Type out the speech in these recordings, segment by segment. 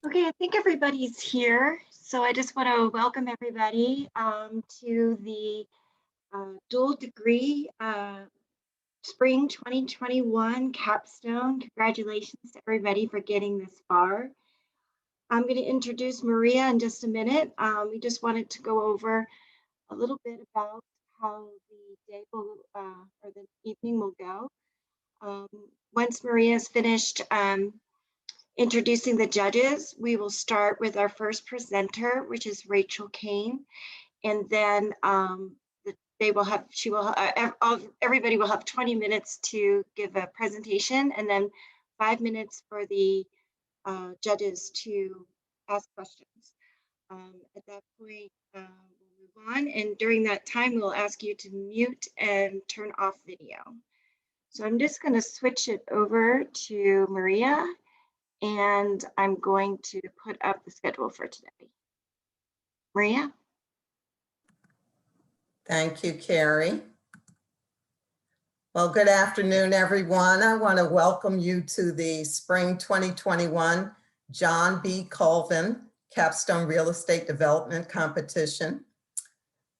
Okay, I think everybody's here. So I just want to welcome everybody to the dual degree spring 2021 capstone. Congratulations to everybody for getting this far. I'm going to introduce Maria in just a minute. We just wanted to go over a little bit about how the day will, or the evening will go. Once Maria is finished introducing the judges, we will start with our first presenter, which is Rachel Kane, and then everybody will have 20 minutes to give a presentation, and then 5 minutes for the judges to ask questions. At that point, we'll move on, and during that time, we'll ask you to mute and turn off video. So I'm just going to switch it over to Maria, and I'm going to put up the schedule for today. Maria? Thank you, Carrie. Well, good afternoon, everyone. I want to welcome you to the Spring 2021 John B. Colvin Capstone Real Estate Development Competition.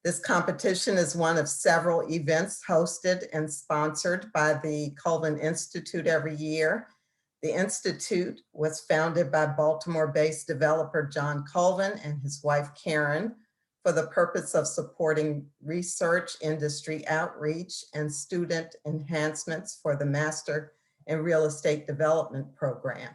This competition is one of several events hosted and sponsored by the Colvin Institute every year. The Institute was founded by Baltimore-based developer John Colvin and his wife Karen for the purpose of supporting research, industry outreach, and student enhancements for the Master in Real Estate Development program.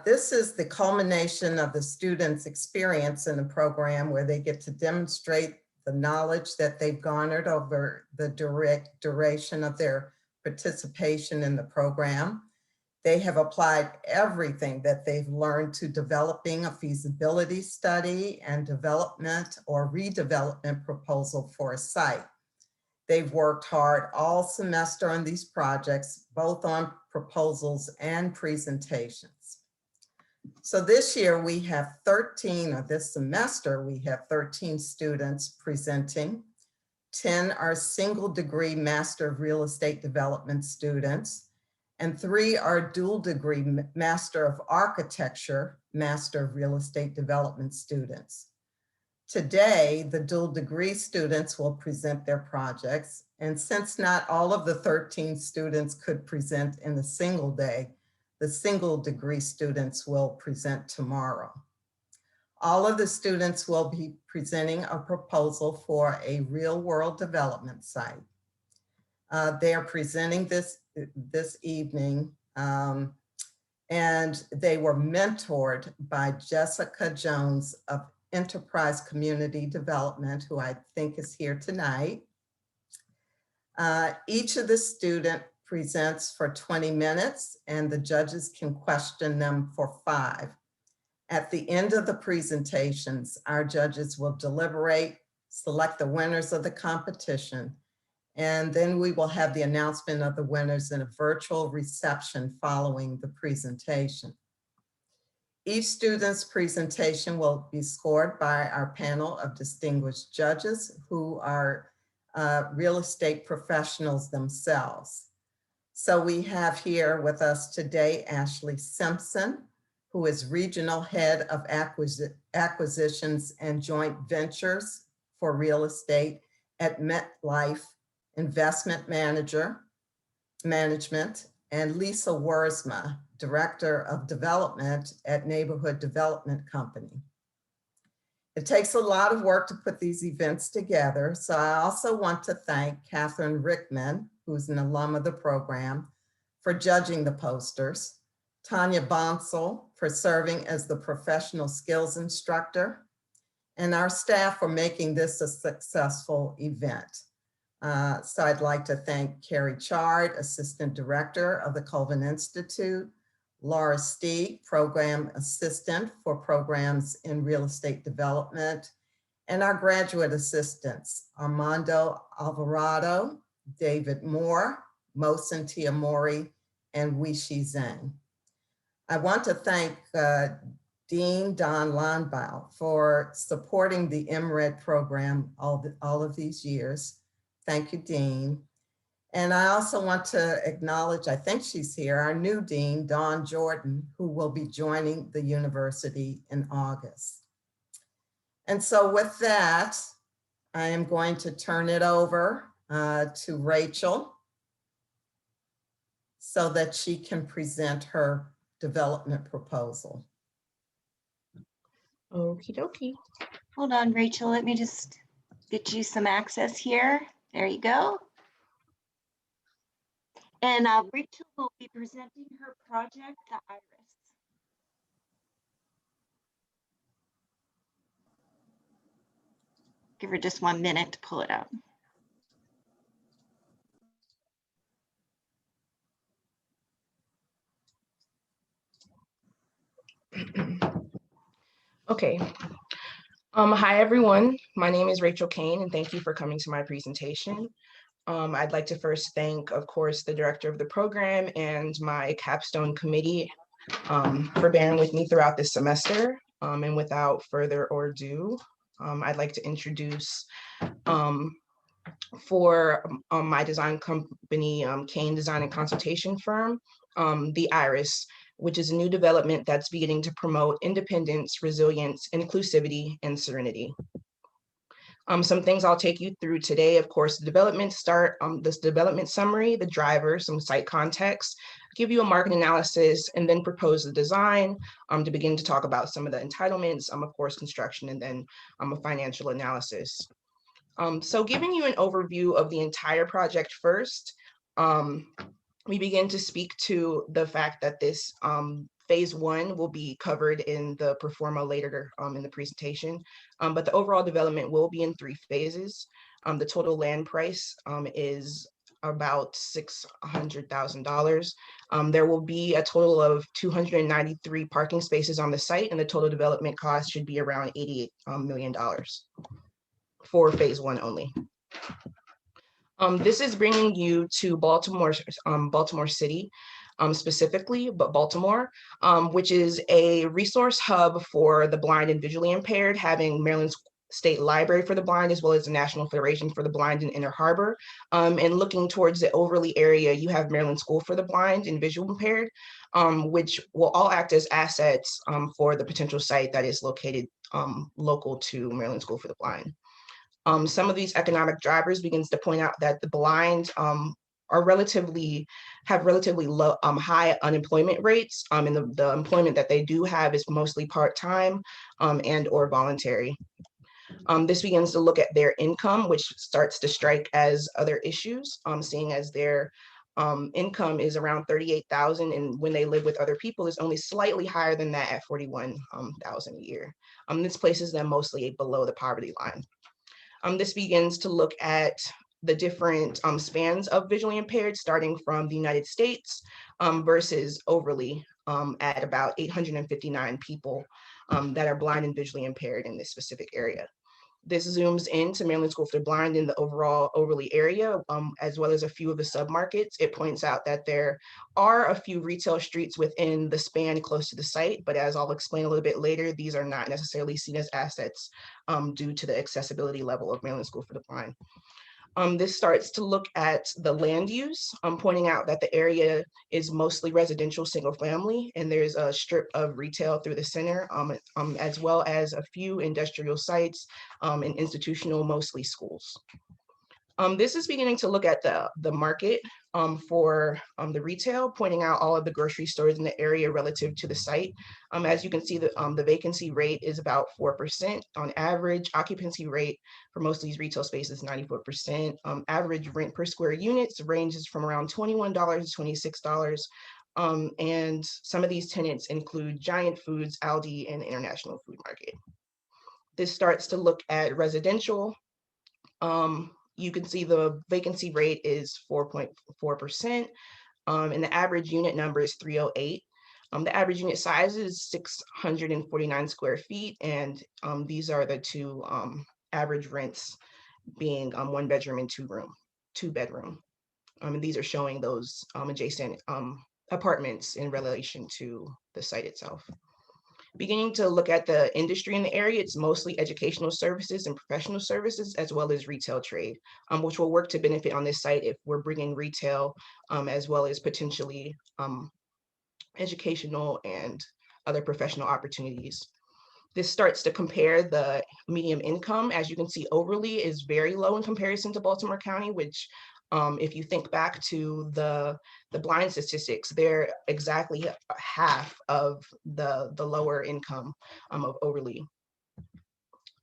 This is the culmination of the students' experience in the program, where they get to demonstrate the knowledge that they've garnered over the duration of their participation in the program. They have applied everything that they've learned to developing a feasibility study and development or redevelopment proposal for a site. They've worked hard all semester on these projects, both on proposals and presentations. So this year we have 13, or this semester we have 13 students presenting. 10 are single degree Master of Real Estate Development students, and 3 are dual degree Master of Architecture, Master of Real Estate Development students. Today, the dual degree students will present their projects, and since not all of the 13 students could present in a single day, the single degree students will present tomorrow. All of the students will be presenting a proposal for a real world development site. They are presenting this evening, and they were mentored by Jessica Jones of Enterprise Community Development, who I think is here tonight. Each of the students presents for 20 minutes, and the judges can question them for 5. At the end of the presentations, our judges will deliberate, select the winners of the competition, and then we will have the announcement of the winners in a virtual reception following the presentation. Each student's presentation will be scored by our panel of distinguished judges who are real estate professionals themselves. So we have here with us today Ashley Simpson, who is Regional Head of Acquisitions and Joint Ventures for Real Estate at MetLife Investment Management, and Lisa Wurzma, Director of Development at Neighborhood Development Company. It takes a lot of work to put these events together, so I also want to thank Catherine Rickman, who's an alum of the program, for judging the posters, Tanya Bonsall for serving as the professional skills instructor, and our staff for making this a successful event. So I'd like to thank Carrie Chard, Assistant Director of the Colvin Institute, Laura Steeg, Program Assistant for Programs in Real Estate Development, and our graduate assistants, Armando Alvarado, David Moore, Mohsen Tiamori, and Weishi Zhang. I want to thank Dean Don Landbaugh for supporting the MRED program all of these years. Thank you, Dean. And I also want to acknowledge, I think she's here, our new dean, Dawn Jordan, who will be joining the university in August. And so with that, I am going to turn it over to Rachel so that she can present her development proposal. Okie dokie. Hold on, Rachel. Let me just get you some access here. There you go. And Rachel will be presenting her project, the Iris. Give her just 1 minute to pull it up. Okay. Hi, everyone. My name is Rachel Kane, and thank you for coming to my presentation. I'd like to first thank, of course, the director of the program and my capstone committee for bearing with me throughout this semester. And without further ado, I'd like to introduce for my design company, Kane Design and Consultation Firm, the Iris, which is a new development that's beginning to promote independence, resilience, inclusivity, and serenity. Some things I'll take you through today, of course, the development this development summary, the driver, some site context, give you a market analysis, and then propose the design to begin to talk about some of the entitlements, of course, construction, and then a financial analysis. So giving you an overview of the entire project first, we begin to speak to the fact that this phase 1 will be covered in the performa later in the presentation, but the overall development will be in 3 phases. The total land price is about $600,000. There will be a total of 293 parking spaces on the site, and the total development cost should be around $88 million for phase 1 only. This is bringing you to Baltimore City specifically, but Baltimore, which is a resource hub for the blind and visually impaired, having Maryland's State Library for the Blind, as well as the National Federation for the Blind in Inner Harbor. And looking towards the Overley area, you have Maryland School for the Blind and Visually Impaired, which will all act as assets for the potential site that is located local to Maryland School for the Blind. Some of these economic drivers begins to point out that the blind have relatively low, high unemployment rates, and the employment that they do have is mostly part-time and or voluntary. This begins to look at their income, which starts to strike as other issues, seeing as their income is around $38,000, and when they live with other people is only slightly higher than that at $41,000 a year. This places them mostly below the poverty line. This begins to look at the different spans of visually impaired, starting from the United States versus Overley at about 859 people that are blind and visually impaired in this specific area. This zooms into Maryland School for the Blind in the overall Overley area, as well as a few of the submarkets. It points out that there are a few retail streets within the span close to the site, but as I'll explain a little bit later, these are not necessarily seen as assets due to the accessibility level of Maryland School for the Blind. This starts to look at the land use, pointing out that the area is mostly residential single family, and there's a strip of retail through the center, as well as a few industrial sites and institutional, mostly schools. This is beginning to look at the market for the retail, pointing out all of the grocery stores in the area relative to the site. As you can see, the vacancy rate is about 4% on average. Occupancy rate for most of these retail spaces, 94%. Average rent per square units ranges from around $21 to $26. And some of these tenants include Giant Foods, Aldi, and the International Food Market. This starts to look at residential. You can see the vacancy rate is 4.4%, and the average unit number is 308. The average unit size is 649 square feet, and these are the two average rents being 1 bedroom and 2 bedroom. And these are showing those adjacent apartments in relation to the site itself. Beginning to look at the industry in the area, it's mostly educational services and professional services, as well as retail trade, which will work to benefit on this site if we're bringing retail, as well as potentially educational and other professional opportunities. This starts to compare the median income. As you can see, Overly is very low in comparison to Baltimore County, which if you think back to the blind statistics, they're exactly half of the lower income of Overly.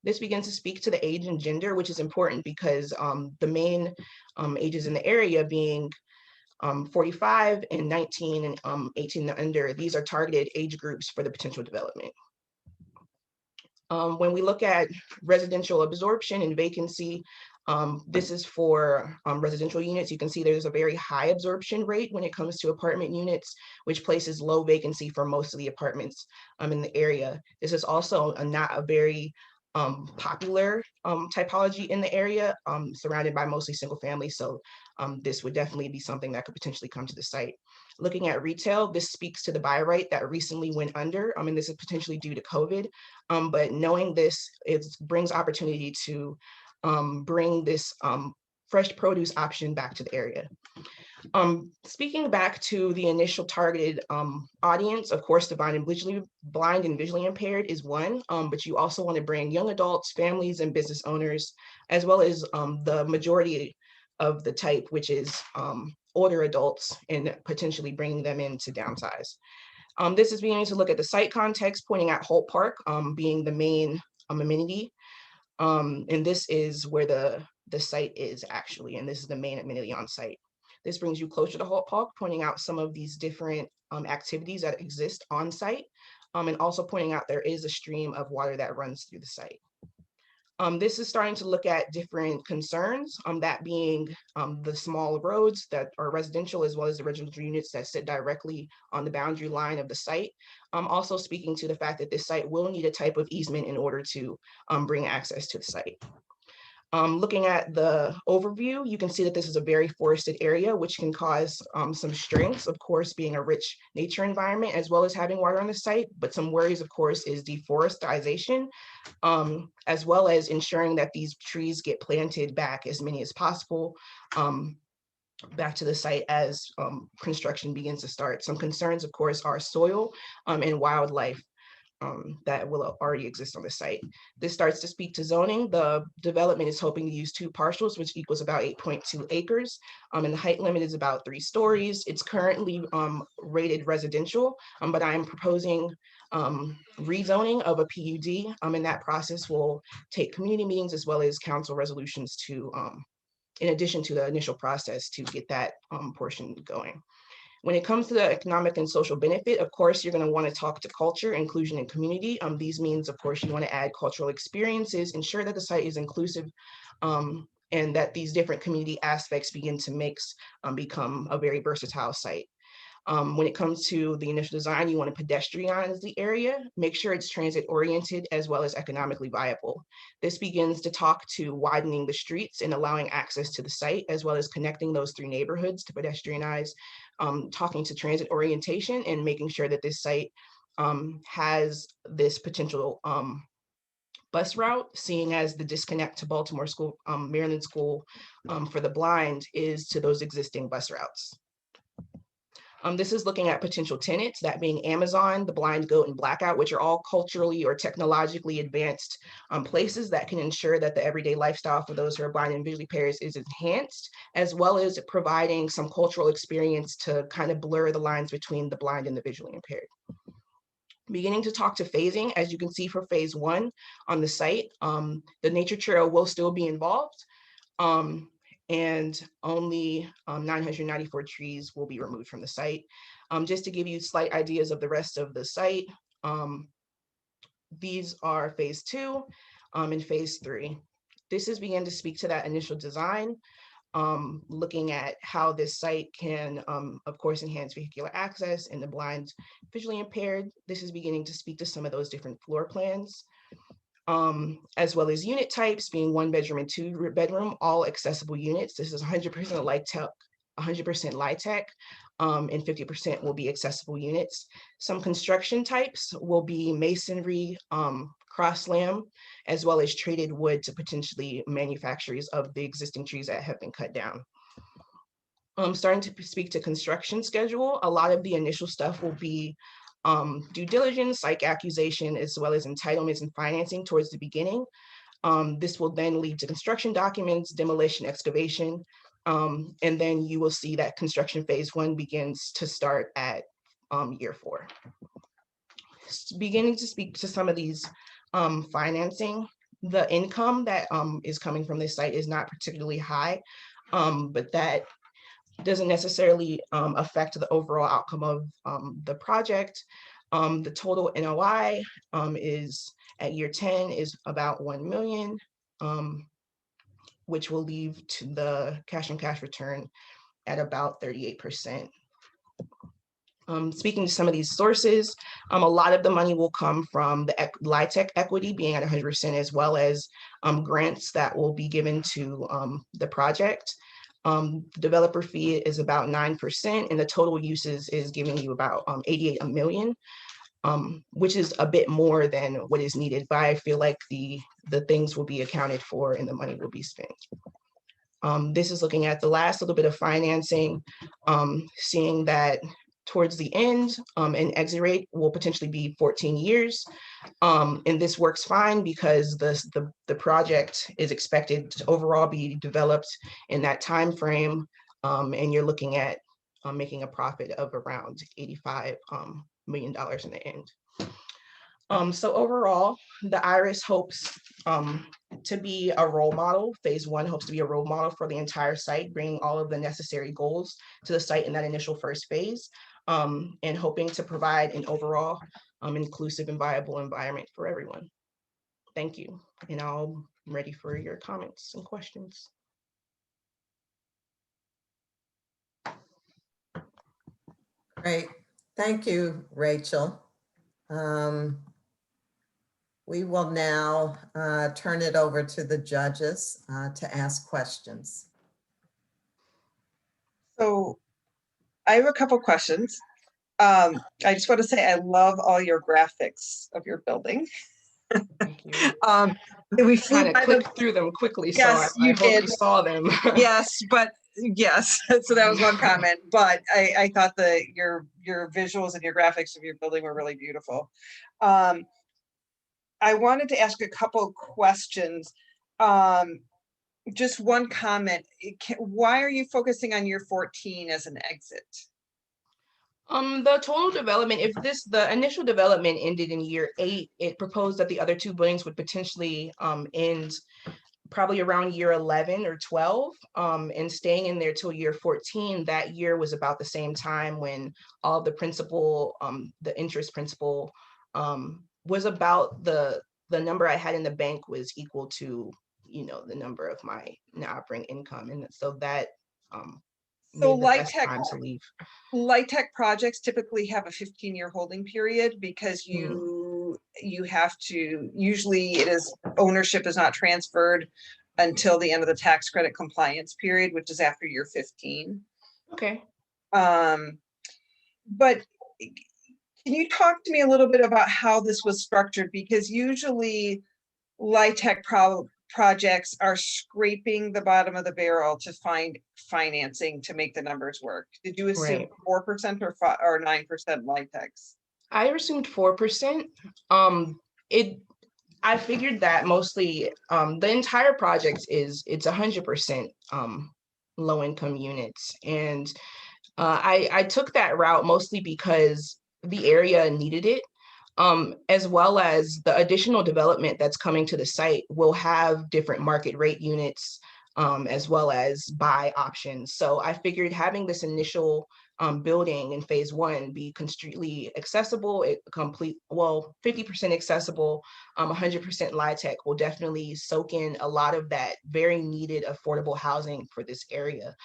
This begins to speak to the age and gender, which is important because the main ages in the area being 45 and 19 and 18 and under, these are targeted age groups for the potential development. When we look at residential absorption and vacancy, this is for residential units. You can see there's a very high absorption rate when it comes to apartment units, which places low vacancy for most of the apartments in the area. This is also not a very popular typology in the area, surrounded by mostly single families. So this would definitely be something that could potentially come to the site. Looking at retail, this speaks to the buy right that recently went under, and this is potentially due to COVID. But knowing this, it brings opportunity to bring this fresh produce option back to the area. Speaking back to the initial targeted audience, of course, the blind and visually impaired is one, but you also want to bring young adults, families, and business owners, as well as the majority of the type, which is older adults, and potentially bringing them in to downsize. This is beginning to look at the site context, pointing at Holt Park being the main amenity. And this is where the site is actually, and this is the main amenity on site. This brings you closer to Holt Park, pointing out some of these different activities that exist on site, and also pointing out there is a stream of water that runs through the site. This is starting to look at different concerns, that being the small roads that are residential, as well as the residential units that sit directly on the boundary line of the site. Also speaking to the fact that this site will need a type of easement in order to bring access to the site. Looking at the overview, you can see that this is a very forested area, which can cause some strengths, of course, being a rich nature environment, as well as having water on the site. But some worries, of course, is deforestation, as well as ensuring that these trees get planted back, as many as possible, back to the site as construction begins to start. Some concerns, of course, are soil and wildlife that will already exist on the site. This starts to speak to zoning. The development is hoping to use 2 parcels, which equals about 8.2 acres. And the height limit is about 3 stories. It's currently rated residential, but I am proposing rezoning of a PUD, and that process will take community meetings as well as council resolutions to, in addition to the initial process, to get that portion going. When it comes to the economic and social benefit, of course, you're going to want to talk to culture, inclusion, and community. These means, of course, you want to add cultural experiences, ensure that the site is inclusive, and that these different community aspects begin to mix, become a very versatile site. When it comes to the initial design, you want to pedestrianize the area, make sure it's transit oriented as well as economically viable. This begins to talk to widening the streets and allowing access to the site, as well as connecting those 3 neighborhoods to pedestrianize, talking to transit orientation and making sure that this site has this potential bus route, seeing as the disconnect to Baltimore School, Maryland School for the blind is to those existing bus routes. This is looking at potential tenants, that being Amazon, the Blind Goat, and Blackout, which are all culturally or technologically advanced places that can ensure that the everyday lifestyle for those who are blind and visually impaired is enhanced, as well as providing some cultural experience to kind of blur the lines between the blind and the visually impaired. Beginning to talk to phasing, as you can see for phase 1 on the site, the nature trail will still be involved. And only 994 trees will be removed from the site. Just to give you slight ideas of the rest of the site, these are phase 2 and phase 3. This is beginning to speak to that initial design, looking at how this site can, of course, enhance vehicular access in the blind, visually impaired. This is beginning to speak to some of those different floor plans. As well as unit types, being 1 bedroom and 2 bedroom, all accessible units. This is 100% LIHTC, 100% LIHTC. and 50% will be accessible units. Some construction types will be masonry, cross lamb, as well as traded wood to potentially manufacturers of the existing trees that have been cut down. Starting to speak to construction schedule, a lot of the initial stuff will be due diligence, like accusation, as well as entitlements and financing towards the beginning. This will then lead to construction documents, demolition, excavation, and then you will see that construction phase 1 begins to start at year 4. Beginning to speak to some of these financing, the income that is coming from this site is not particularly high, but that doesn't necessarily affect the overall outcome of the project. The total NOI is at year 10 is about 1 million, which will leave to the cash on cash return at about 38%. Speaking to some of these sources, a lot of the money will come from the LIHTC equity being at 100%, as well as grants that will be given to the project. The developer fee is about 9%, and the total uses is giving you about 88 million, which is a bit more than what is needed, but I feel like the things will be accounted for and the money will be spent. This is looking at the last little bit of financing, seeing that towards the end, an exit rate will potentially be 14 years. And this works fine because the project is expected to overall be developed in that time frame, and you're looking at making a profit of around $85 million in the end. So overall, the IRIS hopes to be a role model. Phase 1 hopes to be a role model for the entire site, bringing all of the necessary goals to the site in that initial first phase, and hoping to provide an overall inclusive and viable environment for everyone. Thank you, and I'm ready for your comments and questions. Great. Thank you, Rachel. We will now turn it over to the judges to ask questions. So I have a couple questions. I just want to say I love all your graphics of your building. Thank you. We flew Kind by of clicked through them quickly, Yes, so I hope you saw them. Yes, but yes, so that was one comment. But I thought your visuals and your graphics of your building were really beautiful. I wanted to ask a couple questions. Just one comment. Why are you focusing on year 14 as an exit? The total development, if the initial development ended in year 8, it proposed that the other 2 buildings would potentially end probably around year 11 or 12, and staying in there till year 14. That year was about the same time when all the principal, the interest principal, was about the number I had in the bank was equal to, the number of my net operating income, and so that So made the best time to leave. LIHTC projects typically have a 15-year holding period because you have to, usually ownership is not transferred until the end of the tax credit compliance period, which is after year 15. Okay. But can you talk to me a little bit about how this was structured? Because usually LIHTC projects are scraping the bottom of the barrel to find financing to make the numbers work. Did you assume 4% or 9% LIHTCs? I assumed 4%. I figured that mostly the entire project it's 100% low income units, and I took that route mostly because the area needed it. As well as the additional development that's coming to the site will have different market rate units, as well as buy options. So I figured having this initial building in phase 1 be completely accessible, 50% accessible, 100% LIHTC will definitely soak in a lot of that very needed affordable housing for this area.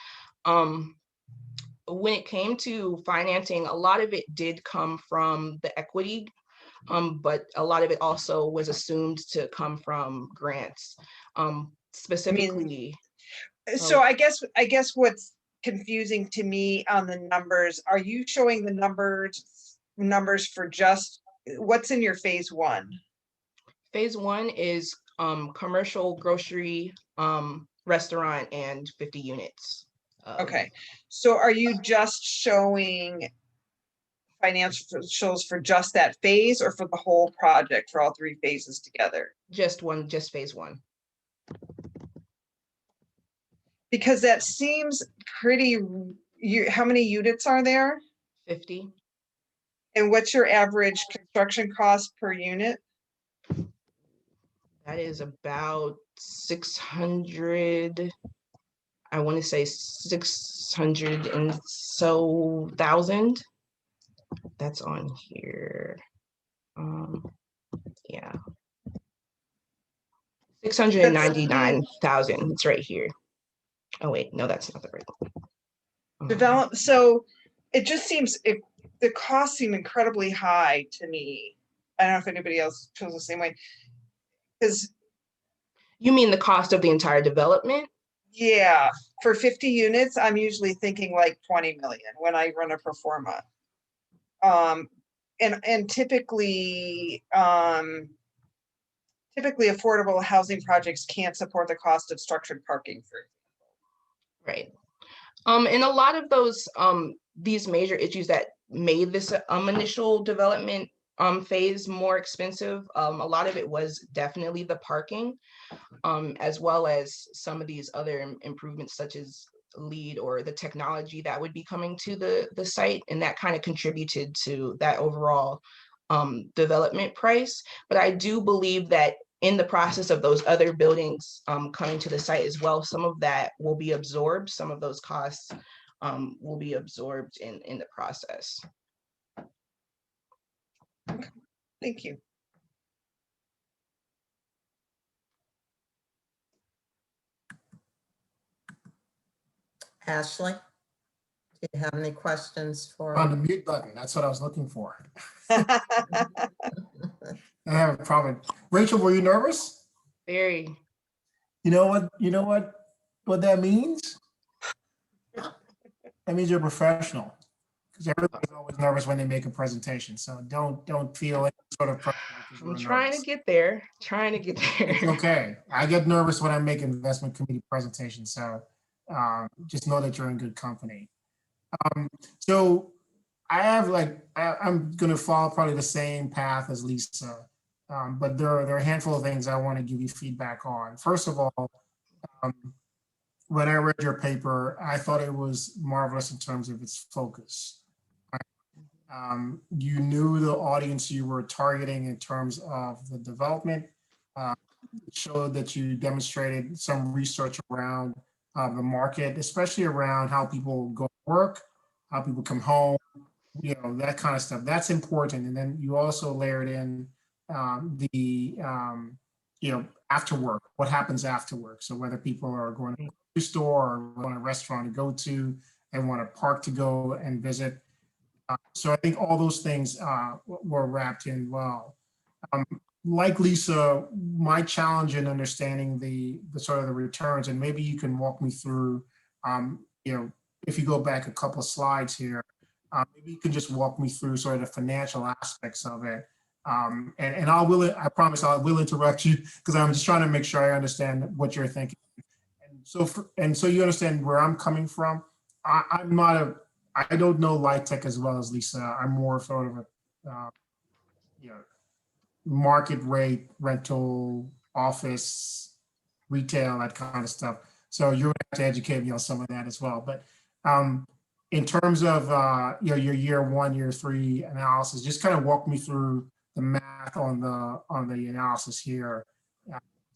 When it came to financing, a lot of it did come from the equity, but a lot of it also was assumed to come from grants, specifically. So I guess confusing to me on the numbers. Are you showing the numbers for just what's in your phase one? Phase one is commercial, grocery, restaurant, and 50 units. Okay, so are you just showing financials for just that phase or for the whole project, for all three phases together? Just phase one. Because that seems pretty, how many units are there? 50. And what's your average construction cost per unit? That is about 600. I want to say 600 and so thousand. That's on here. Yeah. 699,000. It's right here. Oh wait, no, that's not the right one. So it just seems, the costs seem incredibly high to me. I don't know if anybody else feels the same way. Because You mean the cost of the entire development? yeah, for 50 units, I'm usually thinking like 20 million when I run a pro forma. And typically affordable housing projects can't support the cost of structured parking, for Right. And a lot of those these major issues that made this initial development phase more expensive, a lot of it was definitely the parking, as well as some of these other improvements such as LEED or the technology that would be coming to the site, and that kind of contributed to that overall development price. But I do believe that in the process of those other buildings coming to the site as well, some of that will be absorbed, some of those costs will be absorbed in the process. Thank you. Ashley, do you have any questions for? On the mute button, that's what I was looking for. I have a problem. Rachel, were you nervous? Very. You know what that means? That means you're a professional. Because everybody's always nervous when they make a presentation. So don't feel any sort of pressure. I'm trying to get there. Trying to get there. It's okay. I get nervous when I make investment committee presentations. So just know that you're in good company. So I have I'm going to follow probably the same path as Lisa, but there are a handful of things I want to give you feedback on. First of all, when I read your paper, I thought it was marvelous in terms of its focus. You knew the audience you were targeting in terms of the development. It showed that you demonstrated some research around the market, especially around how people go to work, how people come home, that kind of stuff. That's important. And then you also layered in after work, what happens after work. So whether people are going to the store or want a restaurant to go to and want a park to go and visit. So I think all those things were wrapped in well. Like Lisa, my challenge in understanding the sort of the returns, and maybe you can walk me through, if you go back a couple of slides here, maybe you can just walk me through sort of the financial aspects of it. And I promise I will interrupt you because I'm just trying to make sure I understand what you're thinking. And so you understand where I'm coming from. I don't know light tech as well as Lisa. I'm more sort of a, market rate, rental, office, retail, that kind of stuff. So you're going to have to educate me on some of that as well. But in terms of your year 1, year 3 analysis, just kind of walk me through the math on the analysis here.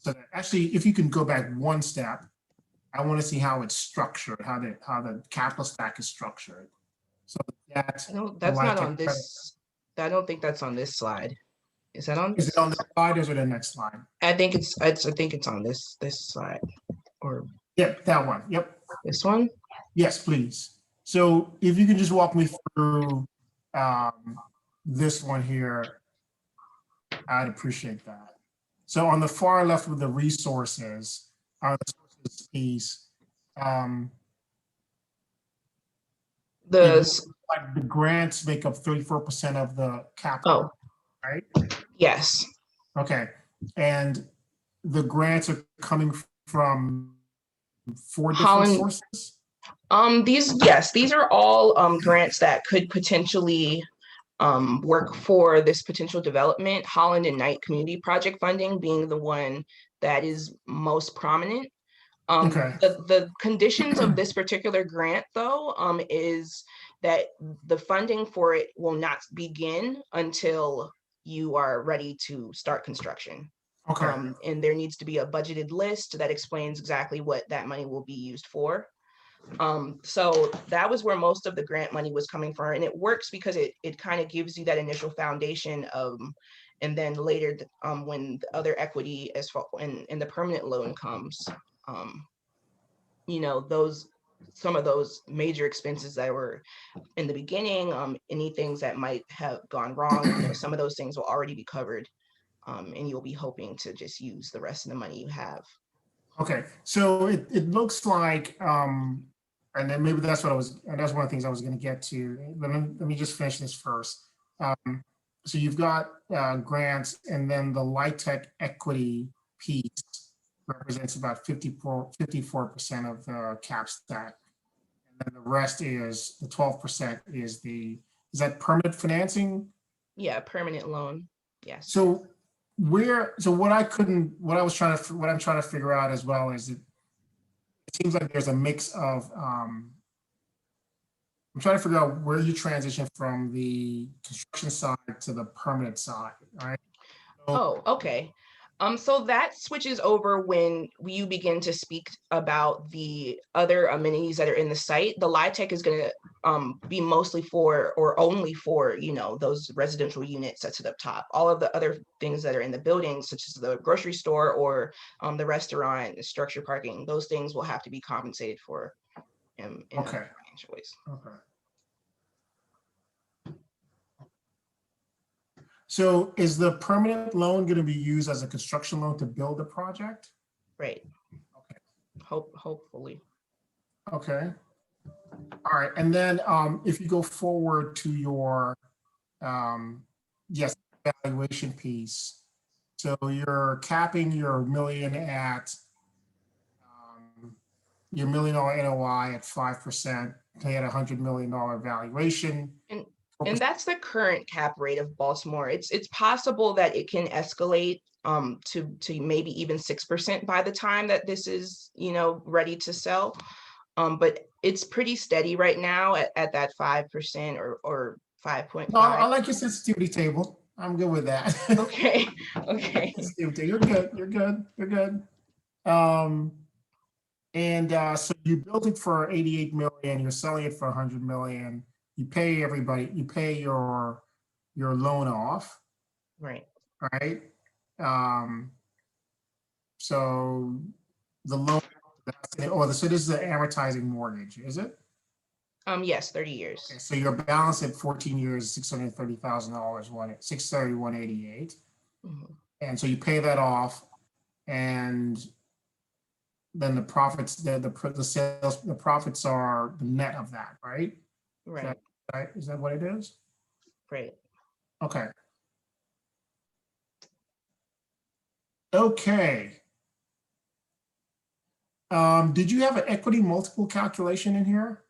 So that actually, if you can go back one step, I want to see how it's structured, how the capital stack is structured. So that's not on this. I don't think that's on this slide. Is that on? Is it on the slide or is it the next slide? I think it's on this slide. Or yep, that one. Yep. This one? Yes, please. So if you can just walk me through this one here, I'd appreciate that. So on the far left with the resources, the sources piece, Like the grants make up 34% of the Oh, capital, right? yes. Okay, and the grants are coming from 4 different Holland, sources? these are all grants that could potentially work for this potential development. Holland and Knight Community Project funding being the one that is most prominent. Okay. The conditions of this particular grant, though, is that the funding for it will not begin until you are ready to start construction. Okay. And there needs to be a budgeted list that explains exactly what that money will be used for. So that was where most of the grant money was coming from, and it works because it kind of gives you that initial foundation of, and then later when the other equity as far and the permanent loan comes, you know, some of those major expenses that were in the beginning, any things that might have gone wrong, you know, some of those things will already be covered, and you'll be hoping to just use the rest of the money you have. Okay, so it looks like, and then maybe that's what and that's one of the things I was going to get to. Let me just finish this first. So you've got grants, and then the LIHTC equity piece represents about 54% of the cap stack. And then the rest is, the 12% is is that permanent financing? Yeah, permanent loan, yes. So what I'm trying to figure out as well is it seems like there's a mix of, I'm trying to figure out where you transition from the construction side to the permanent side, right? Oh, okay. So that switches over when you begin to speak about the other amenities that are in the site. The LIHTC is going to be mostly for, or only for, you know, those residential units that's at the top. All of the other things that are in the building, such as the grocery store or the restaurant, the structured parking, those things will have to be compensated for in other financial ways. Okay. So is the permanent loan going to be used as a construction loan to build a project? Right. Okay. Hopefully. Okay. All right. And then if you go forward to your, valuation piece. So you're capping your million at, your $1 million NOI at 5%, pay at $100 million valuation. And that's the current cap rate of Baltimore. It's possible that it can escalate to maybe even 6% by the time that this is, you know, ready to sell. But it's pretty steady right now at that 5% or 5.5. No, I like your sensitivity table. I'm good with that. Okay. Okay. You're good. You're good. You're good. So you built it for 88 million. You're selling it for 100 million. You pay everybody. You pay your loan off. Right. Right. So the loan. So this is an amortizing mortgage, is it? Yes, 30 years. Okay, so your balance at 14 years, $630,000, $630,188. Mm-hmm. And so you pay that off, and then the profits, the sales, the profits are the net of that, right? Right. Is that what it is? Right. Okay. Okay. Did you have an equity multiple calculation in here?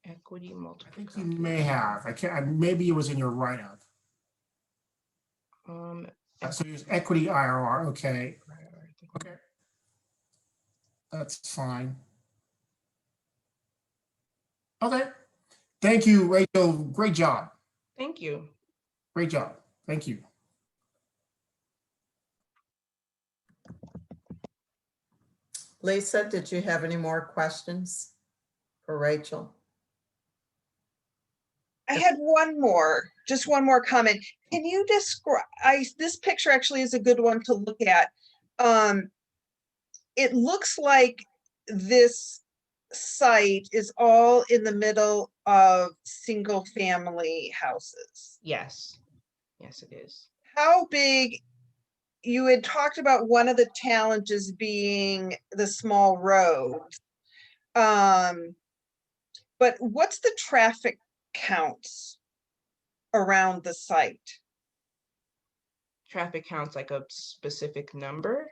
Equity multiple. I think you may have. Maybe it was in your write-up. So use equity IRR. Okay. Okay. That's fine. Okay. Thank you, Rachel. Great job. Thank you. Great job. Thank you. Lisa, did you have any more questions for Rachel? I had just one more comment. Can you describe, this picture actually is a good one to look at. It looks like this site is all in the middle of single family houses. Yes. Yes, it is. How big, you had talked about one of the challenges being the small roads. But what's the traffic counts around the site? Traffic counts like a specific number.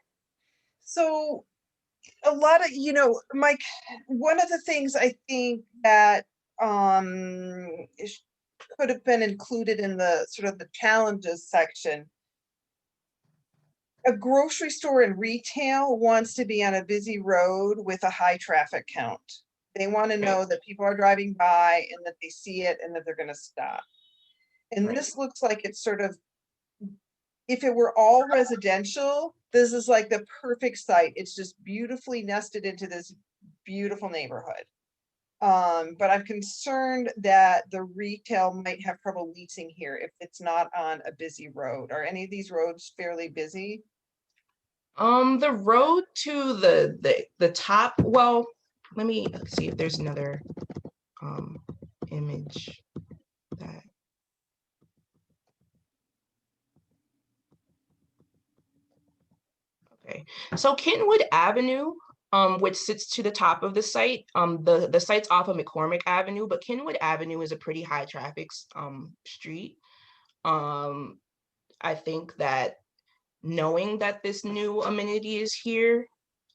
So a lot of, Mike, one of the things I think that could have been included in the sort of the challenges section. A grocery store and retail wants to be on a busy road with a high traffic count. They want to know that people are driving by and that they see it and that they're going to stop. And this looks like it's sort of, if it were all residential, this is like the perfect site. It's just beautifully nested into this beautiful neighborhood. But I'm concerned that the retail might have trouble leasing here if it's not on a busy road. Are any of these roads fairly busy? The road to the top, well, let me see if there's another image that. Okay, so Kenwood Avenue, which sits to the top of the site, the site's off of McCormick Avenue, but Kenwood Avenue is a pretty high traffic street. I think that knowing that this new amenity is here,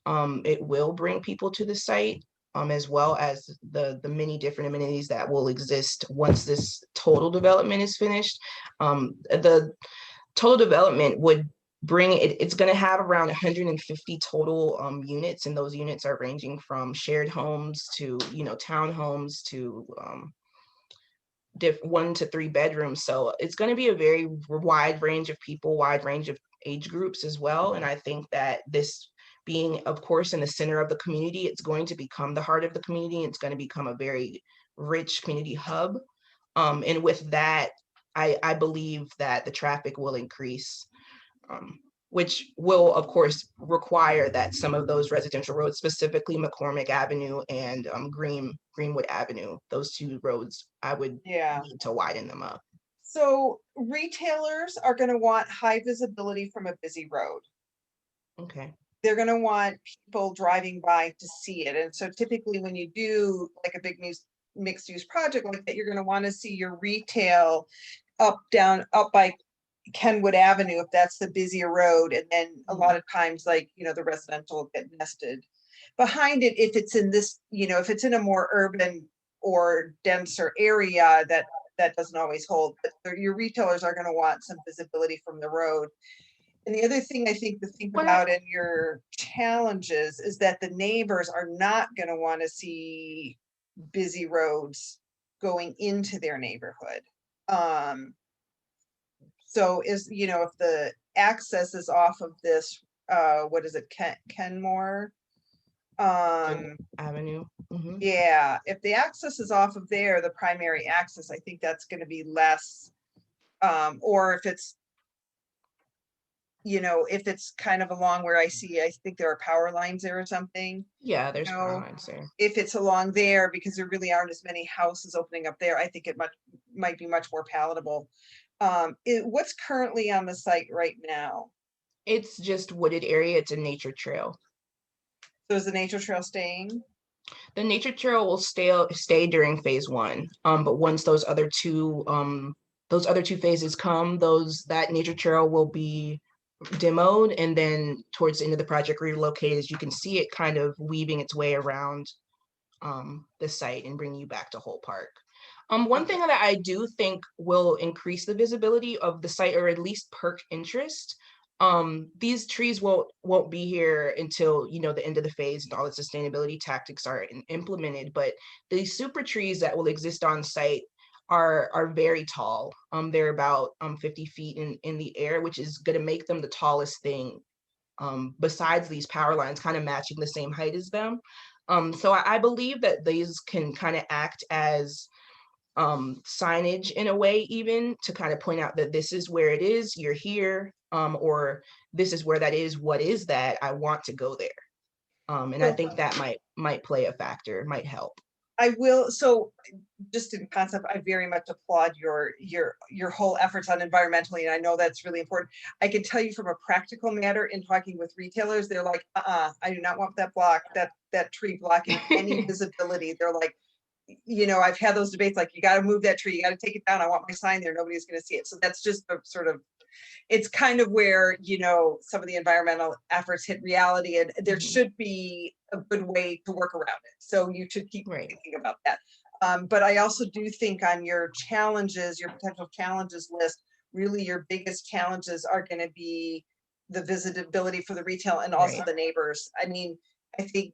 it will bring people to the site, as well as the many different amenities that will exist once this total development is finished. The total development would bring it, it's going to have around 150 total units, and those units are ranging from shared homes to, townhomes to 1 to 3 bedrooms. So it's going to be a very wide range of people, wide range of age groups as well. And I think that this being, of course, in the center of the community, it's going to become the heart of the community. It's going to become a very rich community hub. And with that, I believe that the traffic will increase, which will, of course, require that some of those residential roads, specifically McCormick Avenue and Greenwood Avenue, those 2 roads, I would need to widen them up. So retailers are going to want high visibility from a busy road. Okay. They're going to want people driving by to see it. And so typically when you do like a big mixed use project like that, you're going to want to see your retail up by Kenwood Avenue, if that's the busier road. And then a lot of times, like, the residential will get nested behind it. If it's in this, if it's in a more urban or denser area, that doesn't always hold, but your retailers are going to want some visibility from the road. And the other thing I think to think about in your challenges is that the neighbors are not going to want to see busy roads going into their neighborhood. So if the access is off of this, what is it, Kenmore? Avenue. Mm-hmm. Yeah, if the access is off of there, the primary access, I think that's going to be less, or if it's, if it's kind of along where I think there are power lines there or something. Yeah, there's power lines there. If it's along there, because there really aren't as many houses opening up there, I think it might be much more palatable. What's currently on the site right now? It's just wooded area. It's a nature trail. So is the nature trail staying? The nature trail will stay during phase 1. But once those other two phases come, that nature trail will be demoed, and then towards the end of the project relocated. As you can see it kind of weaving its way around the site and bringing you back to Whole Park. One thing that I do think will increase the visibility of the site, or at least perk interest, these trees won't be here until the end of the phase and all the sustainability tactics are implemented. But these super trees that will exist on site are very tall. They're about 50 feet in the air, which is going to make them the tallest thing besides these power lines, kind of matching the same height as them. So I believe that these can kind of act as signage in a way, even to kind of point out that this is where it is, you're here, or this is where that is, what is that, I want to go there. And I think that might play a factor, might help. I will. So just in concept, I very much applaud your whole efforts on environmentally. And I know that's really important. I can tell you from a practical matter, in talking with retailers, they're like, I do not want that tree blocking any visibility. They're like, you know, I've had those debates, like, you got to move that tree, you got to take it down. I want my sign there. Nobody's going to see it. So that's just the sort of, it's kind of where, you know, some of the environmental efforts hit reality, and there should be a good way to work around it. So you should keep thinking about that. But I also do think on your challenges, your potential challenges list, really your biggest challenges are going to be the visibility for the retail and also the neighbors. I mean, I think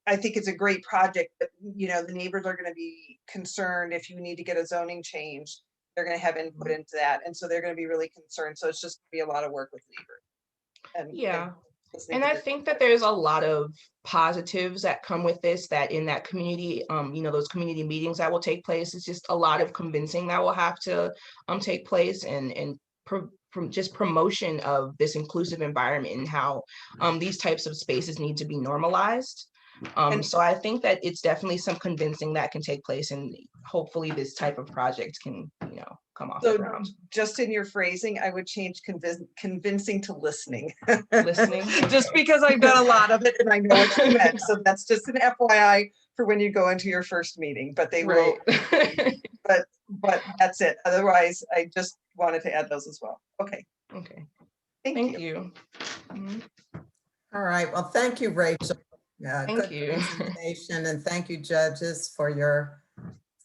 it's a great project, but you know, the neighbors are going to be concerned if you need to get a zoning change. They're going to have input into that, and so they're going to be really concerned. So it's just going to be a lot of work with neighbors. And I think that there's a lot of positives that come with this, that in that community, you know, those community meetings that will take place, it's just a lot of convincing that will have to take place, and from just promotion of this inclusive environment and how these types of spaces need to be normalized. So I think that it's definitely some convincing that can take place, and hopefully this type of project can, you know, come off the ground. Just in your phrasing, I would change convincing to listening. Listening. Just because I've done a lot of it and I know what you meant. So that's just an FYI for when you go into your first meeting, but they will, but that's it. Otherwise, I just wanted to add those as well. Okay. Okay. Thank you. All right. Well, thank you, Rachel. Thank you. Presentation, and thank you, judges, for your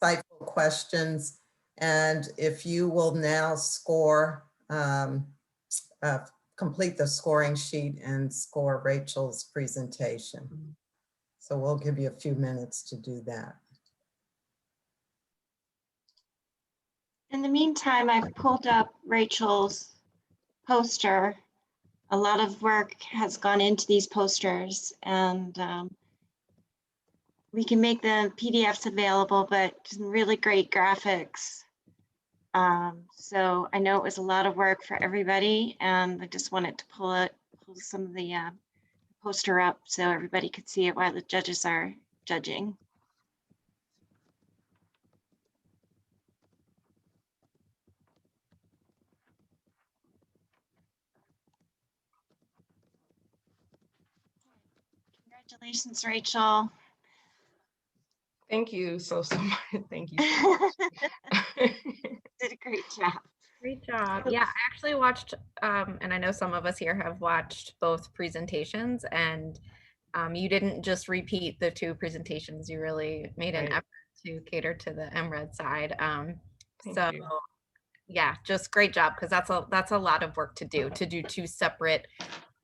insightful questions. And if you will now score, complete the scoring sheet and score Rachel's presentation. So we'll give you a few minutes to do that. In the meantime, I've pulled up Rachel's poster. A lot of work has gone into these posters, and we can make the PDFs available, but some really great graphics. So I know it was a lot of work for everybody, and I just wanted to pull some of the poster up so everybody could see it while the judges are judging. Congratulations, Rachel. Thank you so much. Thank you so much. Did a great job. Great job. Yeah, I actually watched, and I know some of us here have watched both presentations, and you didn't just repeat the two presentations. You really made an effort to cater to the MRED side. So yeah, just great job, because that's a lot of work to do two separate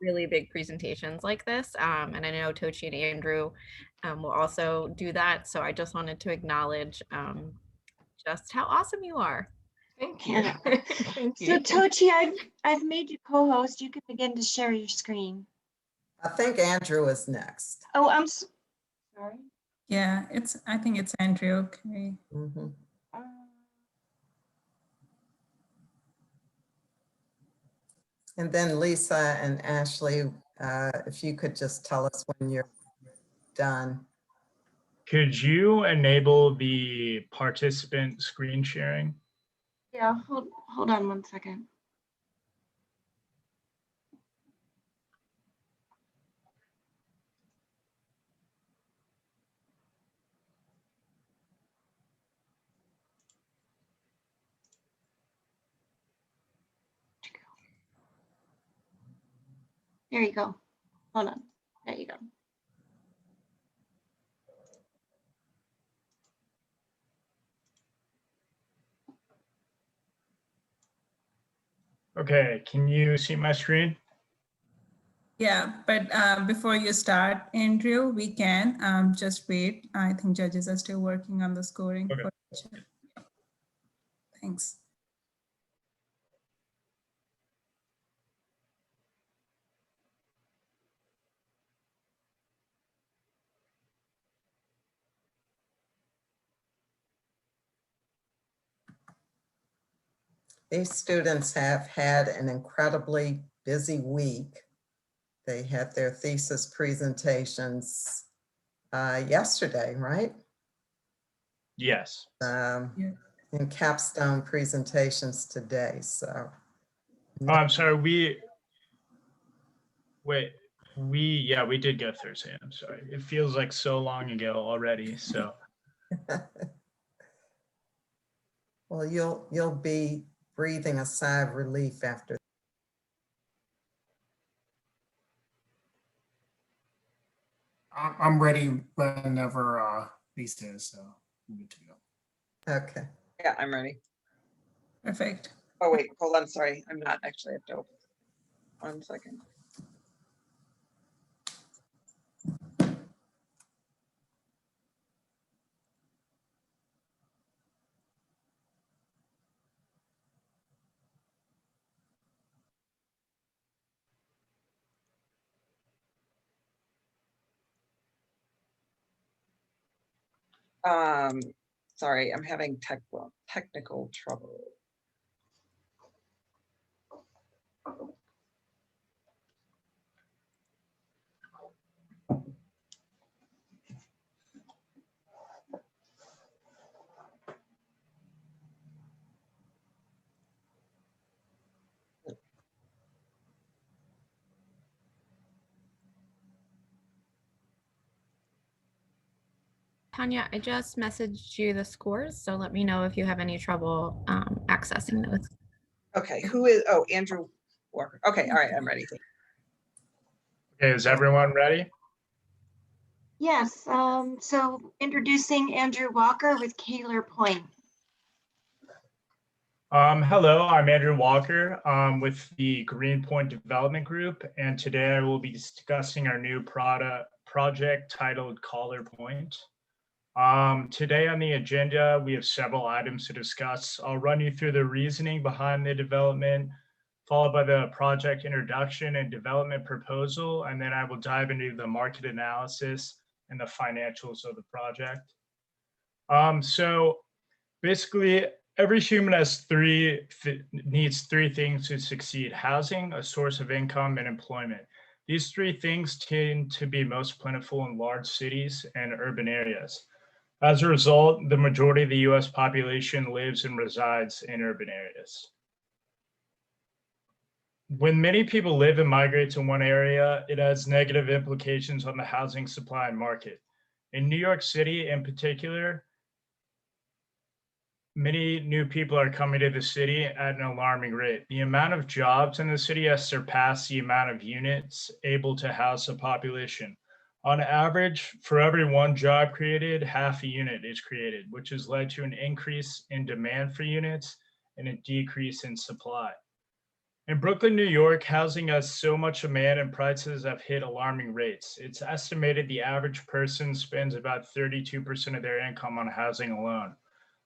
really big presentations like this. And I know Tochi and Andrew will also do that. So I just wanted to acknowledge just how awesome you are. Thank you. Yeah. Thank you. So Tochi, I've made you co-host. You can begin to share your screen. I think Andrew is next. Oh, I'm sorry. Yeah, I think it's Andrew. Okay. Mm-hmm. And then Lisa and Ashley, if you could just tell us when you're done. Could you enable the participant screen sharing? Yeah, hold on one second. There you go. Hold on. There you go. Okay, can you see my screen? Yeah, but before you start, Andrew, we can just wait. I think judges are still working on the scoring. Okay. Thanks. These students have had an incredibly busy week. They had their thesis presentations yesterday, right? Yes. And capstone presentations today, so. Oh, I'm sorry, we did go Thursday, I'm sorry. It feels like so long ago already, so. Well, you'll be breathing a sigh of relief after. I'm ready whenever Lisa is, so I'm good to go. Okay. Yeah, I'm ready. Perfect. Oh, wait, hold on, sorry. I'm not actually at dope. 1 second. Sorry, I'm having technical trouble. Tanya, I just messaged you the scores, so let me know if you have any trouble accessing those. Okay, who is, oh, Andrew Walker. Okay, all right, I'm ready. Okay, is everyone ready? Yes, so introducing Andrew Walker with Kaler Point. Hello, I'm Andrew Walker with the Greenpoint Development Group, and today I will be discussing our new project titled Collar Point. Today on the agenda, we have several items to discuss. I'll run you through the reasoning behind the development, followed by the project introduction and development proposal, and then I will dive into the market analysis and the financials of the project. So basically, every human has needs three things to succeed: housing, a source of income, and employment. These three things tend to be most plentiful in large cities and urban areas. As a result, the majority of the US population lives and resides in urban areas. When many people live and migrate to one area, it has negative implications on the housing supply and market. In New York City in particular, many new people are coming to the city at an alarming rate. The amount of jobs in the city has surpassed the amount of units able to house a population. On average, for every one job created, half a unit is created, which has led to an increase in demand for units and a decrease in supply. In Brooklyn, New York, housing has so much demand and prices have hit alarming rates. It's estimated the average person spends about 32% of their income on housing alone.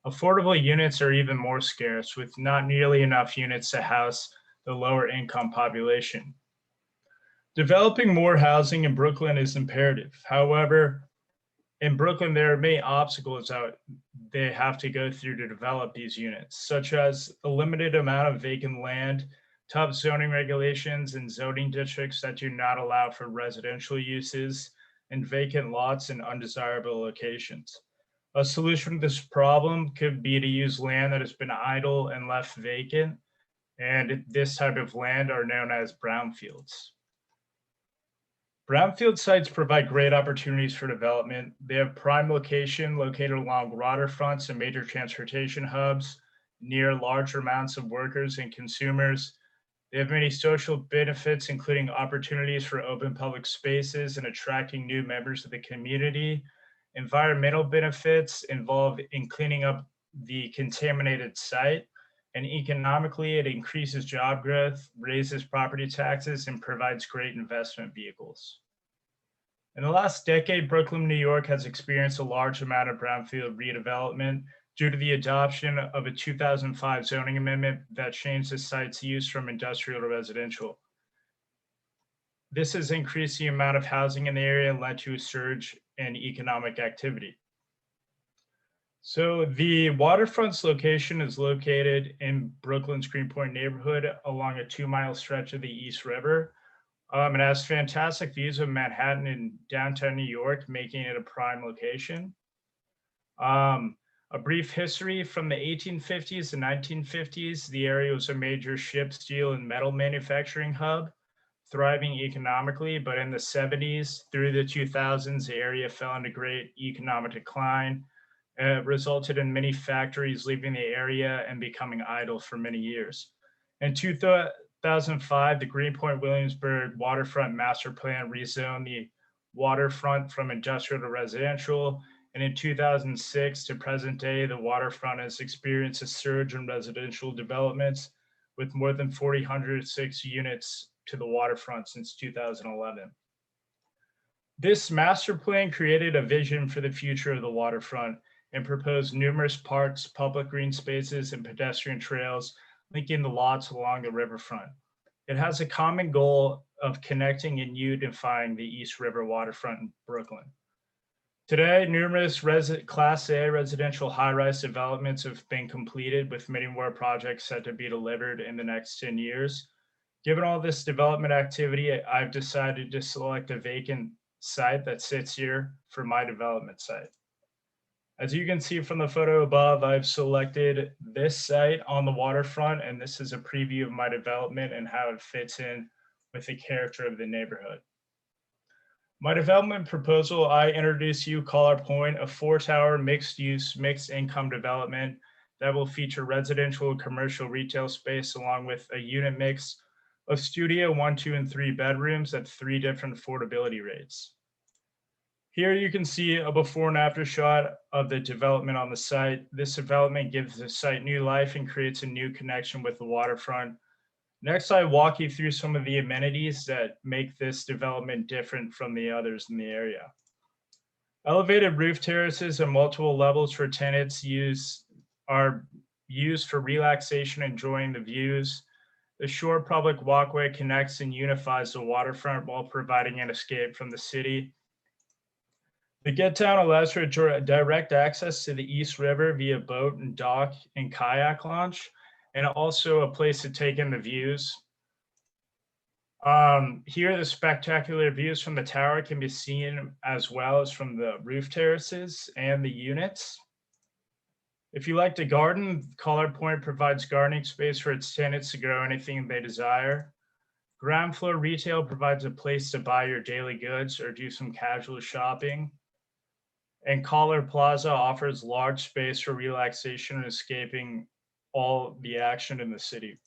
Affordable units are even more scarce, with not nearly enough units to house the lower income population. Developing more housing in Brooklyn is imperative. However, in Brooklyn, there are many obstacles that they have to go through to develop these units, such as a limited amount of vacant land, tough zoning regulations and zoning districts that do not allow for residential uses, and vacant lots in undesirable locations. A solution to this problem could be to use land that has been idle and left vacant, and this type of land are known as brownfields. Brownfield sites provide great opportunities for development. They have prime location located along waterfronts and major transportation hubs, near large amounts of workers and consumers. They have many social benefits, including opportunities for open public spaces and attracting new members of the community. Environmental benefits involved in cleaning up the contaminated site. And economically, it increases job growth, raises property taxes, and provides great investment vehicles. In the last decade, Brooklyn, New York has experienced a large amount of brownfield redevelopment due to the adoption of a 2005 zoning amendment that changed the site's use from industrial to residential. This has increased the amount of housing in the area and led to a surge in economic activity. So the waterfront's location is located in Brooklyn's Greenpoint neighborhood along a 2-mile stretch of the East River. It has fantastic views of Manhattan and downtown New York, making it a prime location. A brief history: from the 1850s and 1950s, the area was a major ship, steel, and metal manufacturing hub, thriving economically, but in the 70s through the 2000s, the area fell into great economic decline. resulted in many factories leaving the area and becoming idle for many years. In 2005, the Greenpoint Williamsburg Waterfront Master Plan rezoned the waterfront from industrial to residential. And in 2006 to present day, the waterfront has experienced a surge in residential developments with more than 406 units to the waterfront since 2011. This master plan created a vision for the future of the waterfront and proposed numerous parks, public green spaces, and pedestrian trails linking the lots along the riverfront. It has a common goal of connecting and unifying the East River waterfront in Brooklyn. Today, numerous Class A residential high-rise developments have been completed, with many more projects set to be delivered in the next 10 years. Given all this development activity, I've decided to select a vacant site that sits here for my development site. As you can see from the photo above, I've selected this site on the waterfront, and this is a preview of my development and how it fits in with the character of the neighborhood. My development proposal, I introduce you Collar Point, a 4-tower mixed-use, mixed-income development that will feature residential and commercial retail space, along with a unit mix of studio 1, 2, and 3 bedrooms at 3 different affordability rates. Here you can see a before and after shot of the development on the site. This development gives the site new life and creates a new connection with the waterfront. Next, I walk you through some of the amenities that make this development different from the others in the area. Elevated roof terraces and multiple levels for tenants are used for relaxation, enjoying the views. The short public walkway connects and unifies the waterfront while providing an escape from the city. The Get Down allows for direct access to the East River via boat and dock and kayak launch, and also a place to take in the views. Here, the spectacular views from the tower can be seen as well as from the roof terraces and the units. If you like to garden, Collar Point provides gardening space for its tenants to grow anything they desire. Ground floor retail provides a place to buy your daily goods or do some casual shopping. And Collar Plaza offers large space for relaxation and escaping all the action in the city.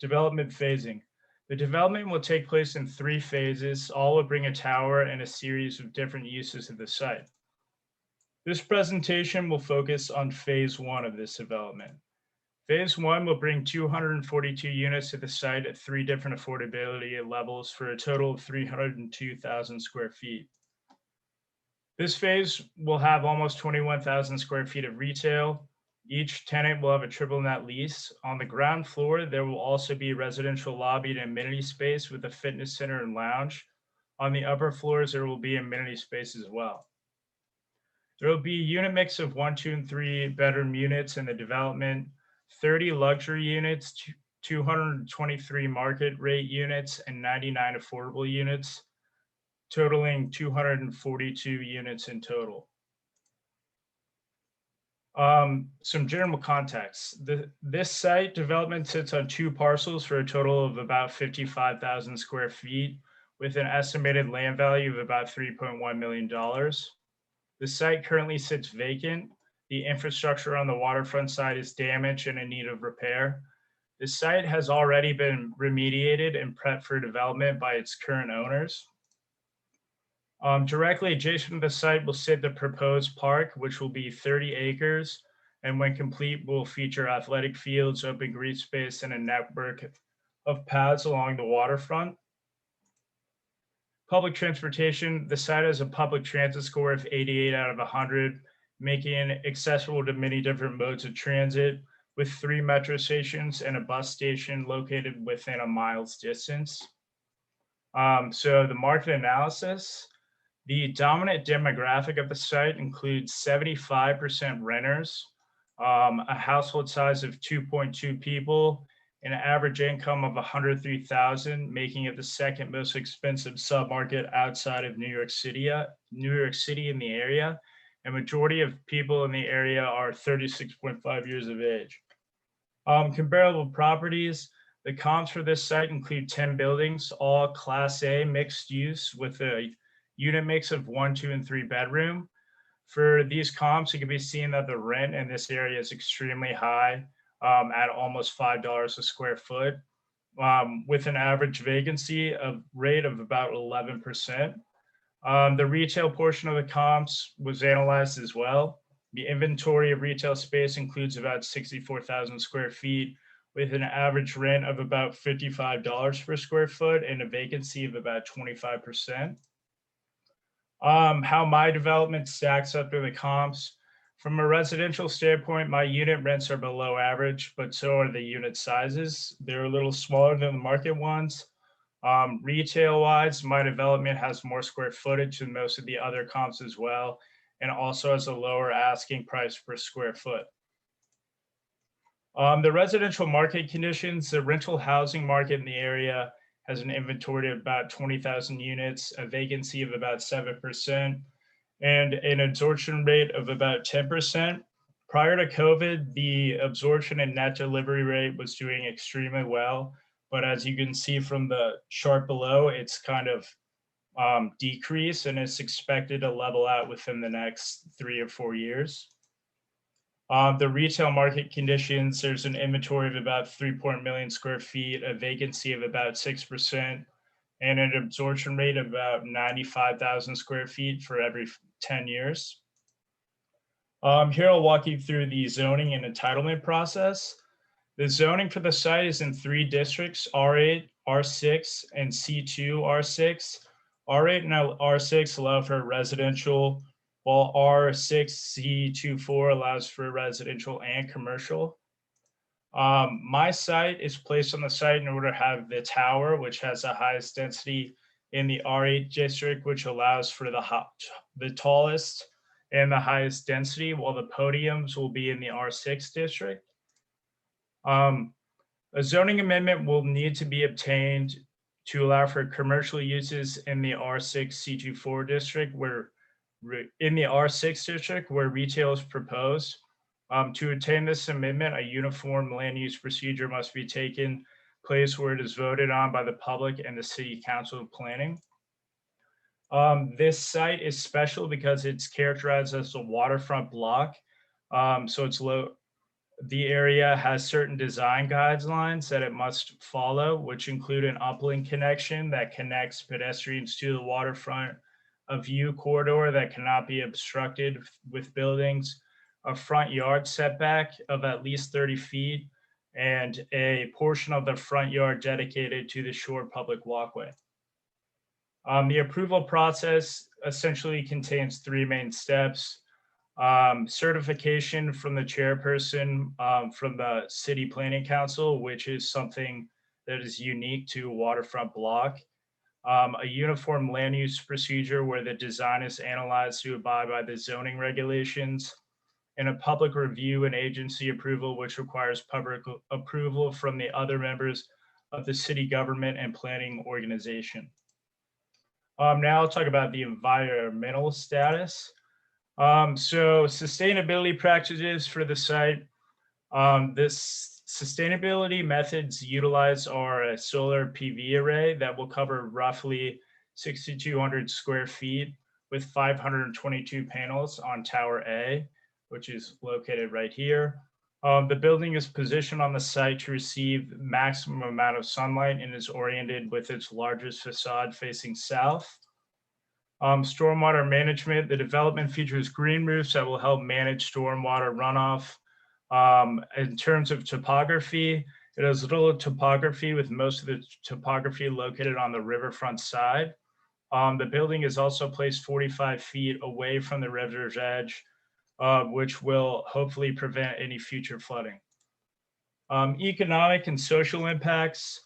Development phasing. The development will take place in 3 phases. All will bring a tower and a series of different uses of the site. This presentation will focus on phase 1 of this development. Phase 1 will bring 242 units to the site at 3 different affordability levels for a total of 302,000 square feet. This phase will have almost 21,000 square feet of retail. Each tenant will have a triple net lease. On the ground floor, there will also be a residential lobby and amenity space with a fitness center and lounge. On the upper floors, there will be amenity space as well. There will be a unit mix of 1, 2, and 3 bedroom units in the development, 30 luxury units, 223 market rate units, and 99 affordable units, totaling 242 units in total. Some general context. This site development sits on 2 parcels for a total of about 55,000 square feet with an estimated land value of about $3.1 million. The site currently sits vacant. The infrastructure on the waterfront side is damaged and in need of repair. The site has already been remediated and prepped for development by its current owners. Directly adjacent to the site will sit the proposed park, which will be 30 acres, and when complete will feature athletic fields, open green space, and a network of paths along the waterfront. Public transportation, the site has a public transit score of 88 out of 100, making it accessible to many different modes of transit, with 3 metro stations and a bus station located within a mile's distance. So the market analysis. The dominant demographic of the site includes 75% renters, a household size of 2.2 people, an average income of $103,000, making it the second most expensive submarket outside of New York City in the area. And majority of people in the area are 36.5 years of age. Comparable properties. The comps for this site include 10 buildings, all Class A mixed use with a unit mix of 1, 2, and 3 bedroom. For these comps, it can be seen that the rent in this area is extremely high, at almost $5 a square foot, with an average vacancy rate of about 11%. The retail portion of the comps was analyzed as well. The inventory of retail space includes about 64,000 square feet with an average rent of about $55 per square foot and a vacancy of about 25%. How my development stacks up to the comps. From a residential standpoint, my unit rents are below average, but so are the unit sizes. They're a little smaller than the market ones. Retail wise, my development has more square footage than most of the other comps as well, and also has a lower asking price per square foot. The residential market conditions, the rental housing market in the area has an inventory of about 20,000 units, a vacancy of about 7%, and an absorption rate of about 10%. Prior to COVID, the absorption and net delivery rate was doing extremely well. But as you can see from the chart below, it's kind of decreased and it's expected to level out within the next 3 or 4 years. The retail market conditions, there's an inventory of about 3 million square feet, a vacancy of about 6%, and an absorption rate of about 95,000 square feet for every 10 years. Here I'll walk you through the zoning and entitlement process. The zoning for the site is in 3 districts, R8, R6, and C2 R6. R8 and R6 allow for residential, while R6 C24 allows for residential and commercial. My site is placed on the site in order to have the tower, which has the highest density in the R8 district, which allows for the tallest and the highest density, while the podiums will be in the R6 district. A zoning amendment will need to be obtained to allow for commercial uses in the R6 C24 district, where retail is proposed. To attain this amendment, a uniform land use procedure must be taken place where it is voted on by the public and the City Council of Planning. This site is special because it's characterized as a waterfront block. So it's low. The area has certain design guidelines that it must follow, which include an upland connection that connects pedestrians to the waterfront, a view corridor that cannot be obstructed with buildings, a front yard setback of at least 30 feet, and a portion of the front yard dedicated to the shore public walkway. The approval process essentially contains 3 main steps. Certification from the chairperson from the City Planning Council, which is something that is unique to a waterfront block. A uniform land use procedure where the design is analyzed to abide by the zoning regulations, and a public review and agency approval, which requires public approval from the other members of the city government and planning organization. Now I'll talk about the environmental status. So sustainability practices for the site. This sustainability methods utilized are a solar PV array that will cover roughly 6,200 square feet with 522 panels on Tower A, which is located right here. The building is positioned on the site to receive maximum amount of sunlight and is oriented with its largest facade facing south. Stormwater management, the development features green roofs that will help manage stormwater runoff. In terms of topography, it has little topography with most of the topography located on the riverfront side. The building is also placed 45 feet away from the river's edge, which will hopefully prevent any future flooding. Economic and social impacts.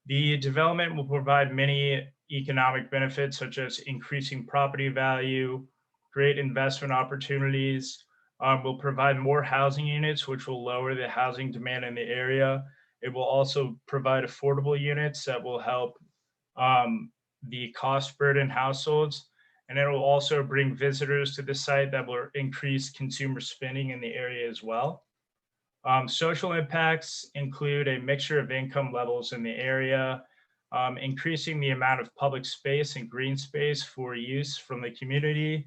The development will provide many economic benefits, such as increasing property value, great investment opportunities, will provide more housing units, which will lower the housing demand in the area. It will also provide affordable units that will help the cost burden households. And it will also bring visitors to the site that will increase consumer spending in the area as well. Social impacts include a mixture of income levels in the area, increasing the amount of public space and green space for use from the community,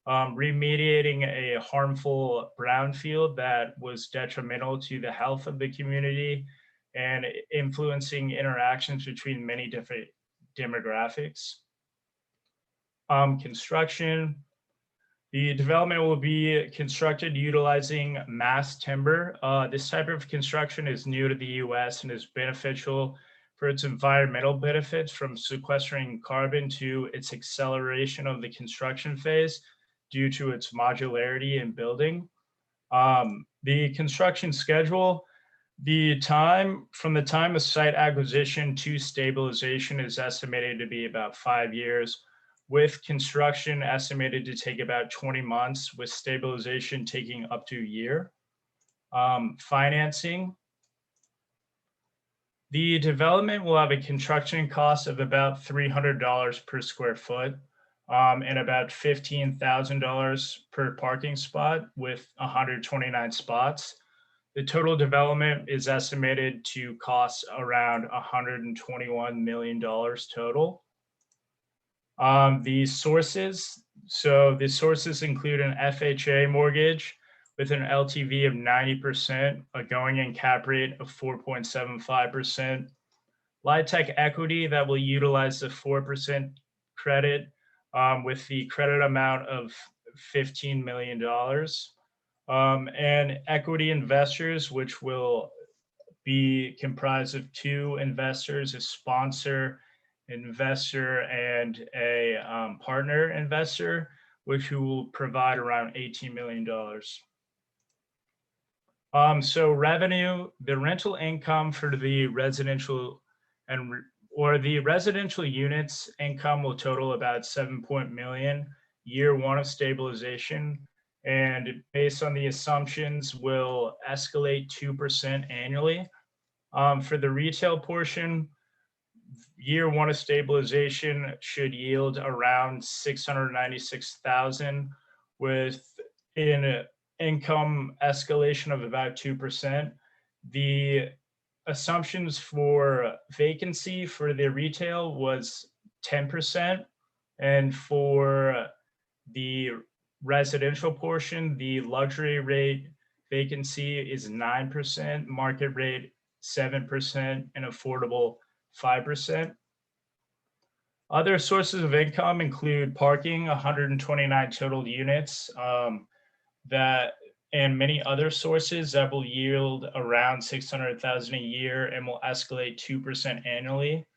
remediating a harmful brownfield that was detrimental to the health of the community and influencing interactions between many different demographics. Construction. The development will be constructed utilizing mass timber. This type of construction is new to the US and is beneficial for its environmental benefits, from sequestering carbon to its acceleration of the construction phase due to its modularity in building. The construction schedule, from the time of site acquisition to stabilization is estimated to be about 5 years, with construction estimated to take about 20 months, with stabilization taking up to a year. Financing. The development will have a construction cost of about $300 per square foot, and about $15,000 per parking spot, with 129 spots. The total development is estimated to cost around $121 million total. The sources include an FHA mortgage with an LTV of 90%, a going-in cap rate of 4.75%, LIHTC equity that will utilize the 4% credit with the credit amount of $15 million, and equity investors, which will be comprised of 2 investors, a sponsor investor and a partner investor, which will provide around $18 million. So revenue, the rental income for the residential the residential units income will total about $7 million year 1 of stabilization, and based on the assumptions will escalate 2% annually. For the retail portion, year 1 of stabilization should yield around $696,000, with an income escalation of about 2%. The assumptions for vacancy for the retail was 10%, and for the residential portion, the luxury rate vacancy is 9%, market rate 7%, and affordable 5%. Other sources of income include parking, 129 total units, and many other sources that will yield around $600,000 a year and will escalate 2% annually.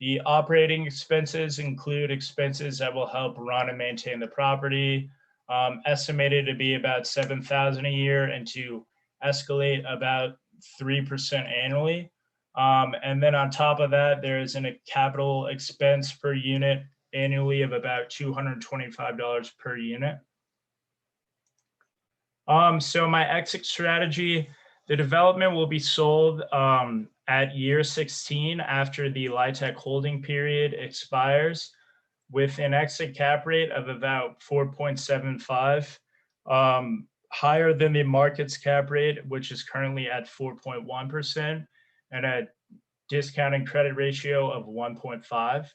The operating expenses include expenses that will help run and maintain the property, estimated to be about $7,000 a year and to escalate about 3% annually. And then on top of that, there is a capital expense per unit annually of about $225 per unit. So my exit strategy, the development will be sold at year 16 after the LIHTC holding period expires, with an exit cap rate of about 4.75, higher than the market's cap rate, which is currently at 4.1%, and a discounting credit ratio of 1.5.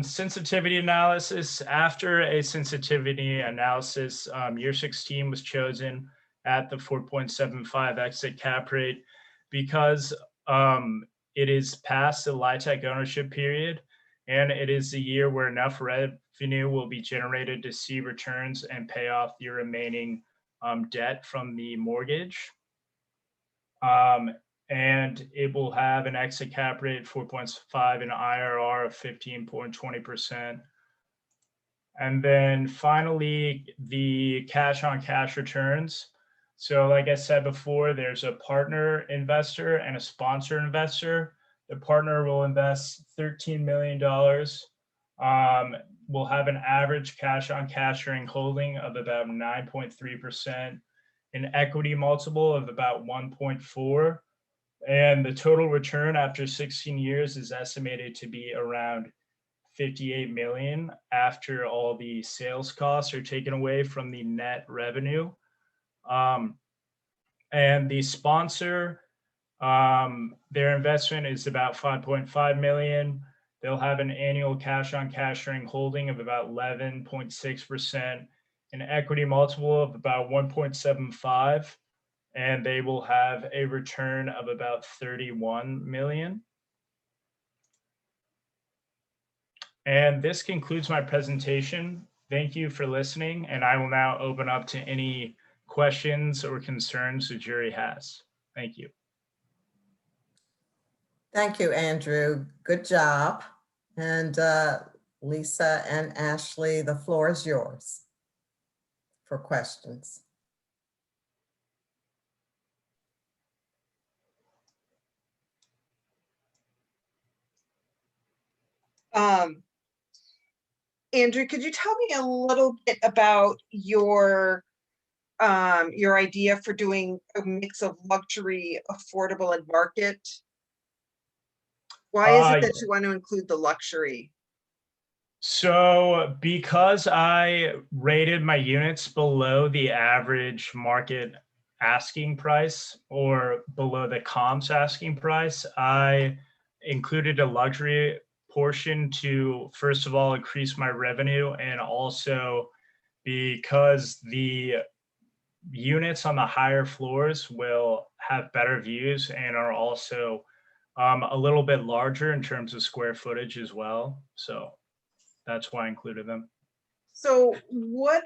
Sensitivity analysis. After a sensitivity analysis, year 16 was chosen at the 4.75 exit cap rate because it is past the LIHTC ownership period, and it is the year where enough revenue will be generated to see returns and pay off the remaining debt from the mortgage. And it will have an exit cap rate 4.5 and IRR of 15.20%. And then finally, the cash on cash returns. So like I said before, there's a partner investor and a sponsor investor. The partner will invest $13 million. Will have an average cash on cash during holding of about 9.3%, an equity multiple of about 1.4. And the total return after 16 years is estimated to be around $58 million after all the sales costs are taken away from the net revenue. And the sponsor, their investment is about $5.5 million. They'll have an annual cash on cash earning holding of about 11.6%, an equity multiple of about 1.75, and they will have a return of about 31 million. And this concludes my presentation. Thank you for listening, and I will now open up to any questions or concerns the jury has. Thank you. Thank you, Andrew. Good job. And Lisa and Ashley, the floor is yours for questions. Andrew, could you tell me a little bit about your idea for doing a mix of luxury, affordable, and market? Why is it that you want to include the luxury? So because I rated my units below the average market asking price or below the comps asking price, I included a luxury portion to, first of all, increase my revenue, and also because the units on the higher floors will have better views and are also a little bit larger in terms of square footage as well. So that's why I included them. So what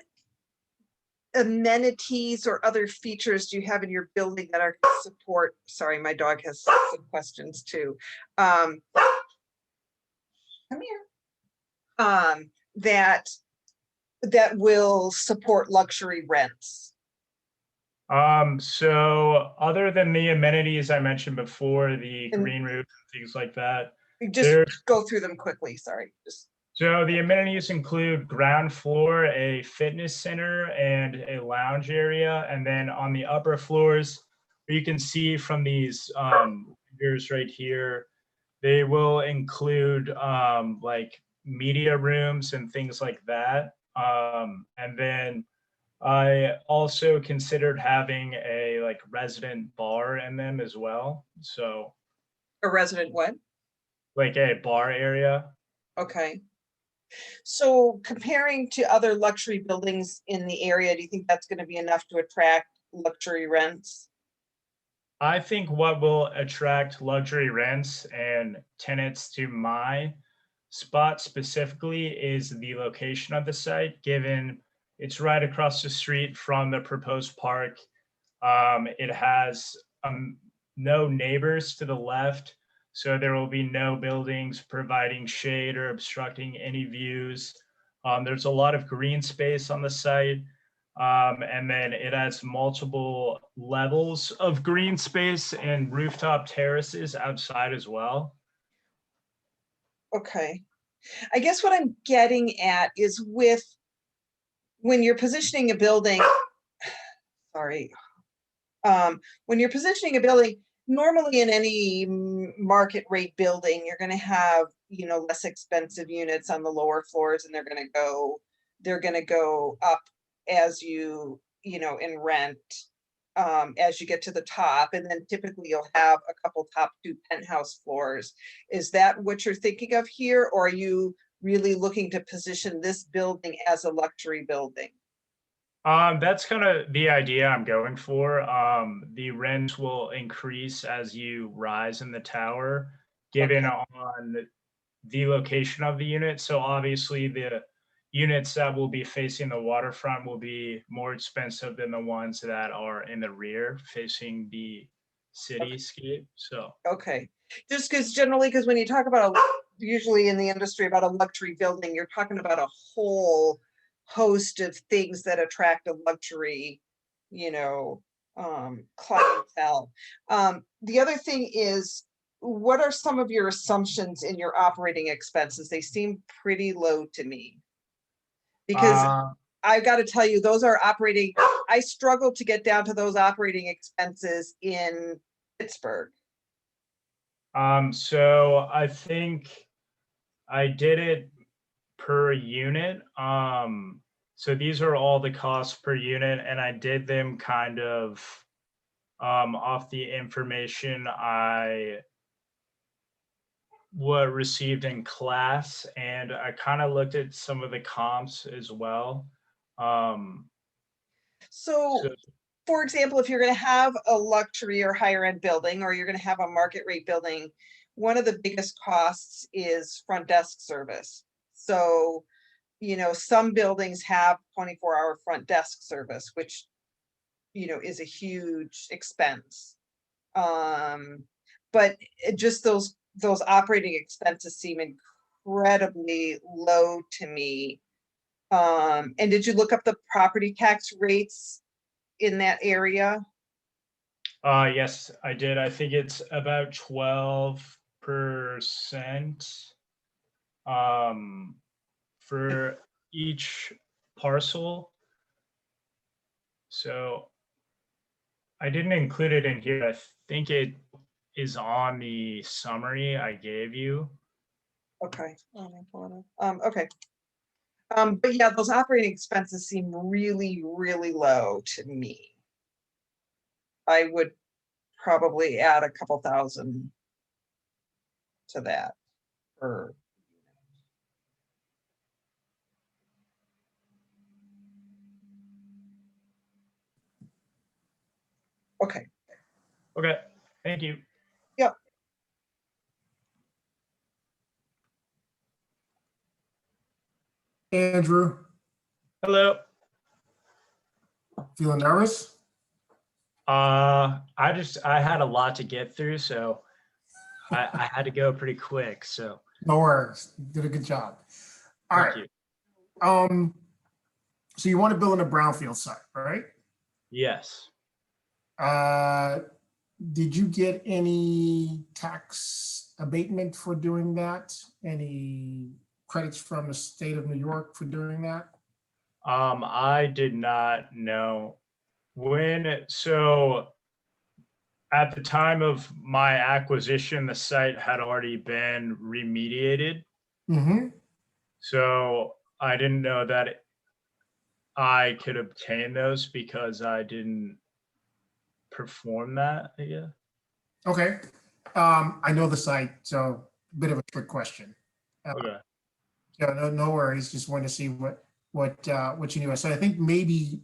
amenities or other features do you have in your building that are support? Sorry, my dog has some questions too. Come here. That will support luxury rents. So other than the amenities I mentioned before, the green roof and things like that, just go through them quickly. Sorry. So the amenities include ground floor, a fitness center, and a lounge area. And then on the upper floors, you can see from these figures right here, they will include like media rooms and things like that. And then I also considered having a like resident bar in them as well. So a resident what? Like a bar area. Okay. So comparing to other luxury buildings in the area, do you think that's going to be enough to attract luxury rents? I think what will attract luxury rents and tenants to my spot specifically is the location of the site, given it's right across the street from the proposed park. It has no neighbors to the left, so there will be no buildings providing shade or obstructing any views. There's a lot of green space on the site, and then it has multiple levels of green space and rooftop terraces outside as well. Okay. I guess what I'm getting at is when you're positioning a building, sorry, when you're positioning a building, normally in any market rate building, you're going to have, you know, less expensive units on the lower floors, and they're going to go up as you know, in rent, as you get to the top, and then typically you'll have a couple top 2 penthouse floors. Is that what you're thinking of here, or are you really looking to position this building as a luxury building? That's kind of the idea I'm going for. The rent will increase as you rise in the tower, given on the location of the unit. So obviously the units that will be facing the waterfront will be more expensive than the ones that are in the rear facing the cityscape. So okay, just because generally, because when you talk about usually in the industry about a luxury building, you're talking about a whole host of things that attract a luxury, you know, clientele. The other thing is, what are some of your assumptions in your operating expenses? They seem pretty low to me, because I've got to tell you, those are operating. I struggle to get down to those operating expenses in Pittsburgh. So I think I did it per unit. So these are all the costs per unit, and I did them kind of off the information I what received in class, and I kind of looked at some of the comps as well. So, for example, if you're going to have a luxury or higher end building, or you're going to have a market rate building, one of the biggest costs is front desk service. So, you know, some buildings have 24-hour front desk service, which, you know, is a huge expense. But just those operating expenses seem incredibly low to me. And did you look up the property tax rates in that area? Yes, I did. I think it's about 12% for each parcel. So I didn't include it in here. I think it is on the summary I gave you. Okay. Okay. But yeah, those operating expenses seem really, really low to me. I would probably add a couple thousand to that. Or okay. Okay, thank you. Yep. Andrew, Hello. feeling nervous? I had a lot to get through, so I had to go pretty quick. So No worries. You did a good job. All thank right. you. So you want to build in a brownfield site, right? Yes. Did you get any tax abatement for doing that? Any credits from the state of New York for doing that? I did not know so at the time of my acquisition, the site had already been remediated. Mm-hmm. So I didn't know that I could obtain those because I didn't perform that, I guess. Okay. I know the site, so a bit of a trick question. Okay. Yeah, no worries. Just wanted to see what you knew. So I think maybe,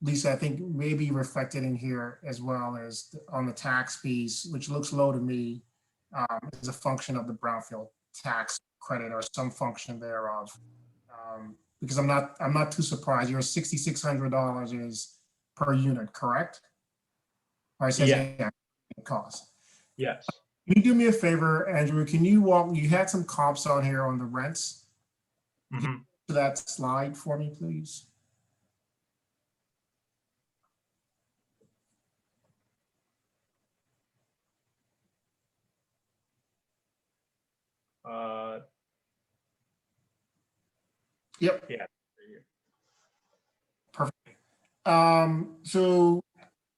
Lisa, I think maybe reflected in here as well as on the tax piece, which looks low to me, is a function of the brownfield tax credit or some function thereof. Because I'm not too surprised. Your $6,600 is per unit, correct? Or it says Yeah. cost. Yes. Can you do me a favor, Andrew? Can you you had some comps on here on the rents. Mhm. To that slide for me, please? Yep. Yeah. Perfect. So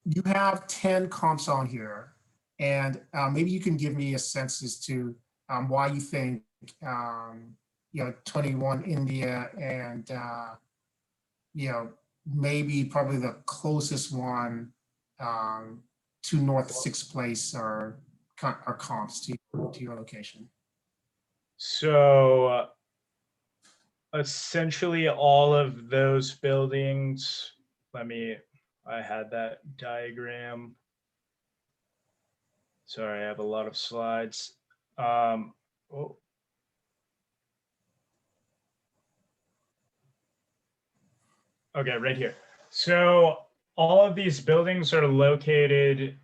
you have 10 comps on here, and maybe you can give me a sense as to why you think 21 India and maybe probably the closest one to North Sixth Place are comps to your location. So essentially all of those buildings, I had that diagram. Sorry, I have a lot of slides. Oh. Okay, right here. So all of these buildings are located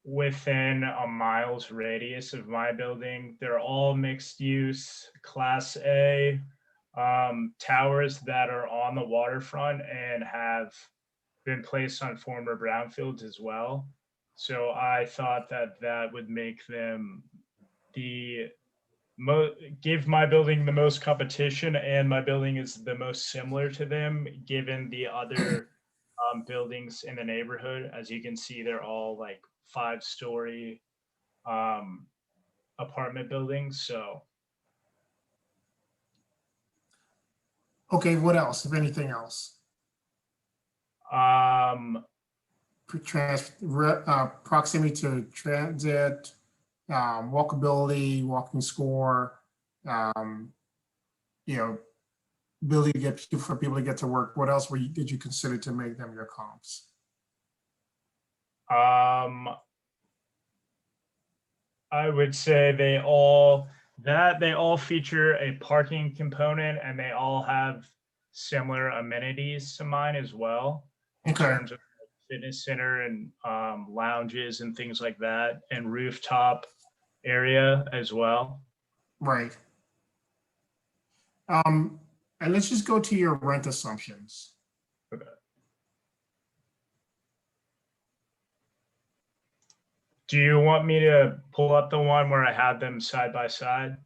within a mile's radius of my building. They're all mixed use, Class A, towers that are on the waterfront and have been placed on former brownfields as well. So I thought that would make them give my building the most competition, and my building is the most similar to them, given the other buildings in the neighborhood. As you can see, they're all like 5-story apartment buildings. So Okay, what else, if anything else? Proximity to transit, walkability, walking score, you know, ability to get for people to get to work. What else did you consider to make them your comps? I would say they all feature a parking component, and they all have similar amenities to mine as well, in terms of fitness center and lounges and things like that, and rooftop area as well. Right. And let's just go to your rent assumptions. Okay. Do you want me to pull up the one where I had them side by side?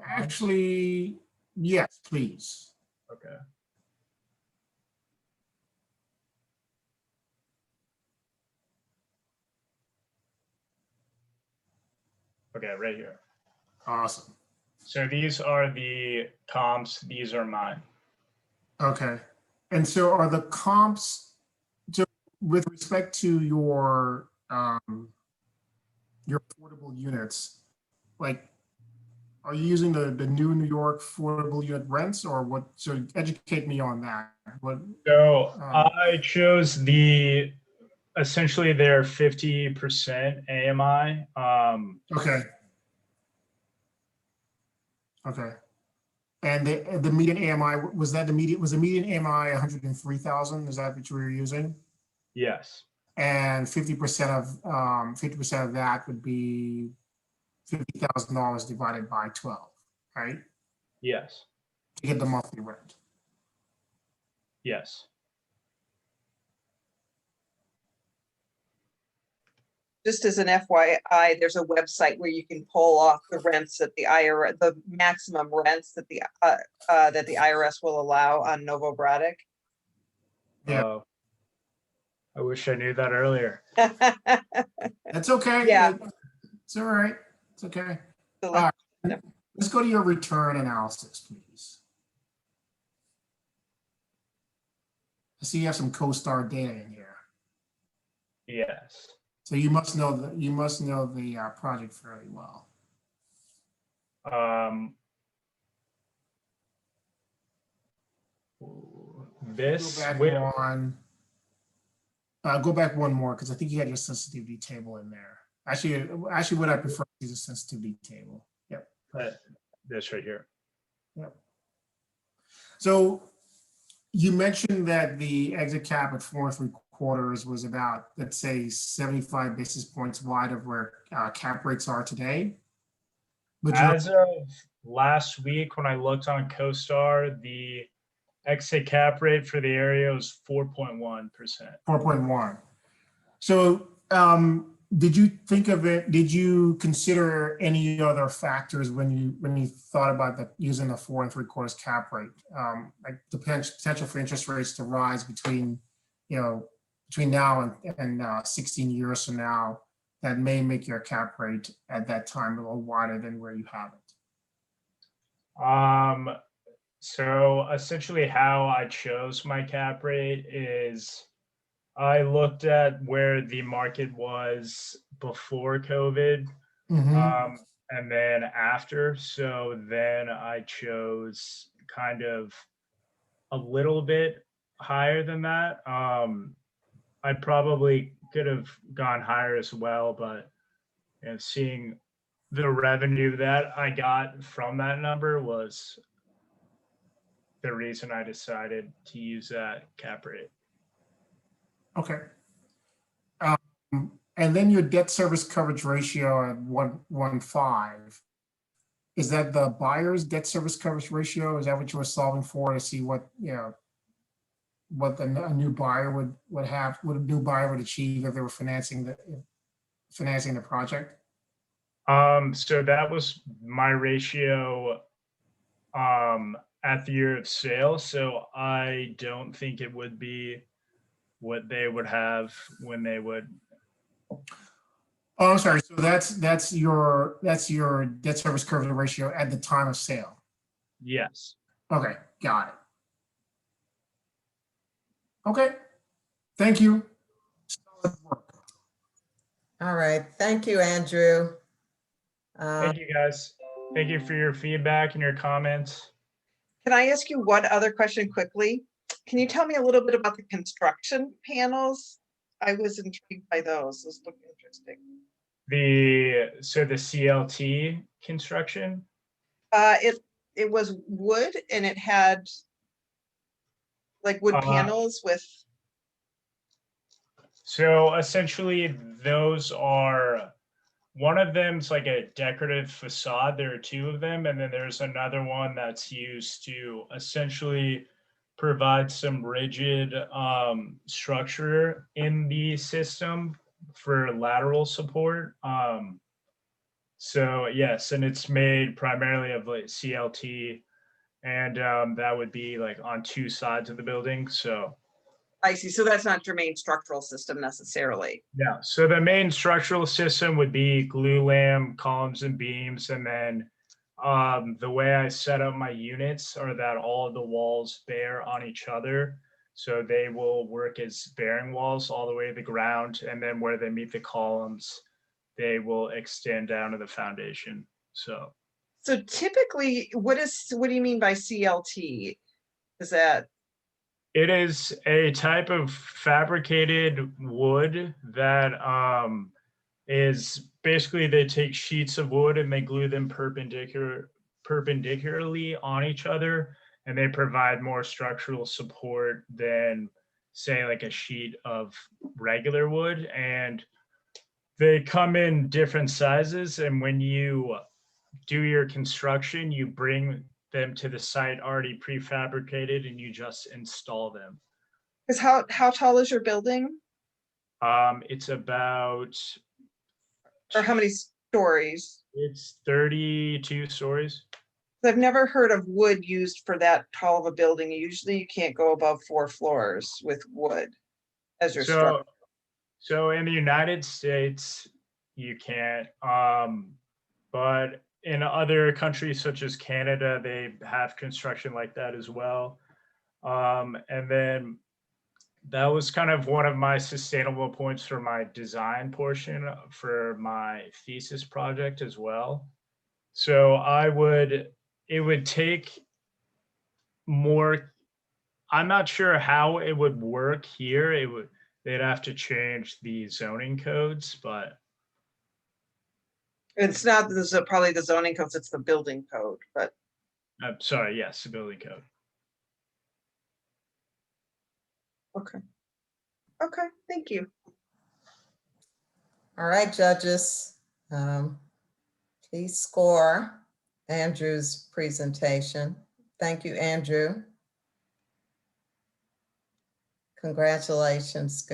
Actually, yes, please. Okay. Okay, right here. Awesome. So these are the comps. These are mine. Okay. And so are the comps, so with respect to your affordable units, like, are you using the new New York affordable unit rents, or what? So educate me on that. What? So I chose essentially their 50% AMI. Okay. Okay. And the median AMI, was the median AMI 103,000? Is that what you were using? Yes. And 50% of that would be $50,000 divided by 12, right? Yes. To get the monthly rent. Yes. Just as an FYI, there's a website where you can pull off the rents that the IRS, the maximum rents that the IRS will allow on Novo Braddock. Yeah. I wish I knew that earlier. That's okay. Yeah. It's all right. It's okay. So All right. Let's go to your return analysis, please. I see you have some CoStar data in here. Yes. So you must know the project fairly well. This go back one more, because I think you had your sensitivity table in there. Actually, what I prefer is a sensitivity table. Yep. This right here. Yep. So you mentioned that the exit cap at 4 3/4 was about, let's say, 75 basis points wide of where cap rates are today. But as of last week, when I looked on CoStar, the exit cap rate for the area was 4.1%. 4.1. So did you think of it? Did you consider any other factors when you thought about using the 4 3/4 cap rate, like the potential for interest rates to rise between now and 16 years from now, that may make your cap rate at that time a little wider than where you have it? So essentially how I chose my cap rate is I looked at where the market was before COVID, and then after. So then I chose kind of a little bit higher than that. I probably could have gone higher as well, but seeing the revenue that I got from that number was the reason I decided to use that cap rate. Okay. And then your debt service coverage ratio at 1.15. Is that the buyer's debt service coverage ratio? Is that what you were solving for, to see what a new buyer would have, what a new buyer would achieve if they were financing the project? So that was my ratio at the year of sale. So I don't think it would be what they would have when they would. Oh, I'm sorry. So that's your debt service coverage ratio at the time of sale. Yes. Okay, got it. Okay, thank you. Solid work. All right, thank you, Andrew. Thank you, guys. Thank you for your feedback and your comments. Can I ask you one other question quickly? Can you tell me a little bit about the construction panels? I was intrigued by those. Those look interesting. So the CLT construction. It was wood and it had like wood panels with. So essentially those are, one of them's like a decorative facade. There are two of them. And then there's another one that's used to essentially provide some rigid structure in the system for lateral support. So yes, and it's made primarily of like CLT, and that would be like on two sides of the building. So I see. So that's not your main structural system necessarily. yeah, so the main structural system would be glue lam, columns and beams, and then the way I set up my units are that all of the walls bear on each other. So they will work as bearing walls all the way to the ground, and then where they meet the columns, they will extend down to the foundation. So typically, what do you mean by CLT? Is that? it is a type of fabricated wood that is basically they take sheets of wood and they glue them perpendicularly on each other, and they provide more structural support than say like a sheet of regular wood. And they come in different sizes, and when you do your construction, you bring them to the site already prefabricated and you just install them. Because how tall is your building? It's about, or how many stories? It's 32 stories. I've never heard of wood used for that tall of a building. Usually you can't go above 4 floors with wood as your structure. So in the United States, you can't, but in other countries such as Canada, they have construction like that as well. And then that was kind of one of my sustainable points for my design portion for my thesis project as well. So it would take more, I'm not sure how it would work here. They'd have to change the zoning codes, but It's not probably the zoning codes, it's the building code, but I'm sorry, yes, the building code. okay. Thank you. All right, judges, please score Andrew's presentation. Thank you, Andrew. Congratulations.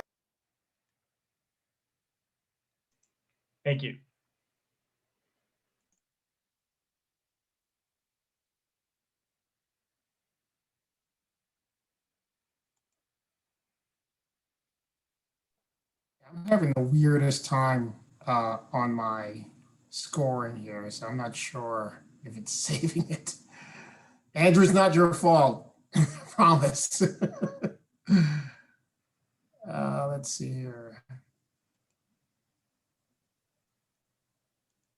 Thank you. I'm having the weirdest time on my scoring here, so I'm not sure if it's saving it. Andrew, it's not your fault, promise. Let's see here.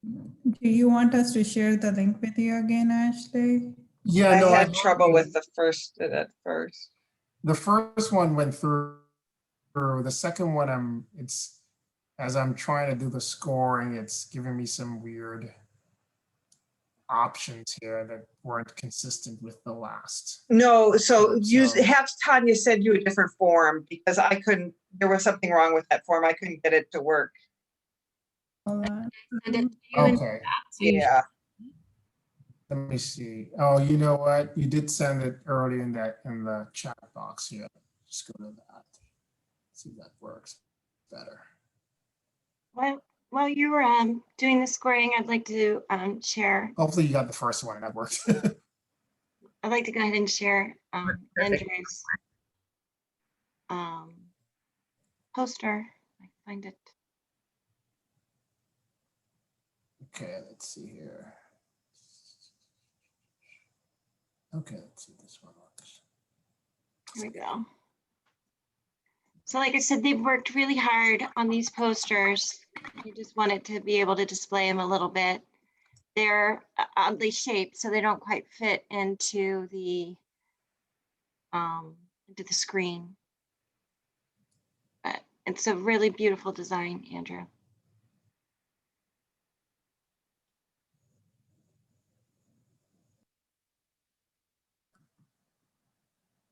Do you want us to share the link with you again, Ashley? Yeah, I no, had trouble with the first. The first one went through. The second one, as I'm trying to do the scoring, it's giving me some weird options here that weren't consistent with the last. No, so have Tanya send you a different form because I couldn't, there was something wrong with that form. I couldn't get it to work. Hold on. Okay. Yeah. Let me see. Oh, you know what? You did send it early in the chat box here. Just go to that. See if that works better. While you were doing the scoring, I'd like to share. Hopefully you got the first one and that worked. I'd like to go ahead and share Andrew's poster. I find it. Okay, let's see here. Okay, let's see if this one works. Here we go. So like I said, they've worked really hard on these posters. I just wanted to be able to display them a little bit. They're oddly shaped, so they don't quite fit into the screen. But it's a really beautiful design, Andrew.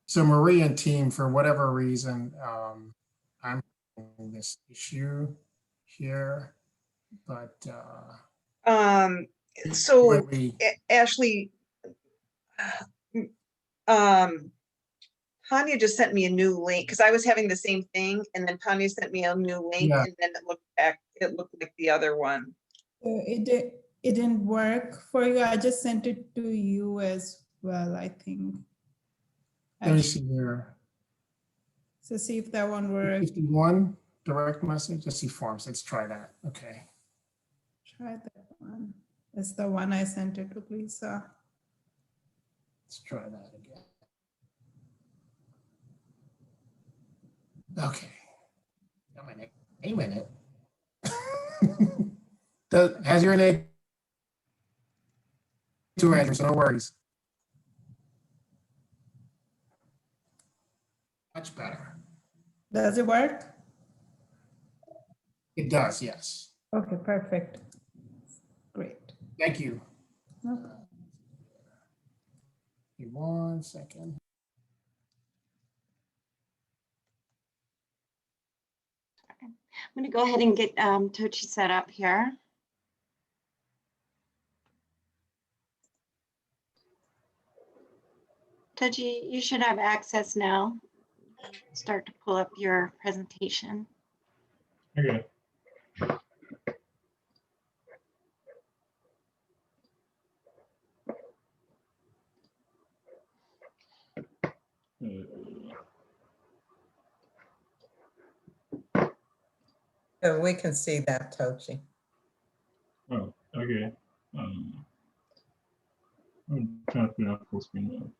So Marie and team, for whatever reason, I'm having this issue here, but So when we, Ashley, Tanya just sent me a new link because I was having the same thing, and then Tanya sent me a new link, Yeah. and then it looked back. It looked like the other one. It didn't work for you. I just sent it to you as well, I think. let me see here. So see if that one works. 51 direct message. Let's see forms. Let's try that. Okay. Try that one. It's the one I sent it to Lisa. Let's try that again. Okay. A minute. Has your name to Andrew, so no worries. Much better. Does it work? It does, yes. Okay, perfect. Great. Thank you. No problem. Give me 1 second. I'm going to go ahead and get Tochi set up here. Tochi, you should have access now. Start to pull up your presentation. Okay. So we can see that, Tochi. Oh, okay. I'm trying to put it on full screen mode.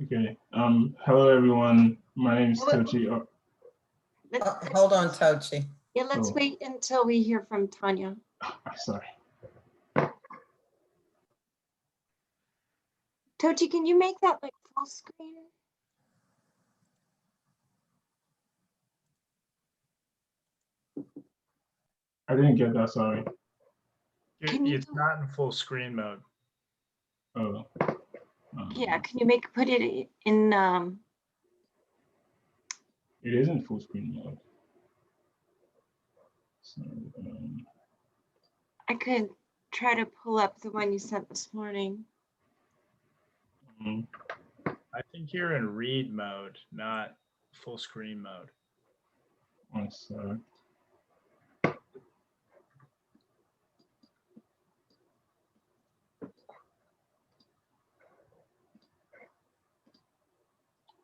Okay. Hello everyone. My name is Tochi. Hold on, Tochi. Yeah, let's Oh. wait until we hear from Tanya. Sorry. Tochi, can you make that like full screen? I didn't get that. Sorry. Can you It's not in full screen mode. Oh. Yeah, can you put it in It is in full screen mode. So, I could try to pull up the one you sent this morning. I think you're in read mode, not full screen mode. One sec.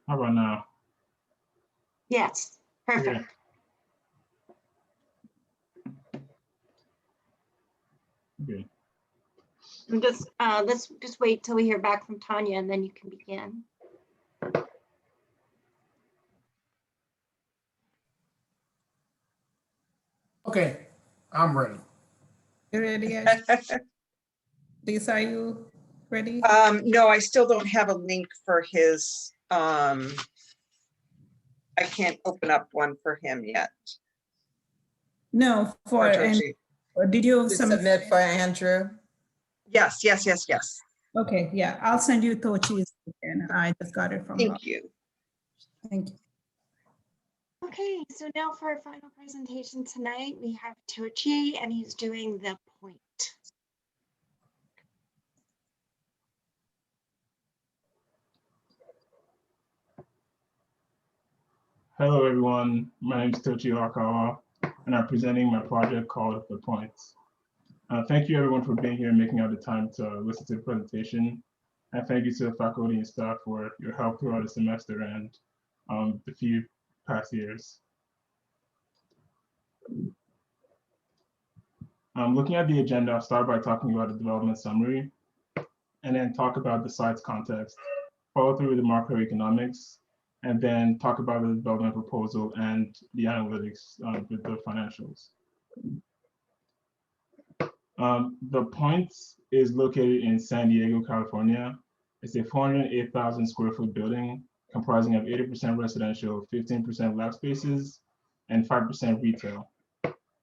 How about now? Yes, perfect. Okay. Okay. I'm just let's just wait till we hear back from Tanya and then you can begin. Okay, I'm ready. You ready, Ash? Lisa, are you ready? No, I still don't have a link for his, I can't open up one for him yet. No, For and Tochi. did you To submit? submit for Andrew? Yes, yes, yes, yes. Okay, yeah, I'll send you Tochi's and I just got it from her. Thank you. Thank you. Okay, so now for our final presentation tonight, we have Tochi and he's doing the point. Hello everyone. My name is Tochi Arakawa, and I'm presenting my project called The Points. Thank you everyone for being here and making out the time to listen to the presentation. And thank you to the faculty and staff for your help throughout the semester and the few past years. Looking at the agenda, I'll start by talking about a development summary, and then talk about the site's context, follow through with the macroeconomics, and then talk about the development proposal and the analytics with the financials. The Point is located in San Diego, California. It's a 408,000 square foot building comprising of 80% residential, 15% lab spaces, and 5% retail.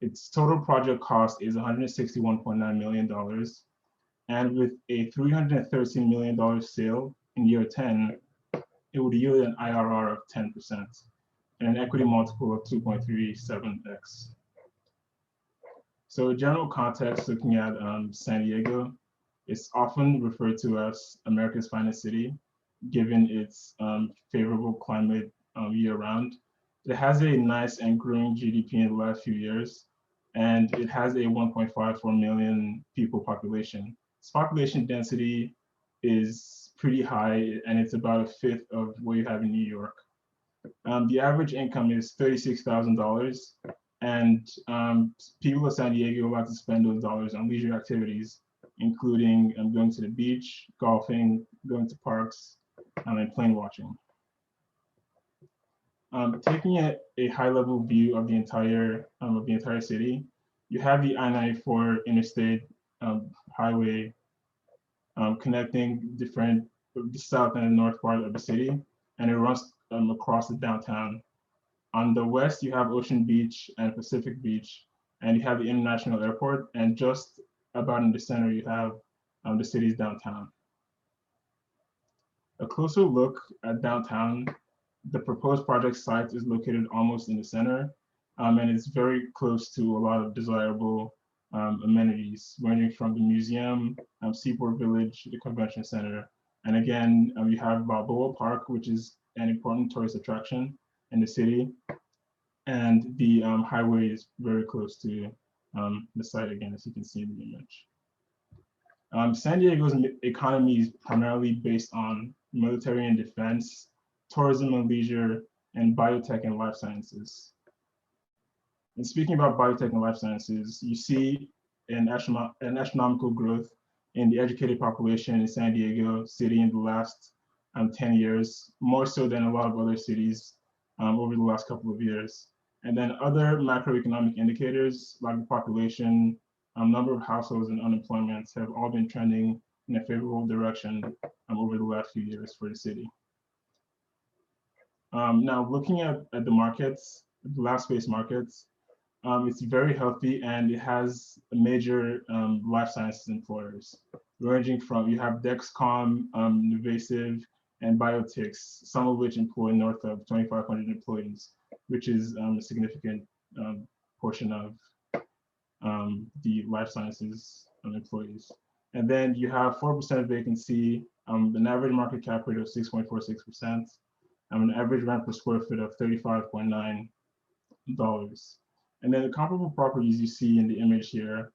Its total project cost is $161.9 million. And with a $313 million sale in year 10, it would yield an IRR of 10% and an equity multiple of 2.37x. So in general context, looking at San Diego, it's often referred to as America's finest city, given its favorable climate year-round. It has a nice and growing GDP in the last few years, and it has a 1.54 million people population. Its population density is pretty high, and it's about a fifth of what you have in New York. The average income is $36,000, and people of San Diego like to spend those dollars on leisure activities, including going to the beach, golfing, going to parks, and plane watching. Taking a high-level view of the entire city, you have the I-94 interstate highway connecting the south and the north part of the city, and it runs across the downtown. On the west, you have Ocean Beach and Pacific Beach, and you have the International Airport, and just about in the center, you have the city's downtown. A closer look at downtown, the proposed project site is located almost in the center, and it's very close to a lot of desirable amenities, ranging from the museum, Seaport Village, the convention center, and again, you have Balboa Park, which is an important tourist attraction in the city, and the highway is very close to the site again, as you can see in the image. San Diego's economy is primarily based on military and defense, tourism and leisure, and biotech and life sciences. And speaking about biotech and life sciences, you see an astronomical growth in the educated population in San Diego City in the last 10 years, more so than a lot of other cities over the last couple of years. And then other macroeconomic indicators like the population, number of households, and unemployment have all been trending in a favorable direction over the last few years for the city. Now, looking at the markets, the lab space markets, it's very healthy, and it has major life sciences employers, ranging from, you have Dexcom, Nuvasive, and Biotics, some of which employ north of 2,500 employees, which is a significant portion of the life sciences employees. And then you have 4% vacancy, an average market cap rate of 6.46%, an average rent per square foot of $35.9. And then the comparable properties you see in the image here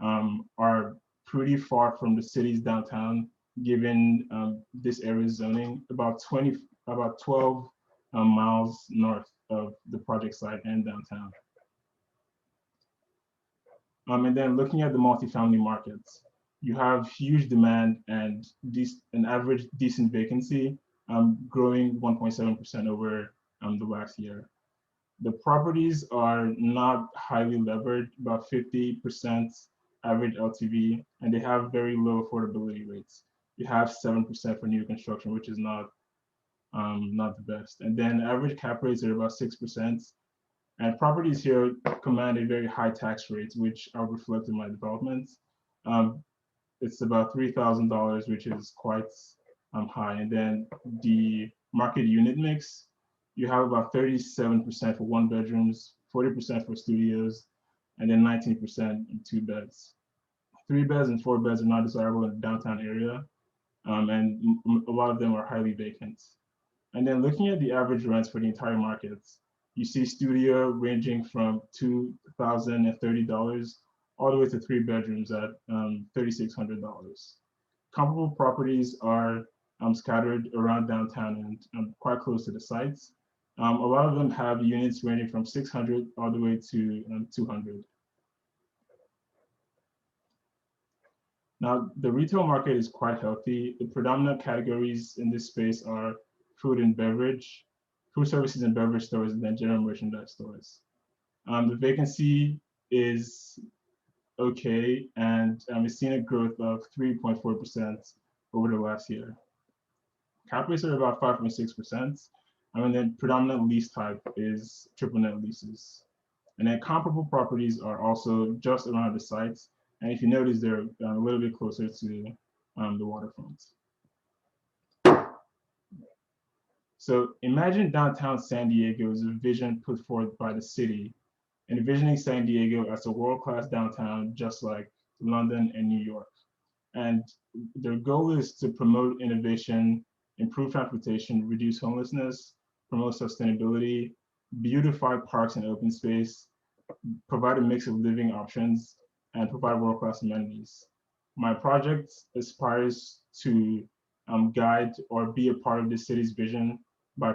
are pretty far from the city's downtown, given this area's zoning, about 12 miles north of the project site and downtown. And then looking at the multifamily markets, you have huge demand and an average decent vacancy, growing 1.7% over the last year. The properties are not highly levered, about 50% average LTV, and they have very low affordability rates. You have 7% for new construction, which is not the best. And then average cap rates are about 6%. And properties here command a very high tax rate, which I'll reflect in my developments. It's about $3,000, which is quite high. And then the market unit mix, you have about 37% for 1 bedrooms, 40% for studios, and then 19% in 2 beds. 3 beds and 4 beds are not desirable in the downtown area, and a lot of them are highly vacant. And then looking at the average rents for the entire market, you see studio ranging from $2,030 all the way to 3 bedrooms at $3,600. Comparable properties are scattered around downtown and quite close to the sites. A lot of them have units ranging from 600 all the way to 200. Now, the retail market is quite healthy. The predominant categories in this space are food and beverage, food services and beverage stores, and then general merchandise stores. The vacancy is okay, and it's seen a growth of 3.4% over the last year. Cap rates are about 5.6%, and then predominant lease type is triple net leases. And then comparable properties are also just around the sites. And if you notice, they're a little bit closer to the waterfront. So imagine downtown San Diego is a vision put forth by the city, envisioning San Diego as a world-class downtown, just like London and New York. And their goal is to promote innovation, improve transportation, reduce homelessness, promote sustainability, beautify parks and open space, provide a mix of living options, and provide world-class amenities. My project aspires to guide or be a part of the city's vision by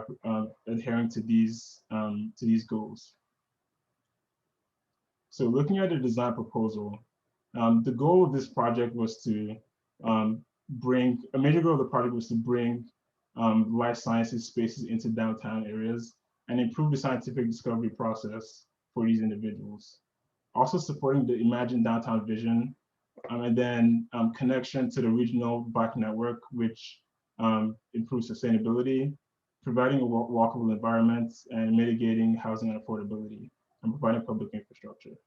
adhering to these goals. So looking at the design proposal, the goal of this project was to bring life sciences spaces into downtown areas and improve the scientific discovery process for these individuals. Also supporting the Imagine Downtown vision, and then connection to the regional bike network, which improves sustainability, providing a walkable environment, and mitigating housing unaffordability, and providing public infrastructure.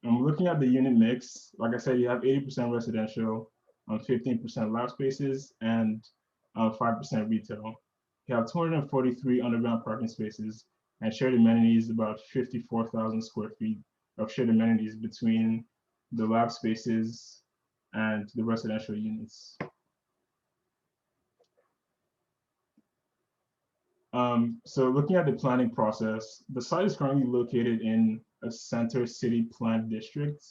Looking at the unit mix, like I said, you have 80% residential, 15% lab spaces, and 5% retail. You have 243 underground parking spaces and shared amenities, about 54,000 square feet of shared amenities between the lab spaces and the residential units. So looking at the planning process, the site is currently located in a center city planned district,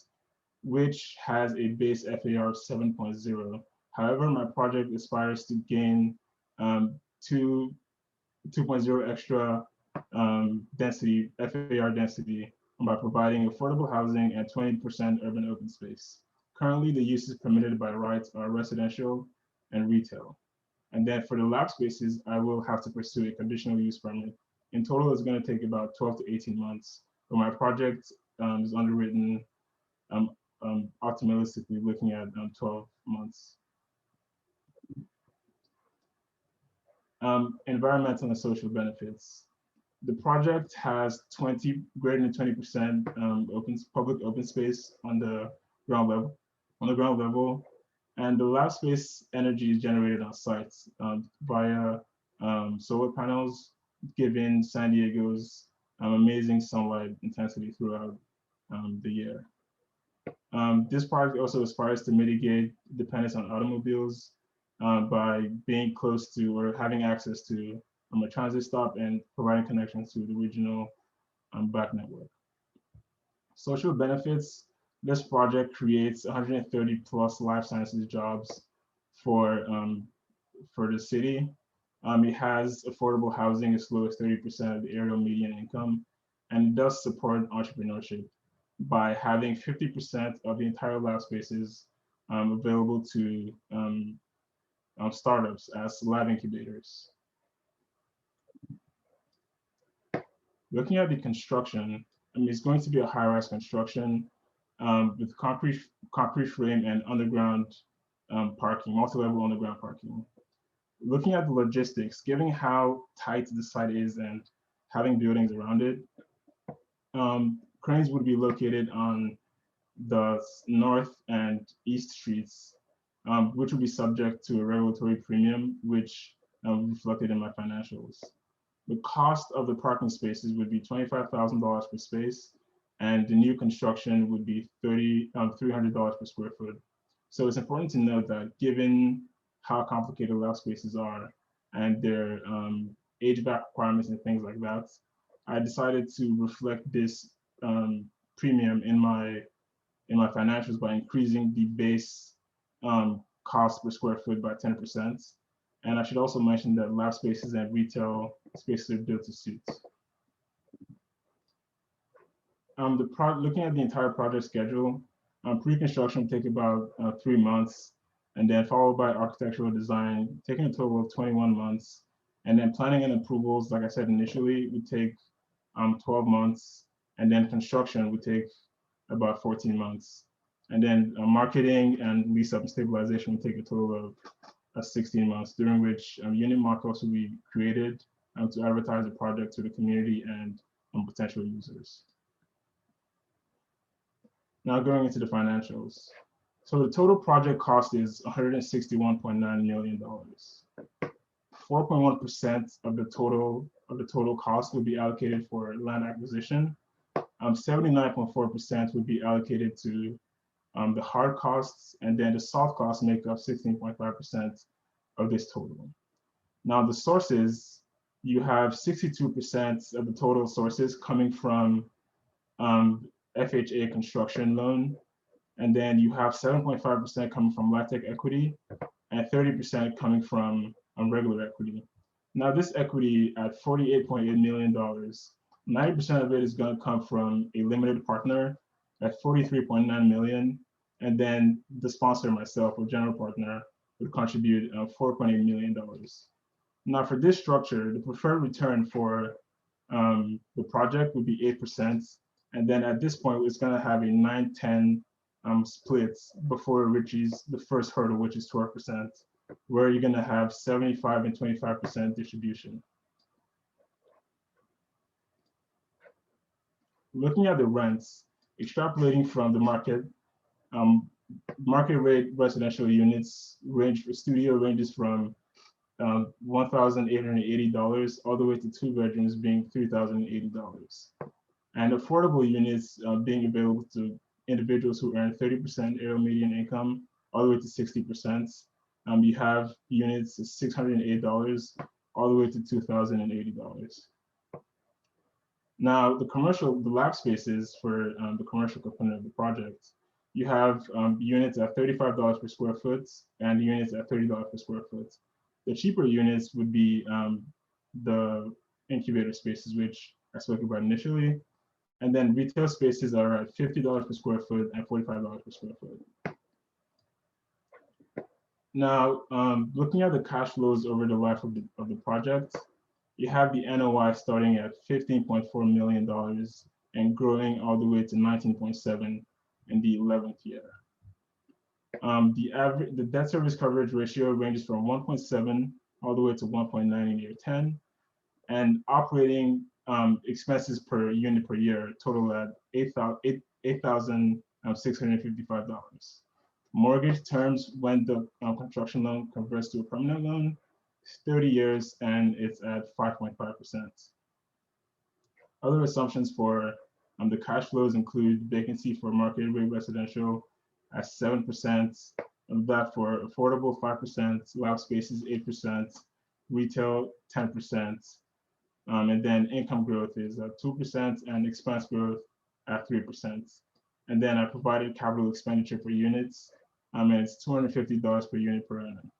which has a base FAR of 7.0. However, my project aspires to gain 2.0 extra density, FAR density, by providing affordable housing and 20% urban open space. Currently, the uses permitted by rights are residential and retail. And then for the lab spaces, I will have to pursue a conditional use permit. In total, it's going to take about 12 to 18 months. But my project is underwritten optimistically looking at 12 months. Environmental and social benefits. The project has greater than 20% public open space on the ground level. And the lab space energy is generated on sites via solar panels, giving San Diego's amazing sunlight intensity throughout the year. This project also aspires to mitigate dependence on automobiles by being close to or having access to a transit stop and providing connections to the regional bike network. Social benefits. This project creates 130 plus life sciences jobs for the city. It has affordable housing as low as 30% of the aerial median income, and it does support entrepreneurship by having 50% of the entire lab spaces available to startups as lab incubators. Looking at the construction, it's going to be a high-rise construction with concrete frame and underground parking, multi-level underground parking. Looking at the logistics, given how tight the site is and having buildings around it, cranes would be located on the north and east streets, which would be subject to a regulatory premium, which reflected in my financials. The cost of the parking spaces would be $25,000 per space, and the new construction would be $300 per square foot. So it's important to note that given how complicated lab spaces are and their HVAC requirements and things like that, I decided to reflect this premium in my financials by increasing the base cost per square foot by 10%. And I should also mention that lab spaces and retail spaces are built to suit. Looking at the entire project schedule, Pre-construction will take about 3 months, and then followed by architectural design, taking a total of 21 months. And then planning and approvals, like I said initially, would take 12 months, and then construction would take about 14 months. And then marketing and lease up and stabilization would take a total of 16 months, during which unit markups will be created to advertise the project to the community and potential users. Now going into the financials. So the total project cost is $161.9 million. 4.1% of the total cost would be allocated for land acquisition. 79.4% would be allocated to the hard costs, and then the soft costs make up 16.5% of this total. Now the sources, you have 62% of the total sources coming from FHA construction loan, and then you have 7.5% coming from LIHTC equity, and 30% coming from regular equity. Now this equity at $48.8 million, 90% of it is going to come from a limited partner at $43.9 million, and then the sponsor, myself, or general partner, would contribute $4.8 million. Now for this structure, the preferred return for the project would be 8%, and then at this point, it's going to have a 9-10 splits before it reaches the first hurdle, which is 12%, where you're going to have 75 and 25% distribution. Looking at the rents, extrapolating from the market rate residential units studio ranges from $1,880 all the way to 2 bedrooms being $3,080. And affordable units being available to individuals who earn 30% annual median income all the way to 60%. You have units at $608 all the way to $2,080. Now, the lab spaces for the commercial component of the project, you have units at $35 per square foot and units at $30 per square foot. The cheaper units would be the incubator spaces, which I spoke about initially. And then retail spaces are at $50 per square foot and $45 per square foot. Now, looking at the cash flows over the life of the project, you have the NOI starting at $15.4 million and growing all the way to 19.7 in the 11th year. The debt service coverage ratio ranges from 1.7 all the way to 1.9 in year 10, and operating expenses per unit per year total at $8,655. Mortgage terms when the construction loan converts to a permanent loan, 30 years, and it's at 5.5%. Other assumptions for the cash flows include vacancy for market rate residential at 7%, that for affordable 5%, lab spaces 8%, retail 10%, and then income growth is at 2% and expense growth at 3%. And then I provided capital expenditure for units, and it's $250 per unit per annum.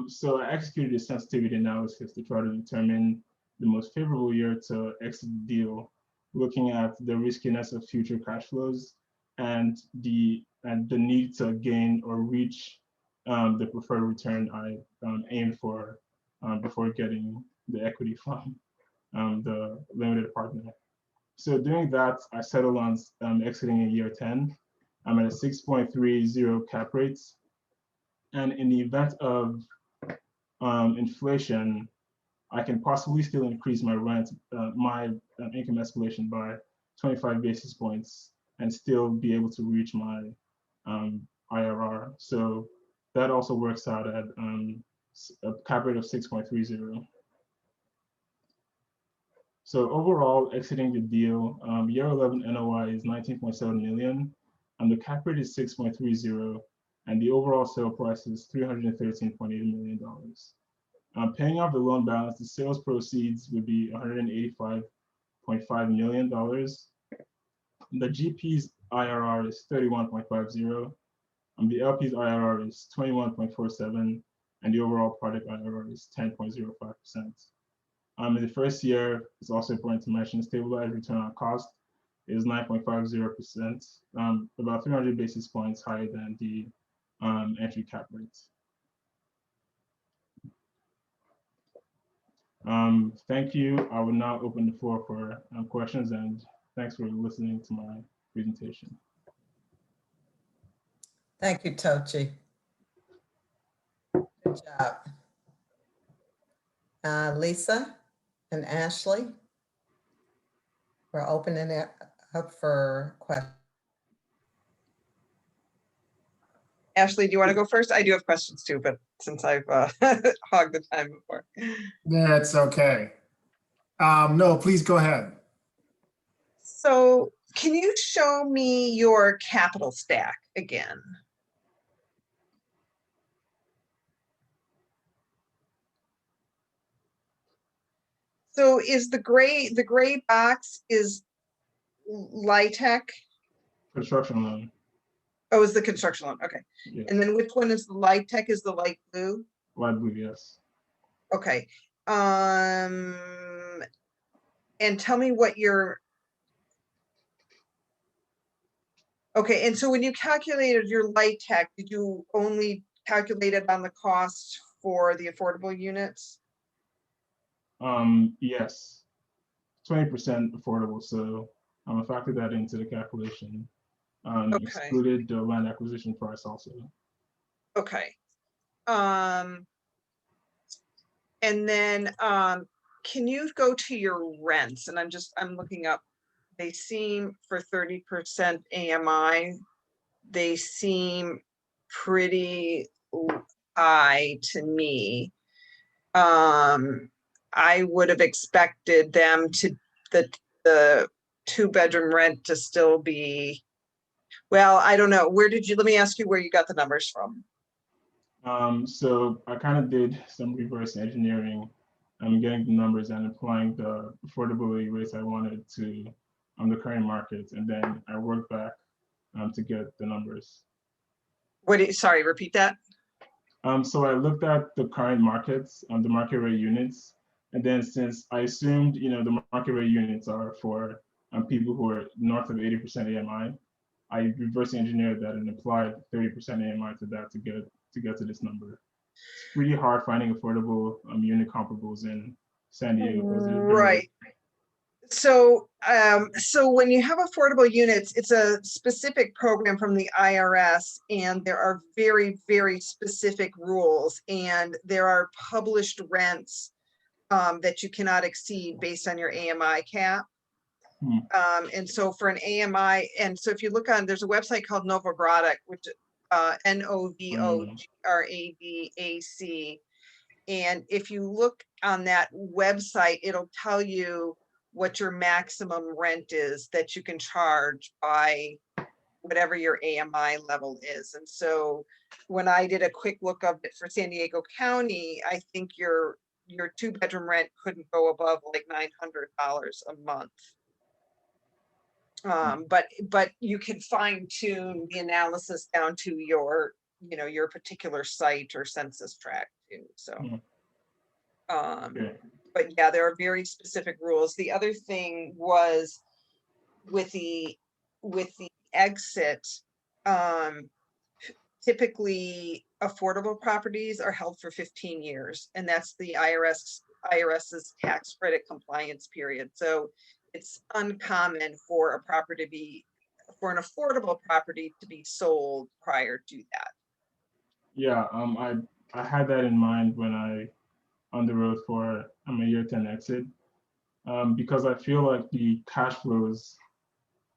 So I executed a sensitivity analysis to try to determine the most favorable year to exit the deal, looking at the riskiness of future cash flows and the need to gain or reach the preferred return I aimed for before getting the equity from the limited partner. So doing that, I settled on exiting in year 10. I'm at a 6.30 cap rates. And in the event of inflation, I can possibly still increase my rent, my income escalation by 25 basis points and still be able to reach my IRR. So that also works out at a cap rate of 6.30. So overall, exiting the deal, year 11 NOI is 19.7 million, and the cap rate is 6.30, and the overall sale price is $313.8 million. Paying off the loan balance, the sales proceeds would be $185.5 million. The GP's IRR is 31.50, and the LP's IRR is 21.47, and the overall project IRR is 10.05%. In the first year, it's also important to mention stabilized return on cost is 9.50%, about 300 basis points higher than the entry cap rates. Thank you. I will now open the floor for questions, and thanks for listening to my presentation. Thank you, Tochi. Good job. Lisa and Ashley, we're opening it up for questions. Ashley, do you want to go first? I do have questions too, but since I've hogged the time before. That's okay. No, please go ahead. So can you show me your capital stack again? So is the gray box is LIHTC? Construction loan. Oh, is the construction loan, okay. Yeah. And then which one is the LIHTC is the light blue? Light blue, yes. Okay. And tell me what your, okay, and so when you calculated your LIHTC, did you only calculate it on the cost for the affordable units? Yes, 20% affordable. So I factored that into the calculation. Okay. Excluded the land acquisition price also. Okay. And then can you go to your rents? And I'm looking up, they seem for 30% AMI, they seem pretty high to me. I would have expected them to, the 2-bedroom rent to still be, well, I don't know. Where did you, let me ask you where you got the numbers from. So I kind of did some reverse engineering. I'm getting the numbers and applying the affordability rates I wanted to the current market, and then I worked back to get the numbers. Sorry, repeat that. So I looked at the current markets, the market rate units, and then since I assumed, the market rate units are for people who are north of 80% AMI, I reverse engineered that and applied 30% AMI to that to get to this number. It's pretty hard finding affordable unit comparables in San Diego. Right. So, so when you have affordable units, it's a specific program from the IRS, and there are very, very specific rules, and there are published rents that you cannot exceed based on your AMI cap. And so for an AMI, and so if you look on, there's a website called Novogradak, which NOVOGRADAC. And if you look on that website, it'll tell you what your maximum rent is that you can charge by whatever your AMI level is. And so when I did a quick look of it for San Diego County, I think your 2-bedroom rent couldn't go above like $900 a month. But you can fine tune the analysis down to your, your particular site or census tract too. So, but yeah, there are very specific rules. The other thing was with the exit, typically affordable properties are held for 15 years, and that's the IRS's tax credit compliance period. So it's uncommon for a property to be, for an affordable property to be sold prior to that. Yeah, I had that in mind when I on the road for a year 10 exit, because I feel like the cash flows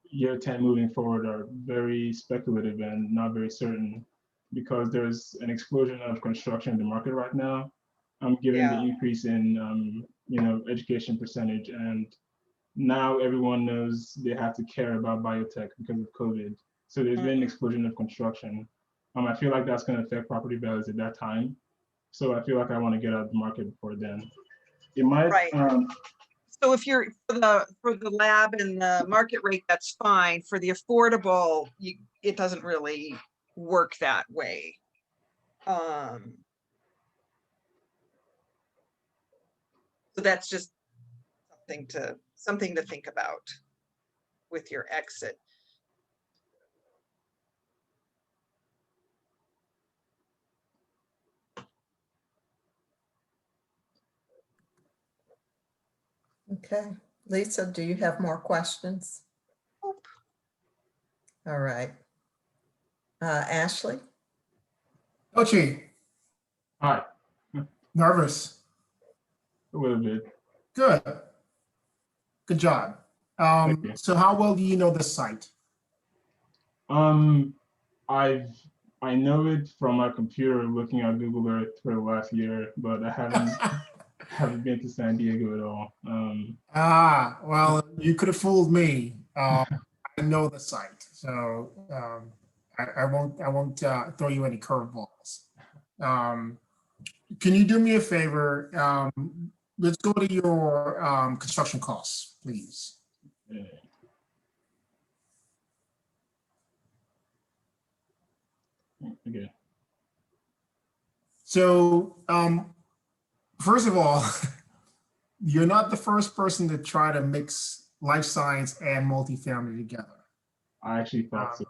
year 10 moving forward are very speculative and not very certain, because there's an explosion of construction in the market right now. Given the increase in education percentage, and now everyone knows they have to care about biotech because of COVID. So there's been an explosion of construction. I feel like that's going to affect property values at that time. So I feel like I want to get out of the market before then. It might. Right. So if you're for the lab and the market rate, that's fine. For the affordable, it doesn't really work that way. So that's just something to think about with your exit. Okay, Lisa, do you have more questions? Nope. All right. Ashley? Ochi, Hi, nervous? a little bit. Good. Good job. Thank you. So how well do you know this site? I know it from my computer looking at Google Earth for the last year, but I haven't been to San Diego at all. Well, you could have fooled me. I know the site, so I won't throw you any curveballs. Can you do me a favor? Let's go to your construction costs, please. Okay. So, first of all, you're not the first person to try to mix life science and multifamily together. I actually thought so.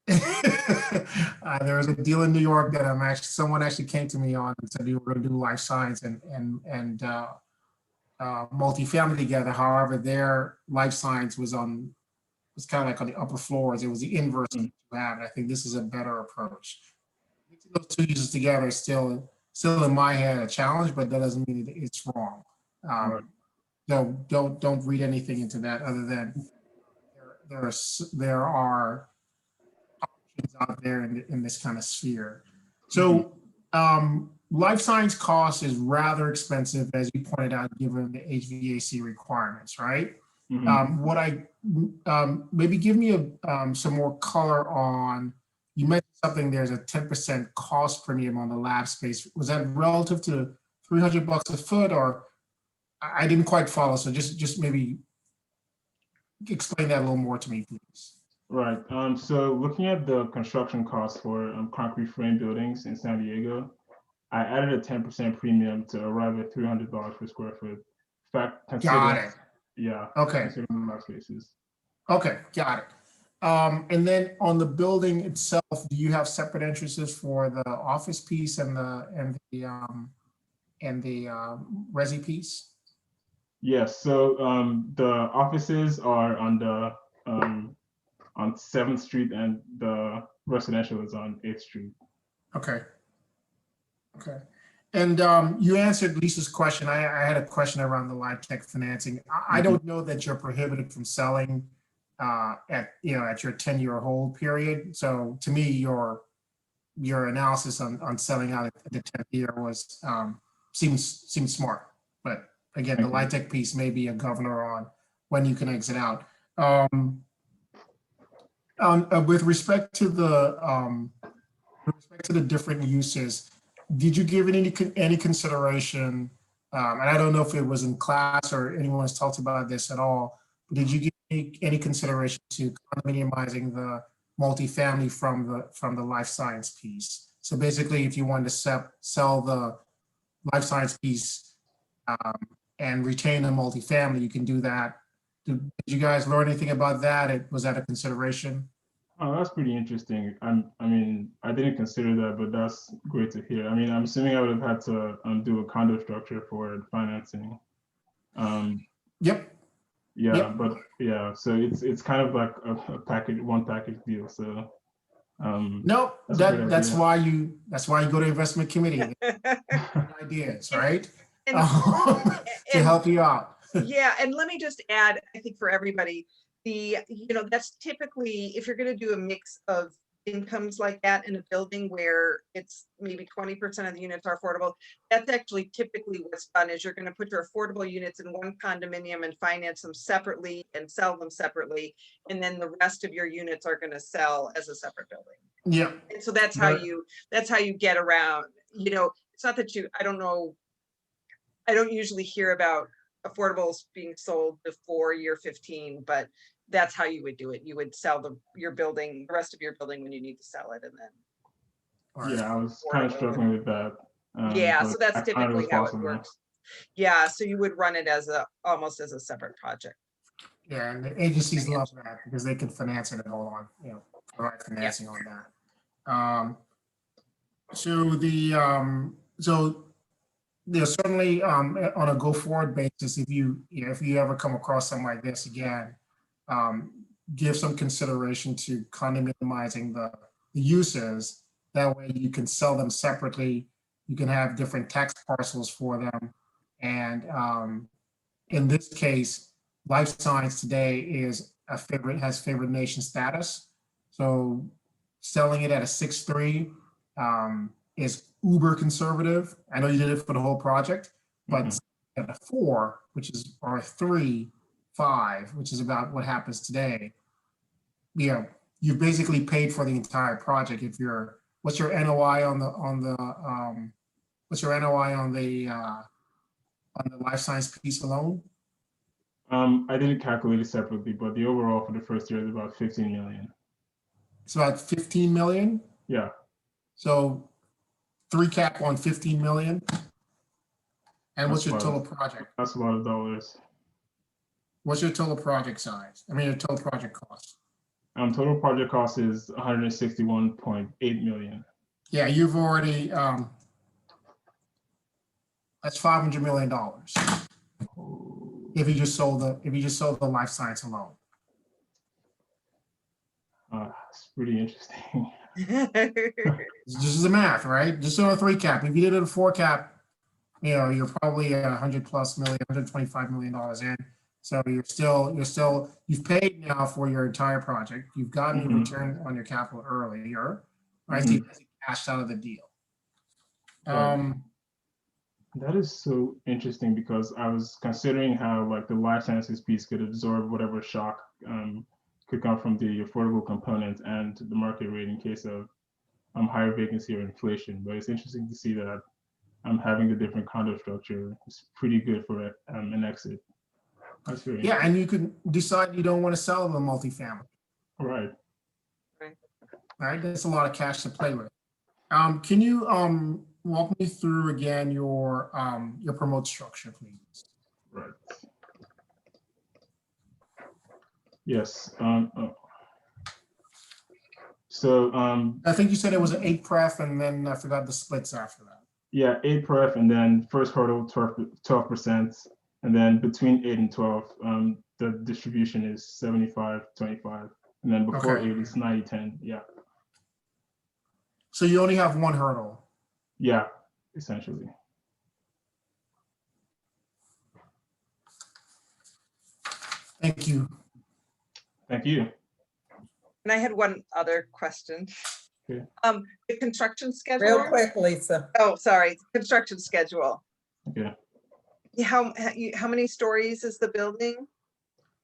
There was a deal in New York that someone actually came to me on and said we were going to do life science and multifamily together. However, their life science was kind of like on the upper floors. It was the inverse of what you have. And I think this is a better approach. Mixing those two uses together is still in my head a challenge, but that doesn't mean it's wrong. Right. Don't read anything into that other than there are options out there in this kind of sphere. So life science cost is rather expensive, as you pointed out, given the HVAC requirements, right? Maybe give me some more color on, you mentioned something, there's a 10% cost premium on the lab space. Was that relative to $300 a foot, or I didn't quite follow? So just maybe explain that a little more to me, please. Right. So looking at the construction costs for concrete frame buildings in San Diego, I added a 10% premium to arrive at $300 per square foot. In fact, Got it. Yeah. Okay. Considering the lab spaces. Okay, got it. And then on the building itself, do you have separate entrances for the office piece and the resi piece? Yes. So the offices are on the on 7th Street, and the residential is on 8th Street. Okay. Okay. And you answered Lisa's question. I had a question around the live tech financing. I don't know that you're prohibited from selling at your 10-year hold period. So to me, your analysis on selling out at the 10th year was seems smart. But again, the live tech piece may be a governor on when you can exit out. With respect to the different uses, did you give it any consideration? And I don't know if it was in class or anyone has talked about this at all, but did you give any consideration to condominiumizing the multifamily from the life science piece? So basically, if you wanted to sell the life science piece and retain the multifamily, you can do that. Did you guys learn anything about that? Was that a consideration? Oh, that's pretty interesting. I mean, I didn't consider that, but that's great to hear. I mean, I'm assuming I would have had to do a condo structure for financing. Yep. Yeah, Yep. but yeah, so it's kind of like a one package deal. So no, that's why you go to investment committee. Ideas, right? To help you out. Yeah, and let me just add, I think for everybody, that's typically, if you're going to do a mix of incomes like that in a building where it's maybe 20% of the units are affordable, that's actually typically what's done is you're going to put your affordable units in one condominium and finance them separately and sell them separately. And then the rest of your units are going to sell as a separate building. Yeah. And so that's how you get around, it's not that I don't know, I don't usually hear about affordables being sold before year 15, but that's how you would do it. You would sell the rest of your building when you need to sell it, and then. Yeah, I was kind of struggling with that. Yeah, so that's typically how it works. Yeah, so you would run it almost as a separate project. Yeah, and the agencies love that because they can finance it and hold on, provide financing on that. So certainly on a go forward basis, if you ever come across something like this again, give some consideration to kind of minimizing the uses. That way you can sell them separately. You can have different tax parcels for them. And in this case, life science today has favored nation status. So selling it at a 6.3 is uber conservative. I know you did it for the whole project, but at a 4, or a 3.5, which is about what happens today, you've basically paid for the entire project. What's your NOI on the life science piece alone? I didn't calculate it separately, but the overall for the first year is about 15 million. It's about 15 million. Yeah. So 3 cap on 15 million. And what's your total project? That's a lot of dollars. What's your total project size? I mean, your total project cost. Total project cost is 161.8 million. Yeah, you've already, that's $500 million. If you just sold the life science alone. It's pretty interesting. This is the math, right? Just on a 3 cap. If you did it a 4 cap, you're probably $100+ million, $125 million in. So you've paid now for your entire project. You've gotten your return on your capital earlier, right? So you cashed out of the deal. That is so interesting because I was considering how like the life sciences piece could absorb whatever shock could come from the affordable component and the market rate in case of higher vacancy or inflation. But it's interesting to see that having the different condo structure is pretty good for an exit. That's very Yeah, and you can decide you don't want to sell the multifamily. right. Right, that's a lot of cash to play with. Can you walk me through again your promote structure, please? Right. Yes. So I think you said it was an 8 pref, and then I forgot the splits after that. Yeah, 8 pref, and then first hurdle 12%, and then between 8 and 12, the distribution is 75-25, and then before 8 is 90-10. Yeah. So you only have 1 hurdle. Yeah, essentially. Thank you. Thank you. And I had one other question. Okay. The construction schedule. Real quick, Lisa. Oh, sorry, construction schedule. Okay. How many stories is the building?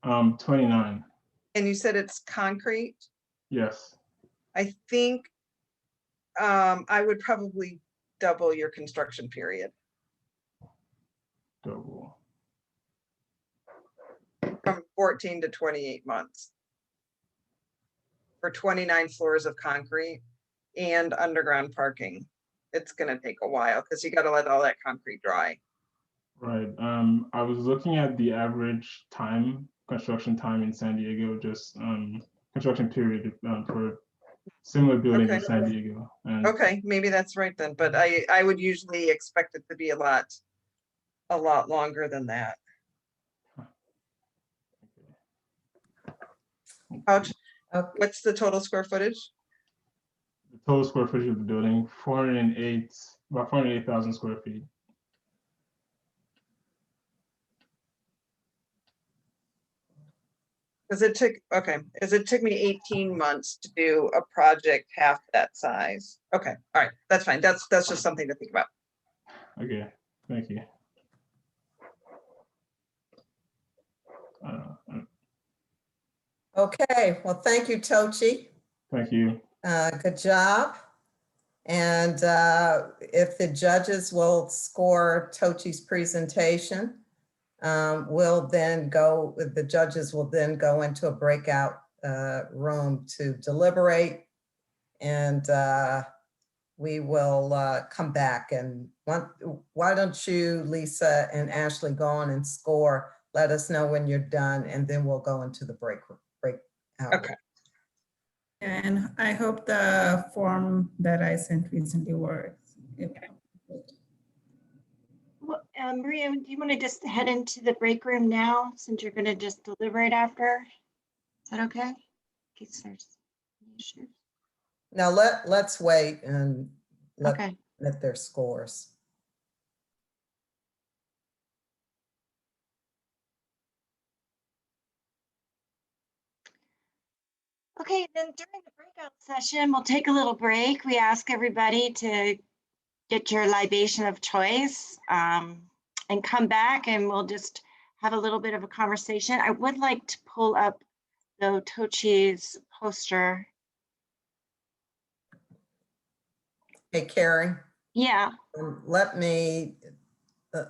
29. And you said it's concrete? Yes. I think I would probably double your construction period. Double. From 14 to 28 months. For 29 floors of concrete and underground parking. It's gonna take a while because you gotta let all that concrete dry. Right. I was looking at the average construction time in San Diego, just construction period for similar building in San Diego. And Okay, maybe that's right then, but I would usually expect it to be a lot longer than that. What's the total square footage? The total square footage of the building, about 408,000 square feet. Because it took me 18 months to do a project half that size. Okay, all right, that's fine. That's just something to think about. Okay, thank you. Okay, well, thank you, Tochi. Thank you. Good job. And if the judges will score Tochi's presentation, the judges will then go into a breakout room to deliberate, and we will come back. And why don't you, Lisa and Ashley, go on and score let us know when you're done, and then we'll go into the breakout. Okay. And I hope the form that I sent recently works. Well, Maria, do you want to just head into the break room now, since you're going to just deliberate after? Is that okay? In case there's issues. Now let's wait and Okay. let their scores. Okay, then during the breakout session, we'll take a little break. We ask everybody to get your libation of choice and come back, and we'll just have a little bit of a conversation. I would like to pull up the Tochi's poster. Hey, Carrie. Yeah. Let me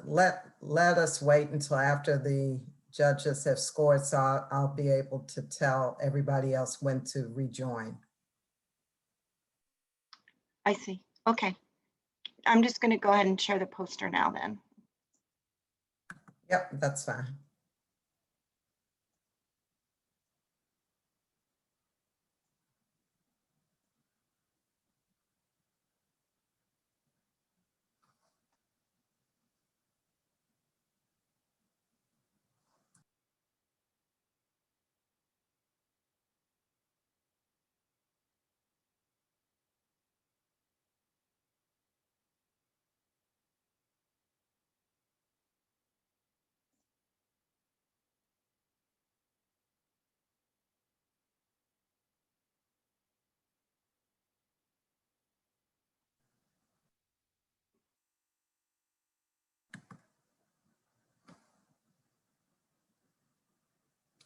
let us wait until after the judges have scored, so I'll be able to tell everybody else when to rejoin. I see. Okay. I'm just going to go ahead and share the poster now then. Yep, that's fine.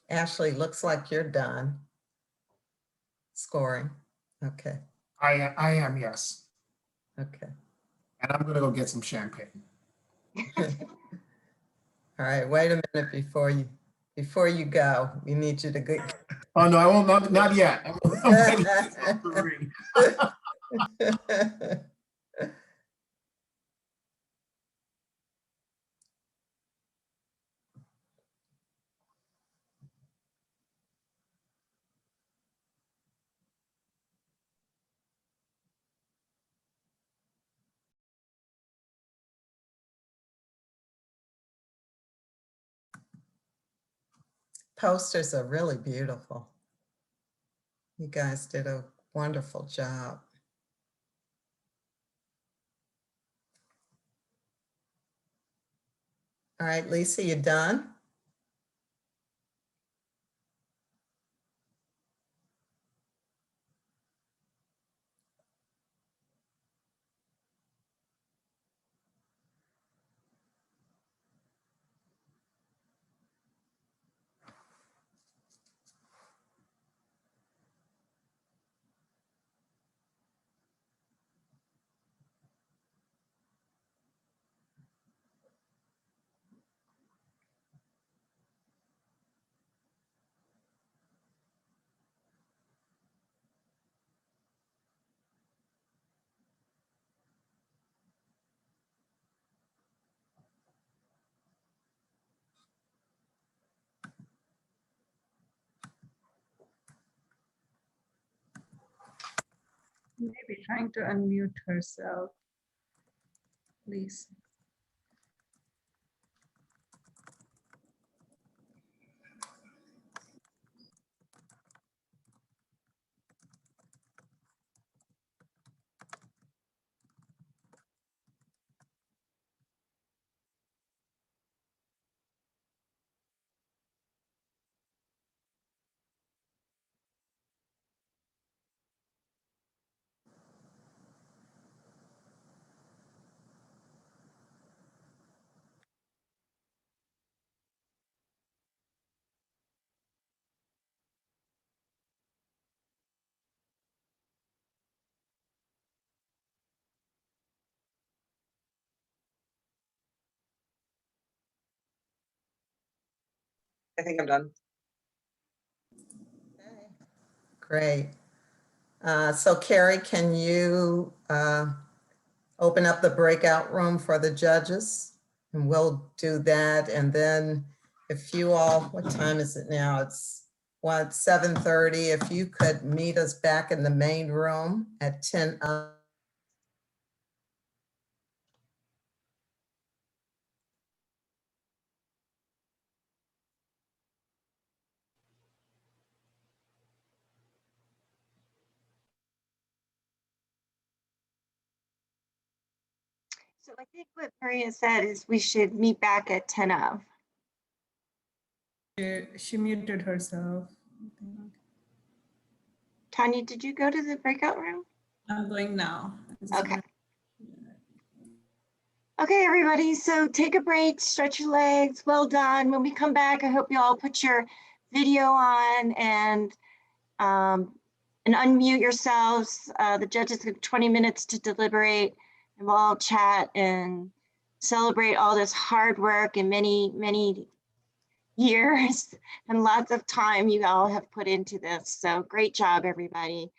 Ashley, looks like you're done scoring. Okay. I am, yes. Okay. And I'm gonna go get some champagne. All right, wait a minute before you go. We need you to go. Oh, no, I won't, not yet. I'm waiting for Marie. Posters are really beautiful. You guys did a wonderful job. All right, Lisa, you done? Maybe trying to unmute herself, please. I think I'm done. Okay. Great. So Carrie, can you open up the breakout room for the judges? And we'll do that. And then if you all, what time is it now? It's 7:30. If you could meet us back in the main room at 10. So I think what Maria said is we should meet back at 10 of. She muted herself. Tanya, did you go to the breakout room? I'm going now. Okay. Okay, everybody, so take a break, stretch your legs. Well done. When we come back, I hope you all put your video on and unmute yourselves. The judges have 20 minutes to deliberate, and we'll all chat and celebrate all this hard work and many, many years and lots of time you all have put into this. So great job, everybody.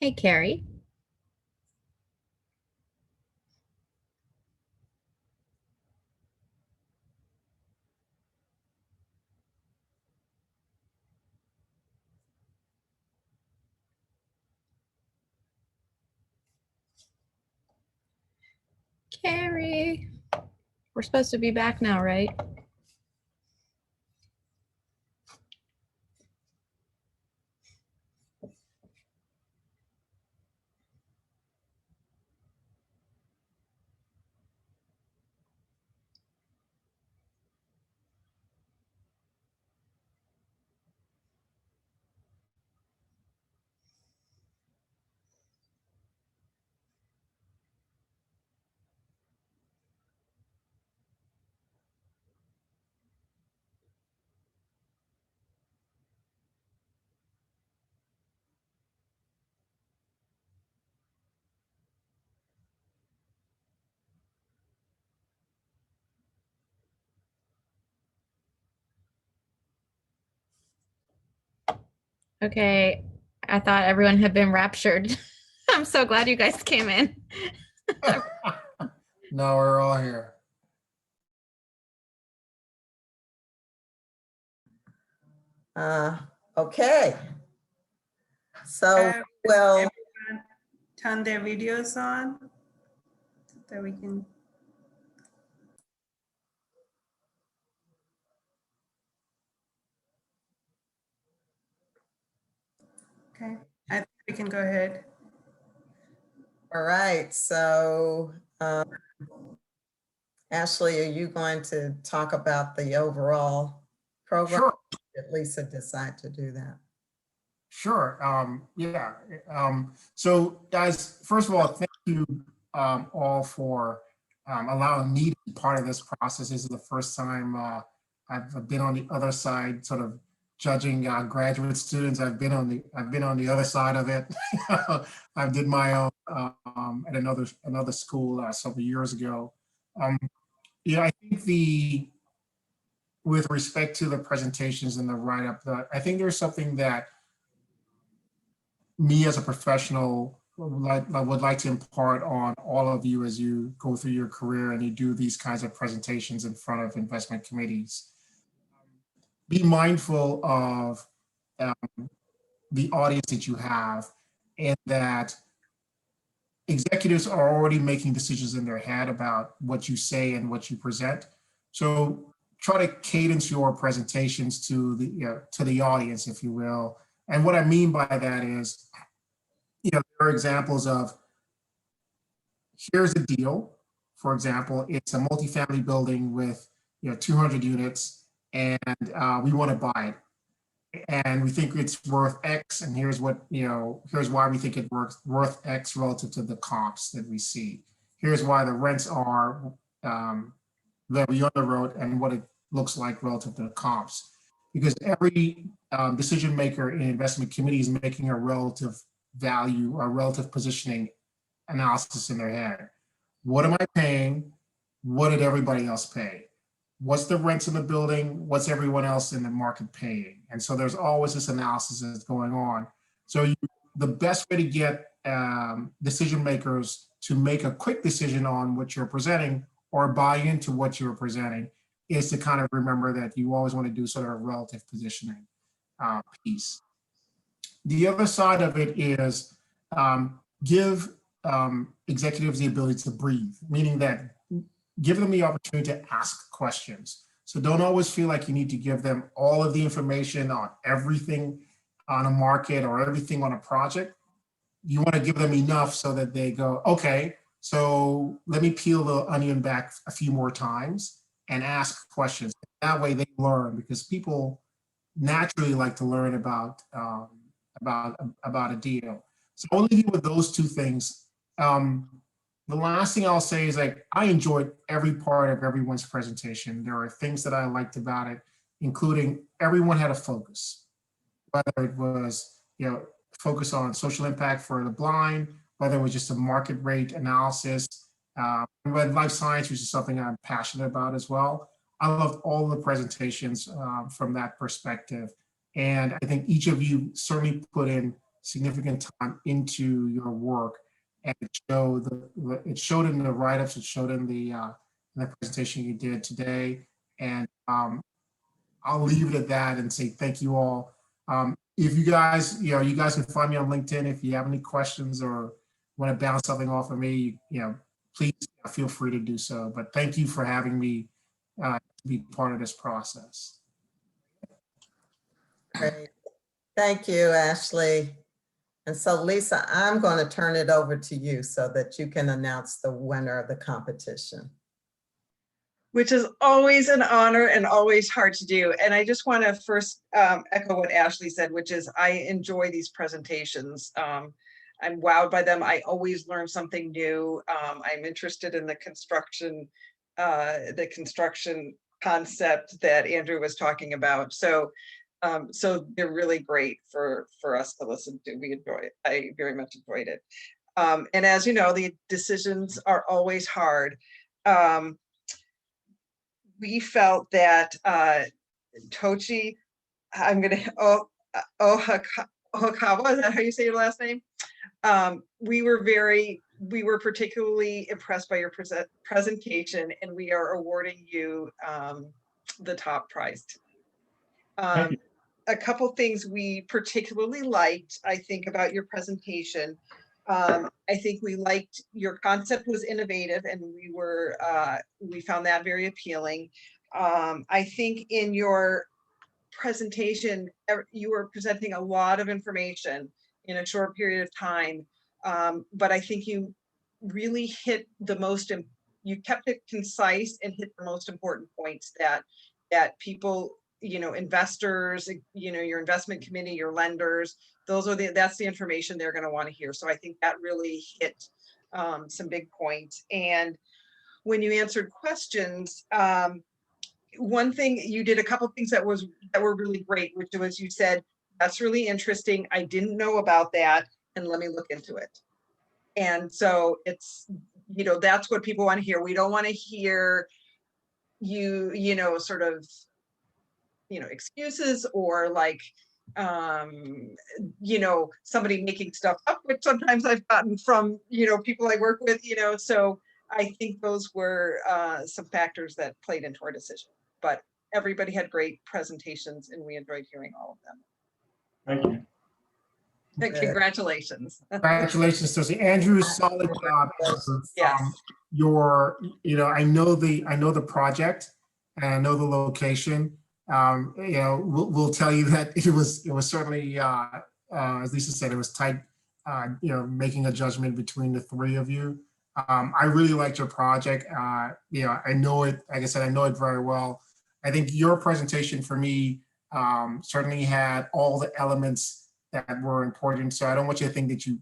Hey, Carrie. Carrie. We're supposed to be back now, right? Okay, I thought everyone had been raptured. I'm so glad you guys came in. No, we're all here. Okay. So, well, Everyone turn their videos on so that we can. Okay, I think we can go ahead. all right. So, Ashley, are you going to talk about the overall program? Sure. At Lisa decide to do that. Sure. Yeah. So guys, first of all, thank you all for allowing me to be part of this process. This is the first time I've been on the other side, sort of judging graduate students. I've been on the other side of it. I did my own at another school several years ago. Yeah, I think with respect to the presentations and the write-up, I think there's something that me as a professional would like to impart on all of you as you go through your career and you do these kinds of presentations in front of investment committees. Be mindful of the audience that you have, and that executives are already making decisions in their head about what you say and what you present. So try to cadence your presentations to the audience, if you will. And what I mean by that is, there are examples of, here's the deal. For example, it's a multifamily building with 200 units, and we want to buy it, and we think it's worth X, and here's why we think it's worth X relative to the comps that we see. Here's why the rents are that we underwrote and what it looks like relative to the comps. Because every decision maker in investment committee is making a relative value or relative positioning analysis in their head. What am I paying? What did everybody else pay? What's the rents in the building? What's everyone else in the market paying? And so there's always this analysis that's going on. So the best way to get decision makers to make a quick decision on what you're presenting or buy into what you're presenting is to kind of remember that you always want to do sort of a relative positioning piece. The other side of it is give executives the ability to breathe, meaning that give them the opportunity to ask questions. So don't always feel like you need to give them all of the information on everything on a market or everything on a project. You want to give them enough so that they go, okay, so let me peel the onion back a few more times and ask questions. That way they learn, because people naturally like to learn about a deal. So I'll leave you with those two things. The last thing I'll say is, like, I enjoyed every part of everyone's presentation. There are things that I liked about it, including everyone had a focus, whether it was, focus on social impact for the blind, whether it was just a market rate analysis, life science, which is something I'm passionate about as well. I loved all the presentations from that perspective. And I think each of you certainly put in significant time into your work, and it showed in the write-ups, it showed in the presentation you did today, and I'll leave it at that and say thank you all. If you guys, you guys can find me on LinkedIn if you have any questions or want to bounce something off of me, please feel free to do so. But thank you for having me to be part of this process. Great. Thank you, Ashley. And so Lisa, I'm going to turn it over to you so that you can announce the winner of the competition. Which is always an honor and always hard to do. And I just want to first echo what Ashley said, which is I enjoy these presentations. I'm wowed by them. I always learn something new. I'm interested in the construction concept that Andrew was talking about. So they're really great for us to listen to. We enjoy it. I very much enjoyed it. And as you know, the decisions are always hard. We felt that Tochi, Ohakawa, is that how you say your last name? We were particularly impressed by your presentation, and we are awarding you the top prize. A couple things we particularly liked, I think, about your presentation. I think we liked your concept was innovative, and we found that very appealing. I think in your presentation, you were presenting a lot of information in a short period of time, but I think you really hit you kept it concise and hit the most important points that people, investors, your investment committee, your lenders, that's the information they're going to want to hear. So I think that really hit some big points. And when you answered questions, one thing you did, a couple things that were really great, which was you said, that's really interesting. I didn't know about that, and let me look into it. And so it's, that's what people want to hear. We don't want to hear sort of, excuses or like, somebody making stuff up, which sometimes I've gotten from, people I work with, so I think those were some factors that played into our decision. But everybody had great presentations, and we enjoyed hearing all of them. Thank you. And congratulations. Congratulations, Toshi. Andrew, solid job. Yes. I know the project, and I know the location. We'll tell you that it was certainly, as Lisa said, it was tight, making a judgment between the three of you. I really liked your project. I know it, like I said, I know it very well. I think your presentation for me certainly had all the elements that were important. So I don't want you to think that you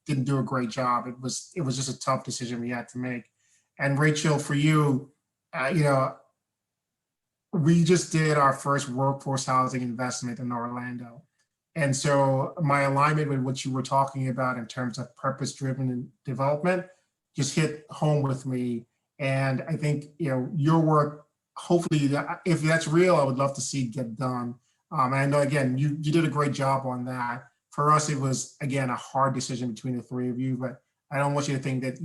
didn't do a great job. It was just a tough decision we had to make. And Rachel, for you, we just did our first workforce housing investment in Orlando. And so my alignment with what you were talking about in terms of purpose-driven development just hit home with me. And I think, your work, hopefully, if that's real, I would love to see it get done. And I know, again, you did a great job on that. For us, it was, again, a hard decision between the three of you, but I don't want you to think that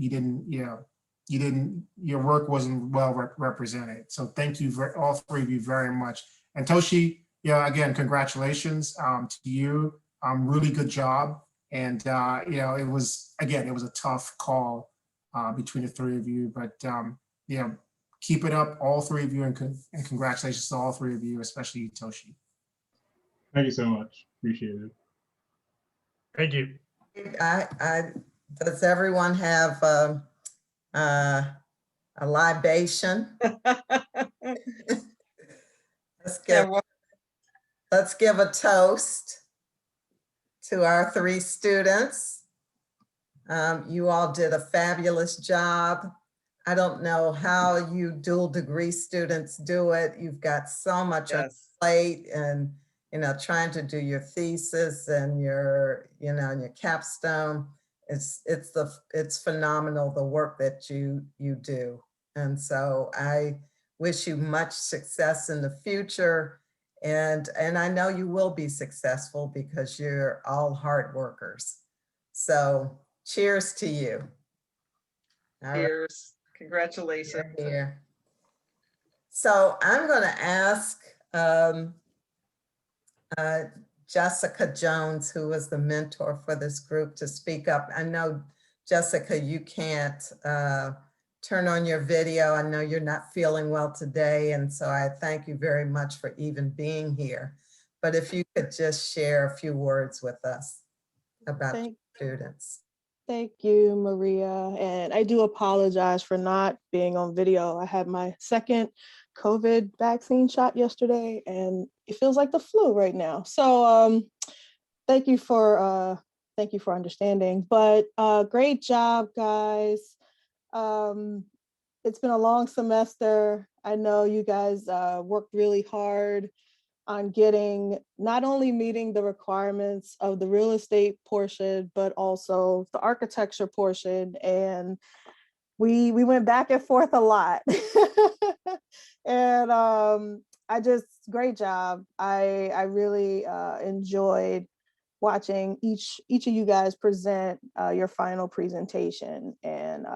your work wasn't well represented. So thank you for all three of you very much. And Toshi, again, congratulations to you. Really good job. And, it was a tough call between the three of you, but, keep it up, all three of you, and congratulations to all three of you, especially you, Toshi. Thank you so much. Appreciate it. Thank you. Does everyone have a libation? Let's give a toast to our three students. You all did a fabulous job. I don't know how you dual degree students do it. You've got so much on your plate, and trying to do your thesis and your capstone. It's phenomenal, the work that you do. And so I wish you much success in the future. And I know you will be successful because you're all hard workers. So cheers to you. All right. Cheers. Congratulations. Here. So I'm going to ask Jessica Jones, who was the mentor for this group, to speak up. I know, Jessica, you can't turn on your video. I know you're not feeling well today, and so I thank you very much for even being here. But if you could just share a few words with us about your students. Thank you, Maria. And I do apologize for not being on video. I had my second COVID vaccine shot yesterday, and it feels like the flu right now. So thank you for understanding. But great job, guys. It's been a long semester. I know you guys worked really hard on getting, not only meeting the requirements of the real estate portion, but also the architecture portion. And we went back and forth a lot. And great job. I really enjoyed watching each of you guys present your final presentation. And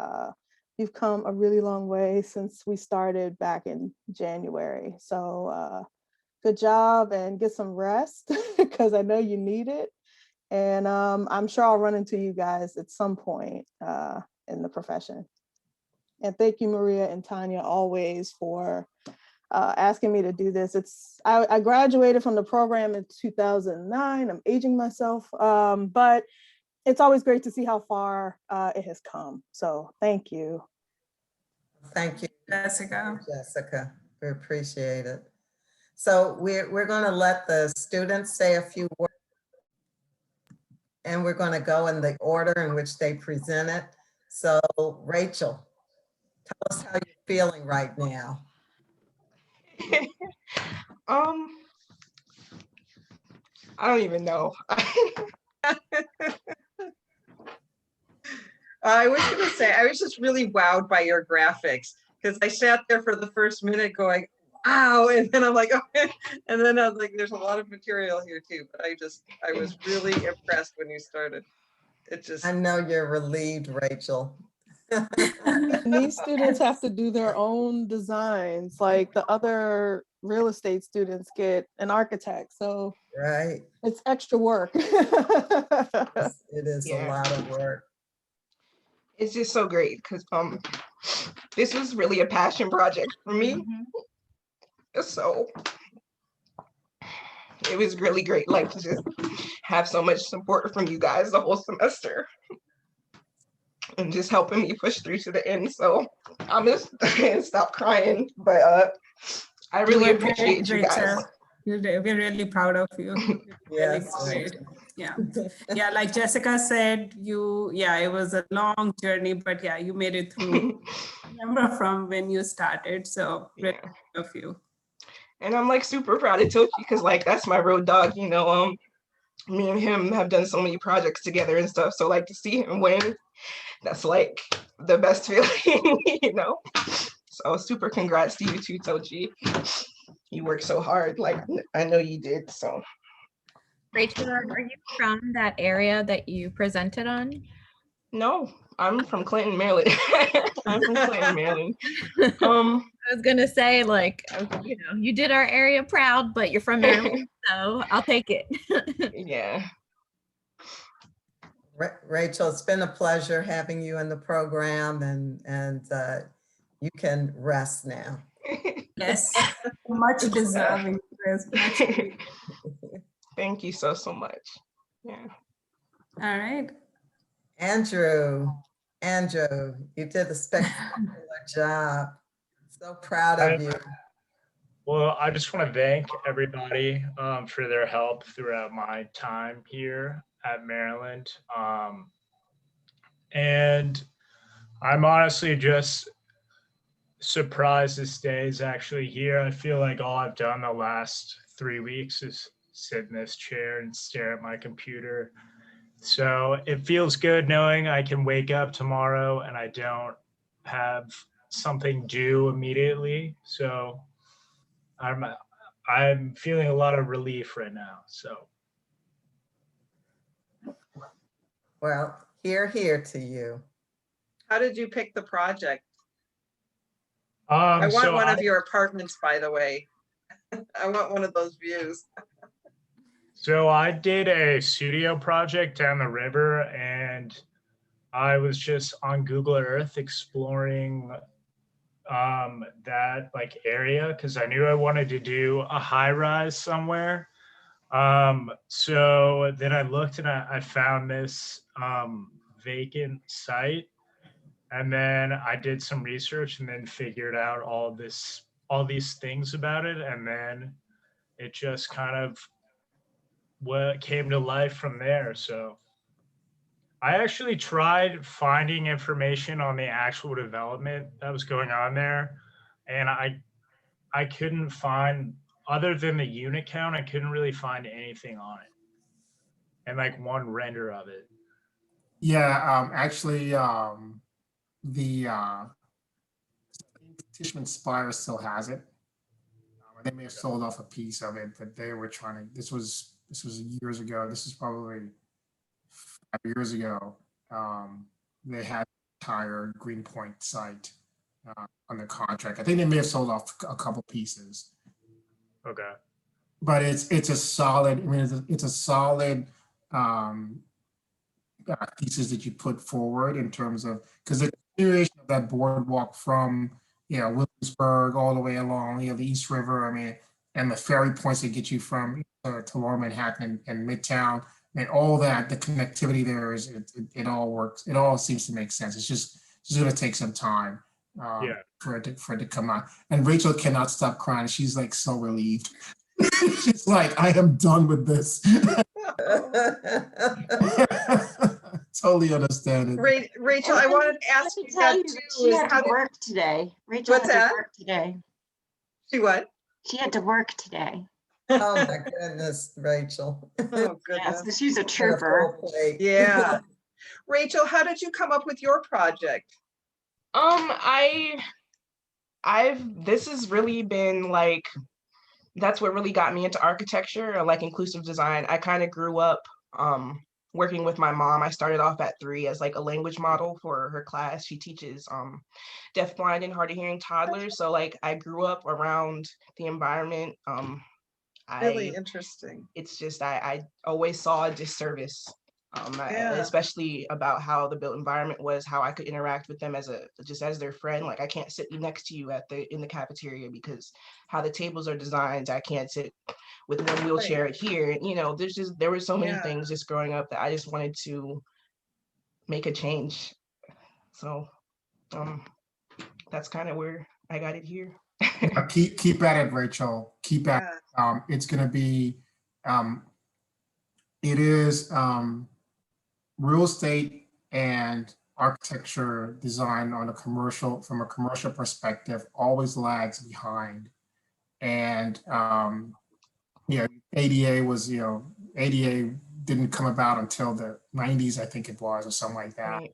you've come a really long way since we started back in January. So good job, and get some rest because I know you need it. And I'm sure I'll run into you guys at some point in the profession. And thank you, Maria and Tanya, always for asking me to do this. I graduated from the program in 2009. I'm aging myself, but it's always great to see how far it has come. So thank you. Thank you, Jessica. Jessica. We appreciate it. So we're going to let the students say a few words, and we're going to go in the order in which they present it. So Rachel, tell us how you're feeling right now. I don't even know. I was going to say, I was just really wowed by your graphics, because I sat there for the first minute going, wow. And then I'm like, okay. And then I was like, there's a lot of material here too. But I was really impressed when you started. It just. I know you're relieved, Rachel. And these students have to do their own designs, like the other real estate students get an architect. So right, it's extra work. it is a lot of work. It's just so great because this was really a passion project for me. So it was really great, like, to just have so much support from you guys the whole semester and just helping me push through to the end. So I'm just stop crying, but I really appreciate you guys. We're really proud of you. Yes. Really great. Yeah. Yeah, like Jessica said, it was a long journey, but yeah, you made it through. Remember from when you started, so really proud of you. And I'm like super proud of Tochi because like that's my road dog, you know. Me and him have done so many projects together and stuff. So like to see him win, that's like the best feeling, you know. So super congrats to you too, Tochi. You worked so hard, like I know you did. So Rachel, are you from that area that you presented on? No, I'm from Clinton, Maryland. I'm from Clinton, Maryland. I was gonna say, like, you know, you did our area proud, but you're from Maryland, so I'll take it. Yeah. Rachel, it's been a pleasure having you in the program, and you can rest now. Yes, much deserving. Thank you so much. Yeah. All right. Andrew, you did a spectacular job. So proud of you. Well, I just want to thank everybody for their help throughout my time here at Maryland. And I'm honestly just surprised this day is actually here. I feel like all I've done the last 3 weeks is sit in this chair and stare at my computer. So it feels good knowing I can wake up tomorrow and I don't have something due immediately. So I'm feeling a lot of relief right now. So Well, here to you. How did you pick the project? I want so one of your apartments, by the way. I want one of those views. So I did a studio project down the river, and I was just on Google Earth exploring that like area because I knew I wanted to do a high rise somewhere. So then I looked and I found this vacant site, and then I did some research and then figured out all these things about it, and then it just kind of what came to life from there. So I actually tried finding information on the actual development that was going on there, and I couldn't find, other than the unit count, I couldn't really find anything on it, and like one render of it. Yeah, actually, the Tishman Spire still has it. They may have sold off a piece of it, but they were trying to. This was years ago. This is probably 5 years ago. They had the entire Greenpoint site on the contract. I think they may have sold off a couple pieces. Okay. But it's a solid. I mean, it's a solid pieces that you put forward in terms of, because the continuation of that boardwalk from Williamsburg all the way along the East River. I mean, and the ferry points that get you from to Lower Manhattan and Midtown, and all that. The connectivity there is it all works. It all seems to make sense. It's just going to take some time for it to come out. And Rachel cannot stop crying. She's like so relieved. She's like, I am done with this. Totally understand it. Rachel, I wanted to ask you that too. She had to work today. Rachel What's had that? to work today. She what? She had to work today. Oh my goodness, Rachel. Oh goodness. Yes, she's a trooper. Yeah. Rachel, how did you come up with your project? This has really been like, that's what really got me into architecture, like inclusive design. I kind of grew up working with my mom. I started off at 3 as like a language model for her class. She teaches deaf, blind, and hard of hearing toddlers. So like I grew up around the environment. Really interesting. It's just I always saw a disservice, especially about how the built environment was, how I could interact with them as their friend. Like I can't sit next to you in the cafeteria because how the tables are designed. I can't sit with one wheelchair here. There were so many things just growing up that I just wanted to make a change. So that's kind of where I got it here. Keep at it, Rachel. Keep at it. It's going to be, it is real estate and architecture design from a commercial perspective always lags behind. And ADA didn't come about until the 90s, I think it was, or something like that.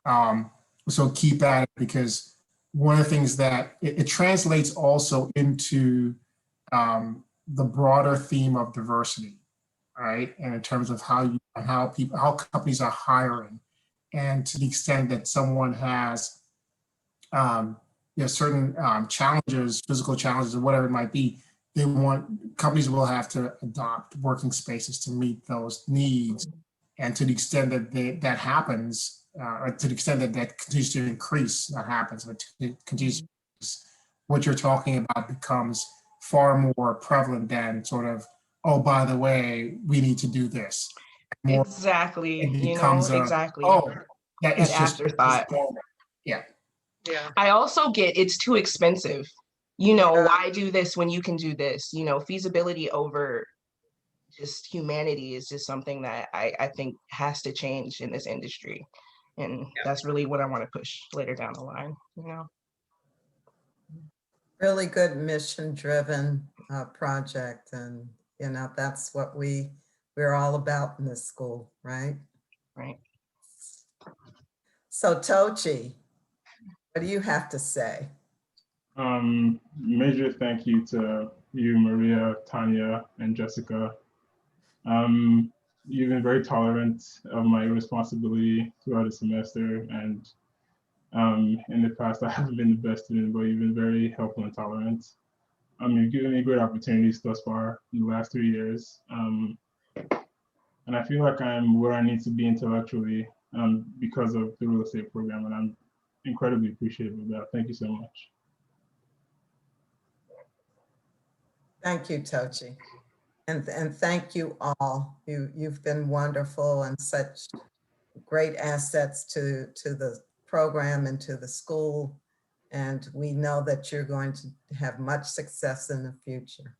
Right. So keep at it, because one of the things that it translates also into the broader theme of diversity, right? And in terms of how companies are hiring, and to the extent that someone has certain challenges, physical challenges, or whatever it might be, companies will have to adopt working spaces to meet those needs. And to the extent that that happens, or to the extent that continues to increase, not happens, but continues to increase, what you're talking about becomes far more prevalent than sort of, oh, by the way, we need to do this. Exactly. It becomes exactly. Oh, yeah, it's just afterthought. Yeah. I also get it's too expensive. Why do this when you can do this? Feasibility over just humanity is just something that I think has to change in this industry. And that's really what I want to push later down the line, Really good mission-driven project. And, that's what we're all about in this school, right? Right. So Tochi, what do you have to say? Major thank you to you, Maria, Tanya, and Jessica. You've been very tolerant of my irresponsibility throughout the semester, and in the past I haven't been the best student, but you've been very helpful and tolerant. You've given me great opportunities thus far in the last 3 years. And I feel like I'm where I need to be intellectually because of the real estate program, and I'm incredibly appreciative of that. Thank you so much. Thank you, Tochi. And thank you all. You've been wonderful and such great assets to the program and to the school. And we know that you're going to have much success in the future.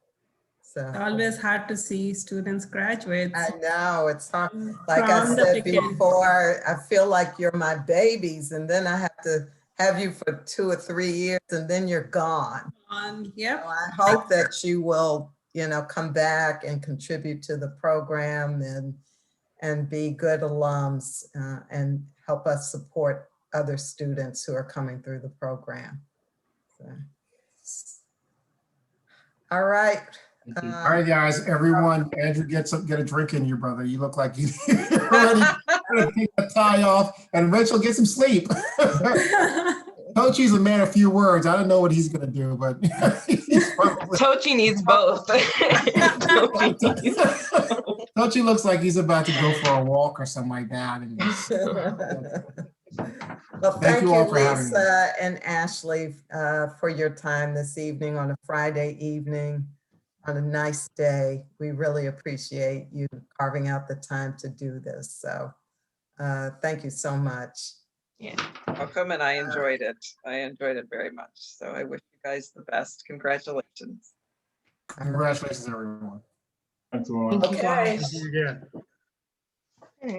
So It's always hard to see students graduate. I know it's hard. Like I From the said beginning. before, I feel like you're my babies, and then I have to have you for 2 or 3 years, and then you're gone. Yep. So I hope that you will, come back and contribute to the program and be good alums and help us support other students who are coming through the program. So. All right. All right, guys, everyone, Andrew, get a drink in you, brother. You look like you're ready to take the tie off, and Rachel, get some sleep. Tochi's a man of few words. I don't know what he's gonna do, but Tochi needs both. Tochi looks like he's about to go for a walk or something like that. Well, thank you, all for having me. Lisa and Ashley, for your time this evening on a Friday evening, on a nice day. We really appreciate you carving out the time to do this. So thank you so much. Yeah. Welcome, and I enjoyed it. I enjoyed it very much. So I wish you guys the best. Congratulations. Congratulations, everyone. Thanks a lot. Okay. Yeah.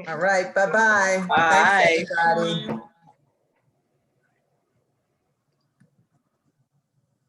All right. Bye-bye. Bye. Thanks, everybody.